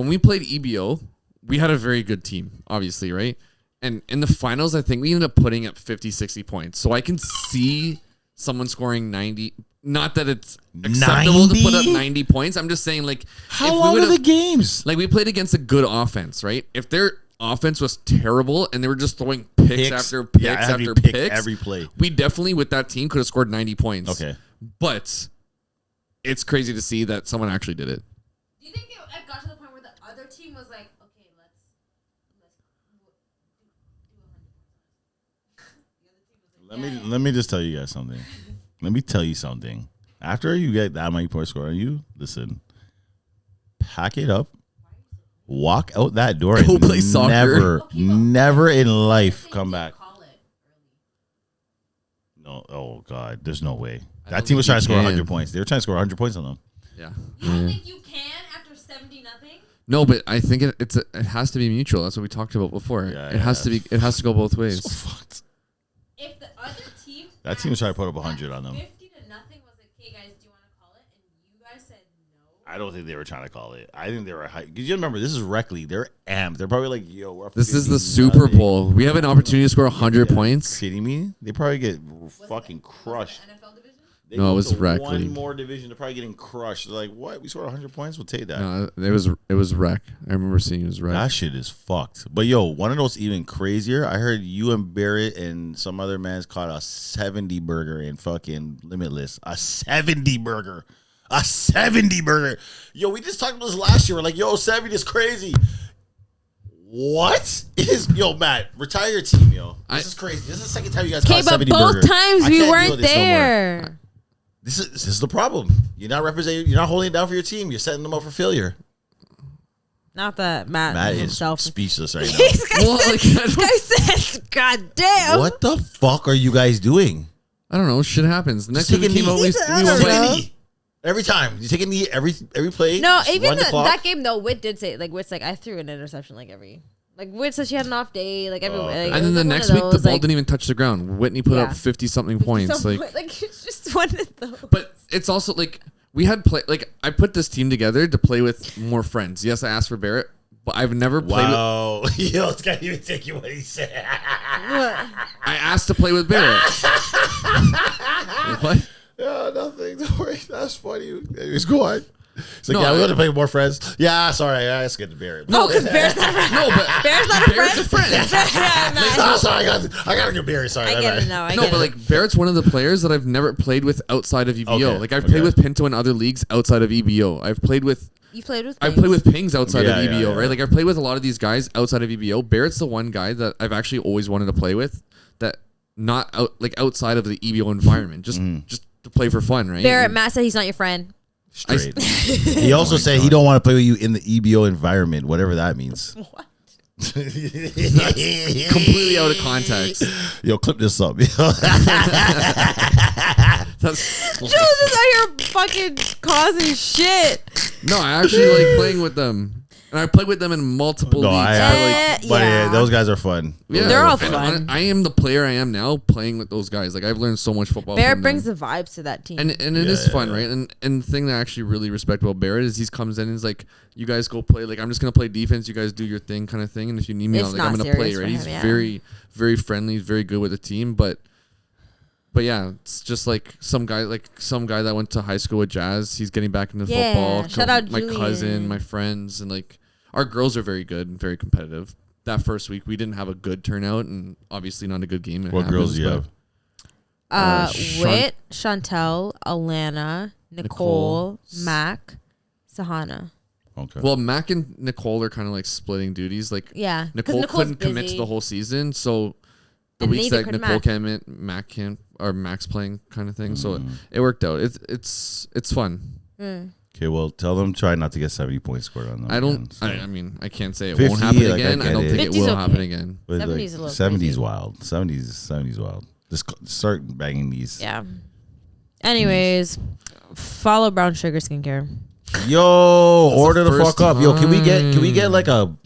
we played EBO, we had a very good team, obviously, right? And in the finals, I think we ended up putting up 50, 60 points. So I can see someone scoring 90. Not that it's acceptable to put up 90 points. I'm just saying, like, how long are the games? Like, we played against a good offense, right? If their offense was terrible and they were just throwing picks after picks after picks, every play. we definitely, with that team, could have scored 90 points. Okay. But it's crazy to see that someone actually did it. Do you think it got to the point where the other team was like, okay, let's Let me just tell you guys something. Let me tell you something. After you get that many points scored on you, listen, pack it up, walk out that door, Go and play soccer. never in life come back. No, oh God, there's no way. I That don't team was think trying to you score can. 100 points. They were trying to score 100 points on them. Yeah. You don't think you can after 70-0? No, but I think it has to be mutual. That's what we talked about before. Yeah, it has to be. It has to go both ways. So fucked. If the other team That team was trying to put up 100 on them. 50-0 was like, hey guys, do you want to call it? And you guys said no. I don't think they were trying to call it. I think they were high. Because you remember, this is rec league. They're amped. They're probably like, yo, we're up This is the 50-0. Super Bowl. We have an opportunity to score 100 points. Kidding me? They probably get fucking crushed. NFL division? They No, it go was to rec one league. more division. They're probably getting crushed. They're like, what? We scored 100 points? We'll take that. No, it was wreck. I remember seeing it was wreck. That shit is fucked. But yo, one of those even crazier. I heard you and Barrett and some other man's caught a 70 burger in fucking Limitless. A 70 burger. A 70 burger. Yo, we just talked about this last year. We're like, yo, 70 is crazy. What is Matt? Retire your team, yo. This is crazy. This is the second time you guys Okay, caught but 70 both burger. times I we can't deal weren't with this no more. there. This is the problem. You're not representing. You're not holding it down for your team. You're setting them up for failure. Not that Matt Matt is himself. speechless right now. This guy said, God damn. What the fuck are you guys doing? I don't know. Shit happens. The next Just time we take a came out, knee. we don't went. know. Knee. Every time you take a knee, every play. No, just even run the clock. that game though, Whit did say Whit's like I threw an interception Whit said she had an off day like every. okay. Like, And then the next week, the ball didn't even touch the ground. Whitney put up 50-something points. Like it's just one of those. But it's also like we had I put this team together to play with more friends. Yes, I asked for Barrett, but I've never played with. Wow, yo, it's can't even take you what he said. What? I asked to play with Barrett. What? Yeah, nothing. Don't worry. That's funny. Anyways, go on. It's like, No, yeah, we I- want to play with more friends. Yeah, sorry. Yeah, let's get to Barrett. No, because Bear's not a friend. No, but Bear's not a Barrett's friend. a friend. Oh, sorry. I got to get Barrett. Sorry. I get it now. I No, get but it. like Barrett's one of the players that I've never played with outside of EBO. Okay, Like I've okay. played with Pinto in other leagues outside of EBO. I've played with You played with. I play with Pings outside Yeah, of yeah, EBO, yeah. right? Like I've played with a lot of these guys outside of EBO. Barrett's the one guy that I've actually always wanted to play with. That not outside of the EBO environment, just to play for fun, right? Barrett. Matt said he's not your friend. Straight. He also said he don't want to play with you in the EBO environment, whatever that means. What? Completely out of context. Yo, clip this up. That's Joe's just out here fucking causing shit. no, I actually like playing with them, and I play with them in multiple No, leagues. but yeah. those guys are fun. Yeah, They're all and fun. I am the player I am now playing with those guys. Like I've learned so much football. Barrett from brings them. the vibes to that team. And it is fun, right? And the thing that I actually really respect about Barrett is he comes in and is like, you guys go play. Like I'm just gonna play defense. You guys do your thing, kind of thing. And if you need me, It's I'm not gonna play. serious Right? for He's him, yeah. very, very friendly. He's very good with the team. But yeah, it's just like some guy that went to high school with Jazz. He's getting back into Yeah, football. shout out my Julian. cousin, my friends, and like our girls are very good and very competitive. That first week we didn't have a good turnout and obviously not a good game. It What girls happens, do you but- have? Whit, Chantel, Alana, Nicole, Mac, Sahana. Okay. Well, Mac and Nicole are kind of like splitting duties. Like Yeah, 'cause Nicole Nicole's couldn't commit to busy. the whole season, so the And weeks neither that could Nicole Mac. came in, Mac can't, or Mac's playing kind of thing. So it worked out. It's fun. Okay, well, tell them try not to get 70 points scored on them. I don't. again, so. I mean, I can't say it 50, won't happen like, I again. I, get don't it. think it 50's will okay. happen again. But 70's a little 70's crazy. wild. 70's wild. Just start banging these. Yeah. Anyways, follow Brown Sugar Skincare. Yo, order the first fuck up. Yo, can we time. get like a put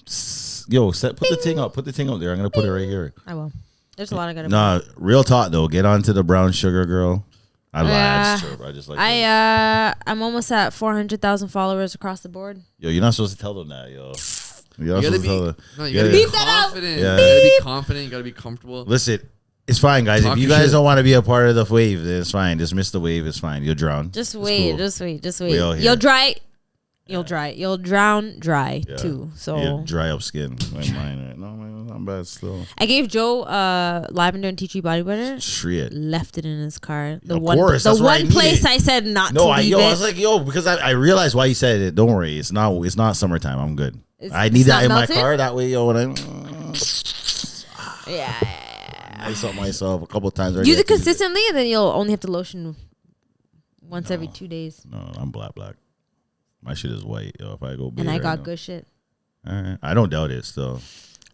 the thing up. Put the thing up there. I'm gonna put it right here. I will. There's a lot of good. Nah, real talk though. Get on to the brown sugar girl. I lied. Yeah. It's true. I just like I'm almost at 400,000 followers across the board. Yo, you're not supposed to tell them that, yo. You're not You gotta supposed to tell them. be. No, you Yeah. gotta be Beep that out. confident. Yeah. You gotta be confident. You gotta be comfortable. Listen, it's fine, guys. Talk if you your guys shit. don't want to be a part of the wave, then it's fine. Just miss the wave. It's fine. You'll drown. Just It's wait, cool. just wait, just We wait. all here. You'll dry. You'll dry. You'll drown dry Yeah. too. So Yeah, dry up skin. Like mine, right? No, man, not bad still. I gave Joe lavender and tea tree body butter. Shit. Left it in his car. The Of one, course, the that's what I one place needed. I said not No, to I leave it. was like, because I realized why you said it. Don't worry, it's not summertime. I'm good. I need it's that not in melted? my car. That way, when I Yeah. ice up myself a couple times. Use it consistently, and then you'll only have to lotion once every 2 days. No, I'm black. My shit is white. Yo, if I go, And I right got now. good shit. All right. I don't doubt it. Still,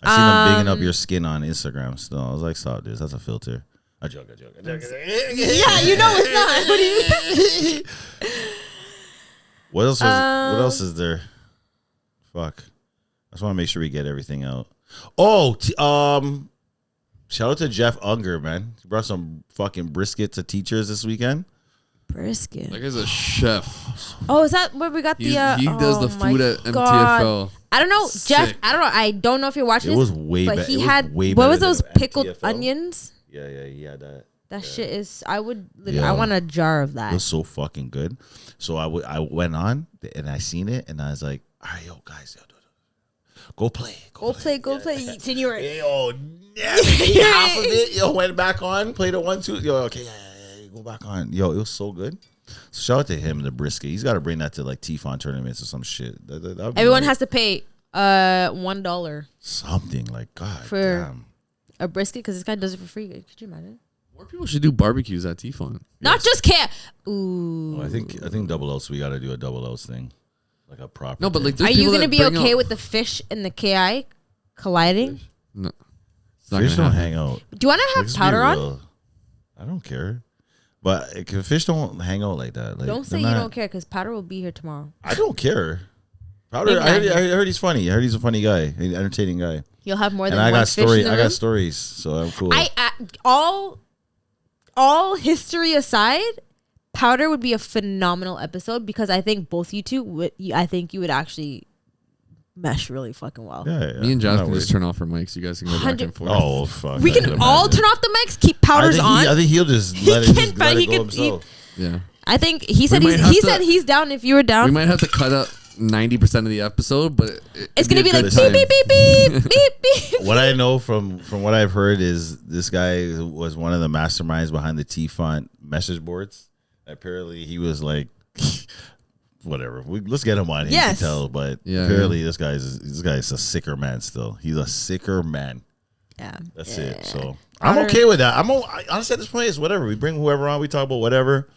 I seen them bigging up your skin on Instagram. Still, I was like, stop this. That's a filter. I joke. Yeah, you know it's not. What do you? What else is there? Fuck. I just want to make sure we get everything out. Oh, shout out to Jeff Unger, man. He brought some fucking brisket to teachers this weekend. Brisket. That guy's a chef. Oh, is that where we got He the? he does the my food at God. MTFL. I don't know, Jeff. Sick. I don't know. I don't know if you're watching It this. was way but better. he had what was those pickled onions? Yeah, he had that. That shit is. I would. Yeah. I want a jar of It that. was so fucking good. So I went on and I seen it and I was like, all right, yo, guys, go play. Go play. Senior. Yo, ate half of it. Yo, went back on, played it 1, 2. Yo, okay, yeah, go back on. Yo, it was so good. So shout out to him, the brisket. He's got to bring that to like tfont tournaments or some shit. That'd be Everyone lit. has to pay. $1 Something like God For- damn. a brisket because this guy does it for free. Could you imagine? More people should do barbecues at tfont. Not just Ooh. Oh, I think Doubleouts. We got to do a Doubleouts thing, like a proper. No, but like, thing. there's Are you people gonna that be bring okay out- with the fish and the KI colliding? No, it's not fish gonna don't happen. hang out. Do you want to have Let's be powder on? real. I don't care, but fish don't hang out like that. Like, Don't say you don't care because powder will be here tomorrow. I don't care. Powder. Maybe I not heard he's funny. I heard he's a funny guy, an entertaining guy. You'll have more And than I one got fish story. in the I room. got stories, so I'm cool. All history aside, powder would be a phenomenal episode because I think both you two would. I think you would actually mesh really fucking well. yeah. Me and Josh I'm can not just turn off our mics. You guys can go back 100 and forth. worried. Oh fuck! We I can all imagine. turn off the mics, keep powders on. I think he'll just He let it, can, just but let he it go can- himself. Yeah. I think he said might have he to- said he's down if you were We down. might have to cut out 90% of the episode, but It's gonna be a like good beep time. beep beep beep beep beep. What I know from what I've heard is this guy was one of the masterminds behind the tfont message boards. Apparently, he was like, whatever. Let's get him on here Yes. to tell. But Yeah, apparently, this guy's a sicker man. Still, he's a sicker man. Yeah, That's it. So I'm Powder- okay with that. Honestly, at this point, it's whatever. We bring whoever on. We talk about whatever.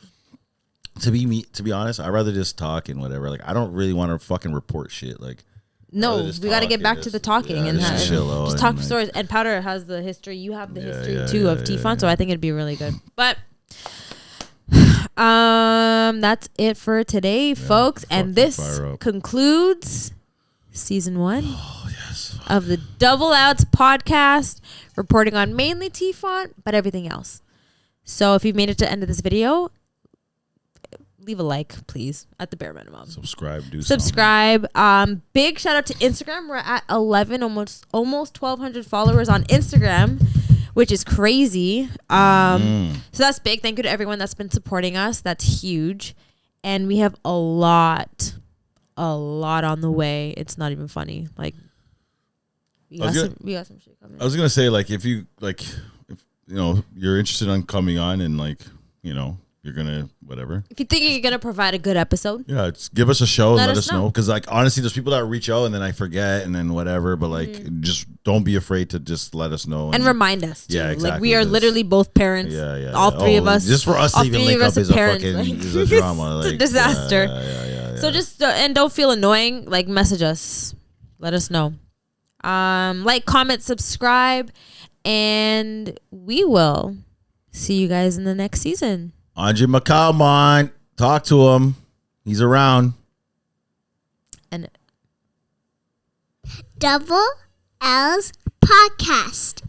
To be honest, I'd rather just talk and whatever. Like, I don't really want to fucking report shit. Like, No, rather just we got to talk get and back to just- the talking yeah, and just have, chill out just and, talk like- stories. And Powder has the history. You have the Yeah, history yeah, too yeah, of yeah, T-Font, so yeah. I think it'd be really good. But that's it for today, folks. And fucking this fire up. concludes season 1 oh yes, of the Doubleouts podcast, reporting on mainly T-Font, but everything else. So if you've made it to the end of this video, leave a like, please, at the bare minimum. subscribe. Do Subscribe. Big shout out to Instagram. We're at 11, almost 1,200 followers on Instagram, which is crazy. So that's big. Thank you to everyone that's been supporting us. That's huge. And we have a lot on the way. It's not even funny. Like, we got some shit coming. I was gonna say, like, if you like, if you know you're interested in coming on and like, you know, you're gonna whatever. If you think you're gonna provide a good episode, Yeah, just give us a show and Let let us us know. Because like honestly, there's people that reach out and then I forget and then whatever. But like, just don't be afraid to just let us know and remind us too. Yeah, Like, exactly. we are Just- literally both parents. Yeah. All three of us. Just for us all to even three link of us up is are a parents. fucking Like, is a drama. it's a Like, disaster. Yeah. So just and don't feel annoying. Like, message us, let us know. Like, comment, subscribe, and we will see you guys in the next season. Andre McCalmont, talk to him. He's around. And Double L's podcast.